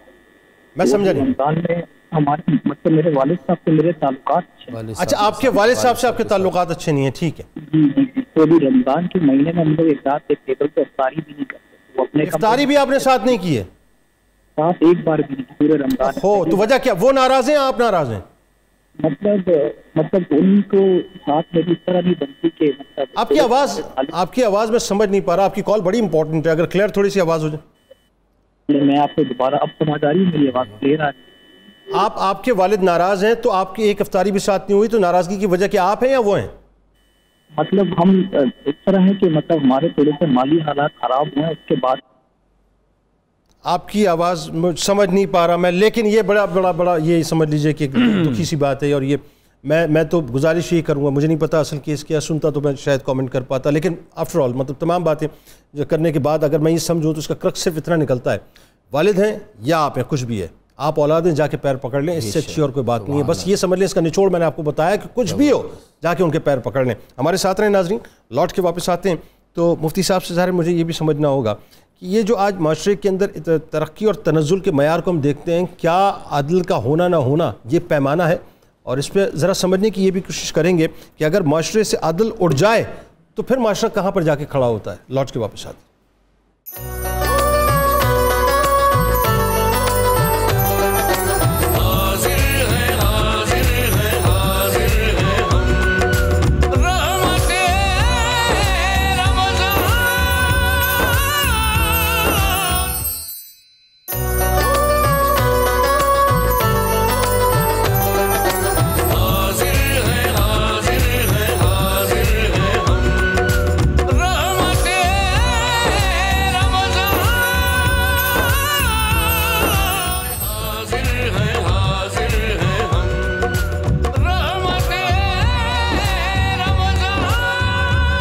میں سمجھا نہیں. رمضان میں ہمارے مطلب میرے والد صاحب سے میرے تعلقات. اچھا آپ کے والد صاحب سے آپ کے تعلقات اچھے نہیں ہیں, ٹھیک ہے. جی تو بھی رمضان کے مہینے میں ہم لوگ ایک ساتھ ایک ٹیبل پہ افطاری بھی نہیں کرتے. وہ اپنے افطاری بھی آپ نے ساتھ نہیں کی ہے؟ ساتھ ایک بار بھی نہیں, پورے رمضان. ہو تو وجہ کیا, وہ ناراض ہیں آپ ناراض ہیں؟ مطلب ان کو ساتھ میں اس طرح نہیں بنتی کہ مطلب آپ کی آواز میں سمجھ نہیں پا رہا. آپ کی کال بڑی امپورٹنٹ ہے, اگر کلیئر تھوڑی سی آواز ہو جائے. میں آپ کو دوبارہ اب سمجھ آ رہی ہے میری آواز کلیئر آ رہی ہے. آپ کے والد ناراض ہیں تو آپ کی ایک افطاری بھی ساتھ نہیں ہوئی, تو ناراضگی کی وجہ کیا آپ ہیں یا وہ ہیں؟ مطلب ہم اس طرح ہے کہ مطلب ہمارے تھوڑے سے مالی حالات خراب ہوئے, اس کے بعد آپ کی آواز سمجھ نہیں پا رہا میں, لیکن یہ بڑا یہ سمجھ لیجئے کہ دکھی سی بات ہے. اور یہ میں تو گزارش یہ کروں گا, مجھے نہیں پتا اصل کیس کیا, سنتا تو میں شاید کامنٹ کر پاتا, لیکن آفٹر آل مطلب تمام باتیں جو کرنے کے بعد اگر میں یہ سمجھوں تو اس کا کرک صرف اتنا نکلتا ہے, والد ہیں یا آپ ہیں, کچھ بھی ہے, آپ اولاد ہیں, جا کے پیر پکڑ لیں, اس سے اچھی اور کوئی بات نہیں ہے. بس یہ سمجھ لیں, اس کا نچوڑ میں نے آپ کو بتایا کہ کچھ بھی ہو جا کے ان کے پیر پکڑ لیں. ہمارے ساتھ رہیں ناظرین, لوٹ کے واپس آتے ہیں. تو مفتی صاحب سے ظاہر مجھے یہ بھی سمجھنا ہوگا کہ یہ جو آج معاشرے کے اندر ترقی اور تنزل کے معیار کو ہم دیکھتے ہیں, کیا عدل کا ہونا نہ ہونا یہ پیمانہ ہے؟ اور اس پہ ذرا سمجھنے کی یہ بھی کوشش کریں گے کہ اگر معاشرے سے عدل اڑ جائے تو پھر معاشرہ کہاں پر جا کے کھڑا ہوتا ہے. لوٹ کے واپس آتے ہیں.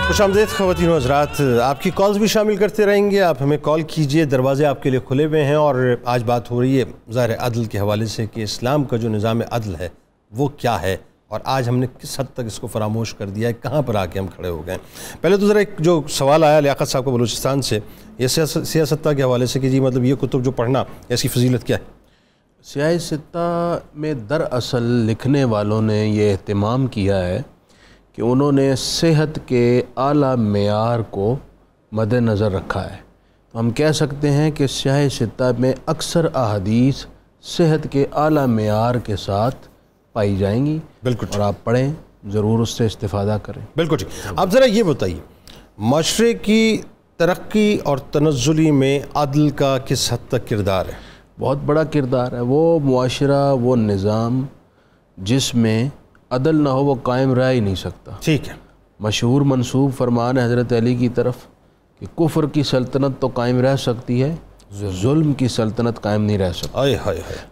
خوش آمدید خواتین و حضرات, آپ کی کالز بھی شامل کرتے رہیں گے, آپ ہمیں کال کیجئے, دروازے آپ کے لیے کھلے ہوئے ہیں. اور آج بات ہو رہی ہے ظاہر عدل کے حوالے سے کہ اسلام کا جو نظام عدل ہے وہ کیا ہے, اور آج ہم نے کس حد تک اس کو فراموش کر دیا ہے, کہاں پر آ کے ہم کھڑے ہو گئے. پہلے تو ذرا ایک جو سوال آیا لیاقت صاحب کو بلوچستان سے, یہ سیاہ ستہ کے حوالے سے کہ جی مطلب یہ کتب جو پڑھنا اس کی فضیلت کیا ہے؟ سیاہ ستہ میں دراصل لکھنے والوں نے یہ اہتمام کیا ہے کہ انہوں نے صحت کے اعلیٰ معیار کو مد نظر رکھا ہے. تو ہم کہہ سکتے ہیں کہ سیاہ ستہ میں اکثر احادیث صحت کے اعلیٰ معیار کے ساتھ پائی جائیں گی. بالکل, اور آپ پڑھیں, ضرور اس سے استفادہ کریں. بالکل ٹھیک. آپ ذرا یہ بتائیے, معاشرے کی ترقی اور تنزلی میں عدل کا کس حد تک کردار ہے؟ بہت بڑا کردار ہے. وہ معاشرہ, وہ نظام جس میں عدل نہ ہو وہ قائم رہ ہی نہیں سکتا. ٹھیک ہے. مشہور منسوب فرمان ہے حضرت علی کی طرف کہ کفر کی سلطنت تو قائم رہ سکتی ہے, ظلم کی سلطنت قائم نہیں رہ سکتی.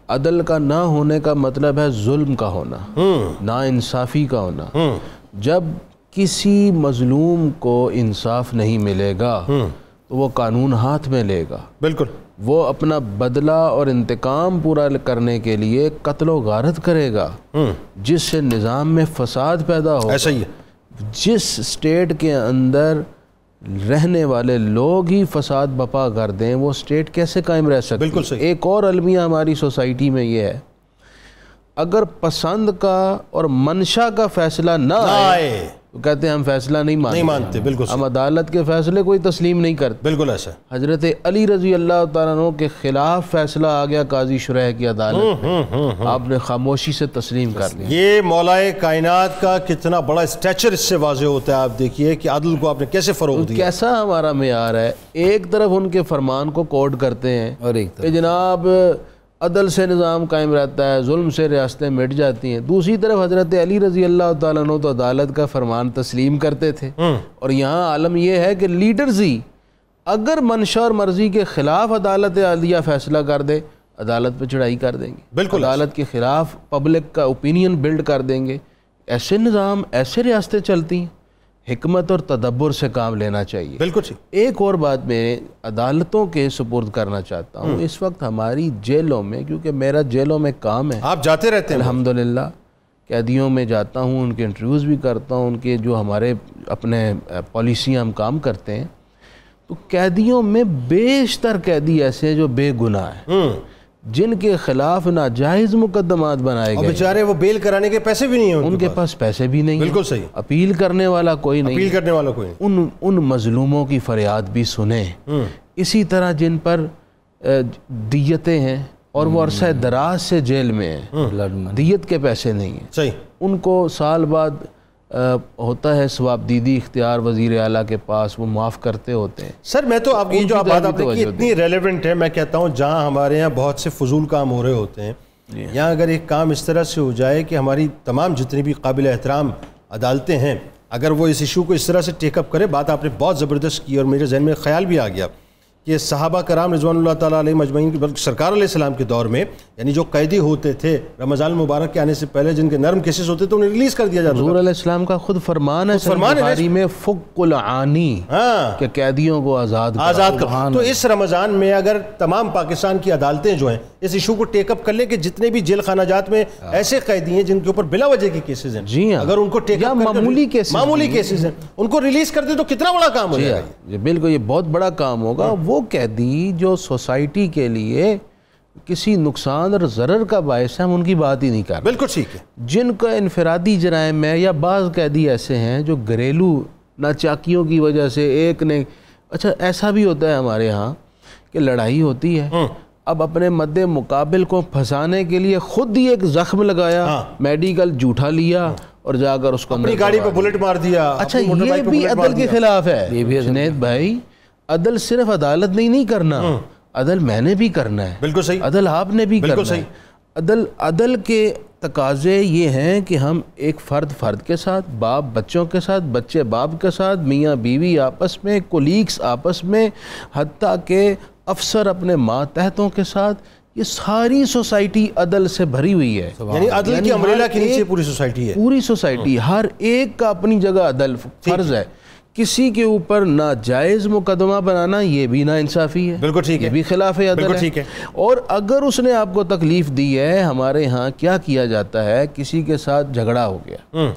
عدل کا نہ ہونے کا مطلب ہے ظلم کا ہونا, نا انصافی کا ہونا. جب کسی مظلوم کو انصاف نہیں ملے گا تو وہ قانون ہاتھ میں لے گا. بالکل. وہ اپنا بدلہ اور انتقام پورا کرنے کے لیے قتل و غارت کرے گا, جس سے نظام میں فساد پیدا ہوگا. ایسا ہی ہے. جس سٹیٹ کے اندر رہنے والے لوگ ہی فساد بپا کر دیں وہ سٹیٹ کیسے قائم رہ سکتی؟ بالکل صحیح. ایک اور المیہ ہماری سوسائٹی میں یہ ہے, اگر پسند کا اور منشا کا فیصلہ نہ آئے تو کہتے ہیں ہم فیصلہ نہیں مانتے. بالکل. ہم عدالت کے فیصلے کوئی تسلیم نہیں کرتے. بالکل ایسا. حضرت علی رضی اللہ تعالیٰ عنہ کے خلاف فیصلہ آ گیا قاضی شریح کی عدالت میں, آپ نے خاموشی سے تسلیم کر لیا. یہ مولا کائنات کا کتنا بڑا اسٹیچر اس سے واضح ہوتا ہے. آپ دیکھیے کہ عدل کو آپ نے کیسے فروغ دیا. کیسا ہمارا معیار ہے. ایک طرف ان کے فرمان کو کوٹ کرتے ہیں اور ایک کہ جناب عدل سے نظام قائم رہتا ہے, ظلم سے ریاستیں مٹ جاتی ہیں. دوسری طرف حضرت علی رضی اللہ تعالیٰ عنہ تو عدالت کا فرمان تسلیم کرتے تھے. اور یہاں عالم یہ ہے کہ لیڈرز ہی اگر منشا اور مرضی کے خلاف عدالت عالیہ فیصلہ کر دے, عدالت پہ چڑھائی کر دیں گے. بالکل. عدالت کے خلاف پبلک کا اوپینین بلڈ کر دیں گے. ایسے نظام, ایسے ریاستیں چلتی ہیں. حکمت اور تدبر سے کام لینا چاہیے. بالکل. ایک اور بات میں عدالتوں کے سپرد کرنا چاہتا ہوں. اس وقت ہماری جیلوں میں, کیونکہ میرا جیلوں میں کام ہے, آپ جاتے رہتے ہیں الحمدللہ, قیدیوں میں جاتا ہوں, ان کے انٹرویوز بھی کرتا ہوں, ان کے جو ہمارے اپنے پالیسیاں ہم کام کرتے ہیں, تو قیدیوں میں بیشتر قیدی ایسے ہیں جو بے گناہ ہیں, جن کے خلاف ناجائز مقدمات بنائے گئے. بیچارے وہ بیل کرانے کے پیسے بھی نہیں ہیں ان کے پاس پیسے بھی نہیں. بالکل صحیح. اپیل کرنے والا کوئی نہیں. اپیل کرنے والا کوئی نہیں. ان مظلوموں کی فریاد بھی سنیں. اسی طرح جن پر دیتیں ہیں اور وہ عرصہ دراز سے جیل میں ہیں, دیت کے پیسے نہیں ہیں, صحیح, ان کو سال بعد ہوتا ہے ثواب دیدی اختیار وزیر اعلیٰ کے پاس, وہ معاف کرتے ہوتے ہیں. سر میں تو آپ کی جو بات آپ نے کی اتنی ریلیونٹ ہے, میں کہتا ہوں جہاں ہمارے یہاں بہت سے فضول کام ہو رہے ہوتے ہیں, یہاں اگر ایک کام اس طرح سے ہو جائے کہ ہماری تمام جتنی بھی قابل احترام عدالتیں ہیں اگر وہ اس ایشو کو اس طرح سے ٹیک اپ کرے. بات آپ نے بہت زبردست کی اور میرے ذہن میں خیال بھی آ گیا کہ صحابہ کرام رضوان اللہ تعالیٰ علیہ مجمعین کی, بلکہ سرکار علیہ السلام کے دور میں, یعنی جو قیدی ہوتے تھے رمضان المبارک کے آنے سے پہلے جن کے نرم کیسز ہوتے تھے انہیں ریلیز کر دیا جاتا. حضور علیہ السلام کا خود فرمان ہے بخاری میں, فک العانی, کہ قیدیوں کو آزاد کر. تو اس رمضان میں اگر تمام پاکستان کی عدالتیں جو ہیں اس ایشو کو ٹیک اپ کر لیں کہ جتنے بھی جیل خانہ جات میں ایسے قیدی ہیں جن کے اوپر بلا وجہ کے کیسز ہیں, جی ہاں, اگر ان کو ٹیک اپ معمولی کیسز ہیں ان کو ریلیز کر دیں تو کتنا بڑا کام ہو جائے گا. بالکل, یہ بہت بڑا کام ہوگا. وہ قیدی جو سوسائٹی کے لیے کسی نقصان اور ضرر کا باعث ہے, ہم ان کی بات ہی نہیں کر رہے. بالکل ٹھیک ہے. جن کا انفرادی جرائم ہے, یا بعض قیدی ایسے ہیں جو گھریلو ناچاکیوں کی وجہ سے ایک نے, اچھا ایسا بھی ہوتا ہے ہمارے ہاں کہ لڑائی ہوتی ہے, اب اپنے مد مقابل کو پھنسانے کے لیے خود ہی ایک زخم لگایا, میڈیکل جھوٹا لیا اور جا کر اس کو اپنی گاڑی پہ بلٹ مار دیا. اچھا یہ بھی عدل کے خلاف ہے. جنید بھائی, عدل صرف عدالت نہیں کرنا, عدل میں نے بھی کرنا ہے. بالکل صحیح. عدل آپ نے بھی کرنا ہے. عدل کے تقاضے یہ ہیں کہ ہم ایک فرد کے ساتھ, باپ بچوں کے ساتھ, بچے باپ کے ساتھ, میاں بیوی آپس میں, کولیگز آپس میں, حتیٰ کہ افسر اپنے ماتحتوں کے ساتھ, یہ ساری سوسائٹی عدل سے بھری ہوئی ہے. یعنی عدل کی امبریلا کے نیچے پوری سوسائٹی ہے. پوری سوسائٹی, ہر ایک کا اپنی جگہ عدل فرض ہے. کسی کے اوپر ناجائز مقدمہ بنانا یہ بھی ناانصافی ہے، بالکل ٹھیک ہے، یہ بھی خلاف عدل بالکل ہے۔ ٹھیک ہے۔ اور اگر اس نے آپ کو تکلیف دی ہے، ہمارے ہاں کیا کیا جاتا ہے، کسی کے ساتھ جھگڑا ہو گیا،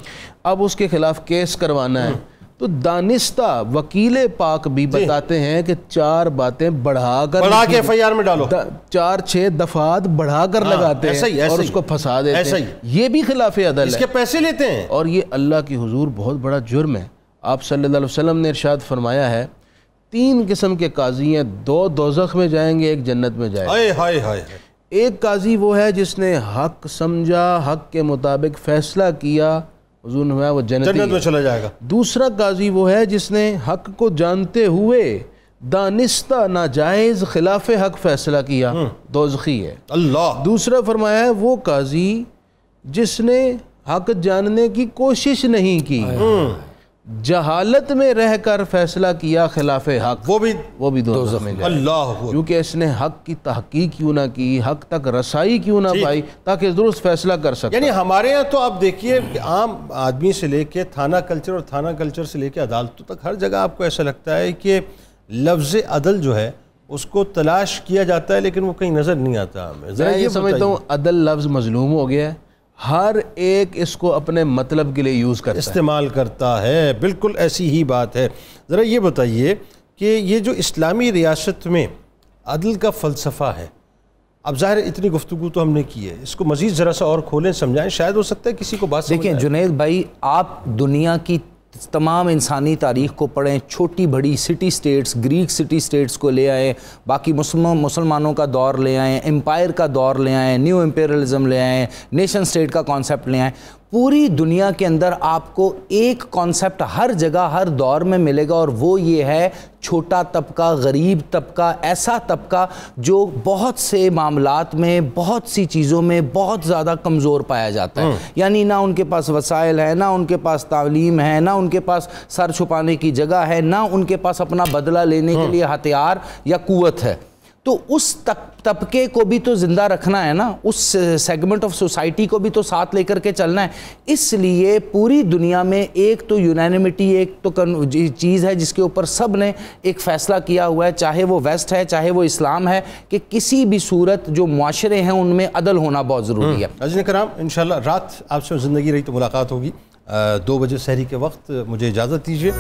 اب اس کے خلاف کیس کروانا ہے، تو دانستہ وکیل پاک بھی بتاتے ہیں کہ 4 باتیں بڑھا کے ایف آئی آر میں ڈالو، 4-6 دفعات بڑھا کر لگاتے ہیں اور اس کو پھنسا دیتے ہیں، یہ بھی خلاف عدل ہے، اس کے پیسے لیتے ہیں، اور یہ اللہ کی حضور بہت بڑا جرم ہے۔ آپ صلی اللہ علیہ وسلم نے ارشاد فرمایا ہے 3 قسم کے قاضی ہیں، 2 دوزخ میں جائیں گے، 1 جنت میں جائے گا۔ ایک قاضی وہ ہے جس نے حق سمجھا، حق کے مطابق فیصلہ کیا، حضور نے فرمایا وہ جنت میں چلا جائے گا۔ دوسرا قاضی وہ ہے جس نے حق کو جانتے ہوئے دانستہ ناجائز خلاف حق فیصلہ کیا، دوزخی ہے۔ اللہ۔ دوسرا فرمایا ہے وہ قاضی جس نے حق جاننے کی کوشش نہیں کی، جہالت میں رہ کر فیصلہ کیا خلاف حق، وہ بھی دوزخ میں جائے۔ اللہ، کیونکہ اس نے حق کی تحقیق کیوں نہ کی، حق تک رسائی کیوں نہ پائی تاکہ درست فیصلہ کر سکے۔ یعنی ہمارے یہاں تو آپ دیکھیے کہ عام آدمی سے لے کے تھانہ کلچر اور تھانہ کلچر سے لے کے عدالتوں تک ہر جگہ آپ کو ایسا لگتا ہے کہ لفظ عدل جو ہے اس کو تلاش کیا جاتا ہے لیکن وہ کہیں نظر نہیں آتا ہمیں۔ میں یہ سمجھتا ہوں عدل لفظ مظلوم ہو گیا ہے، ہر ایک اس کو اپنے مطلب کے لیے یوز کرتا ہے، استعمال کرتا ہے، بالکل ایسی ہی بات ہے۔ ذرا یہ بتائیے کہ یہ جو اسلامی ریاست میں عدل کا فلسفہ ہے، اب ظاہر اتنی گفتگو تو ہم نے کی ہے، اس کو مزید ذرا سا اور کھولیں، سمجھائیں، شاید ہو سکتا ہے کسی کو بات سمجھ آئے۔ دیکھیں جنید بھائی، آپ دنیا کی تمام انسانی تاریخ کو پڑھیں، چھوٹی بڑی city states, Greek city states کو لے آئیں، باقی مسلمانوں کا دور لے آئیں، امپائر کا دور لے آئیں، نیو امپیریلزم لے آئیں، نیشن سٹیٹ کا کانسیپٹ لے آئیں، پوری دنیا کے اندر آپ کو ایک کانسیپٹ ہر جگہ ہر دور میں ملے گا، اور وہ یہ ہے چھوٹا طبقہ، غریب طبقہ، ایسا طبقہ جو بہت سے معاملات میں، بہت سی چیزوں میں بہت زیادہ کمزور پایا جاتا ہے۔ یعنی نہ ان کے پاس وسائل ہے، نہ ان کے پاس تعلیم ہے، نہ ان کے پاس سر چھپانے کی جگہ ہے، نہ ان کے پاس اپنا بدلہ لینے کے لیے ہتھیار یا قوت ہے۔ تو اس طبقے کو بھی تو زندہ رکھنا ہے نا، اس سیگمنٹ آف سوسائٹی کو بھی تو ساتھ لے کر کے چلنا ہے۔ اس لیے پوری دنیا میں ایک تو یونینیمٹی، ایک تو چیز ہے جس کے اوپر سب نے ایک فیصلہ کیا ہوا ہے، چاہے وہ ویسٹ ہے چاہے وہ اسلام ہے، کہ کسی بھی صورت جو معاشرے ہیں ان میں عدل ہونا بہت ضروری ہے۔ عزیزان کرام، انشاءاللہ رات آپ سے زندگی رہی تو ملاقات ہوگی 2 بجے سحری کے وقت۔ مجھے اجازت دیجیے۔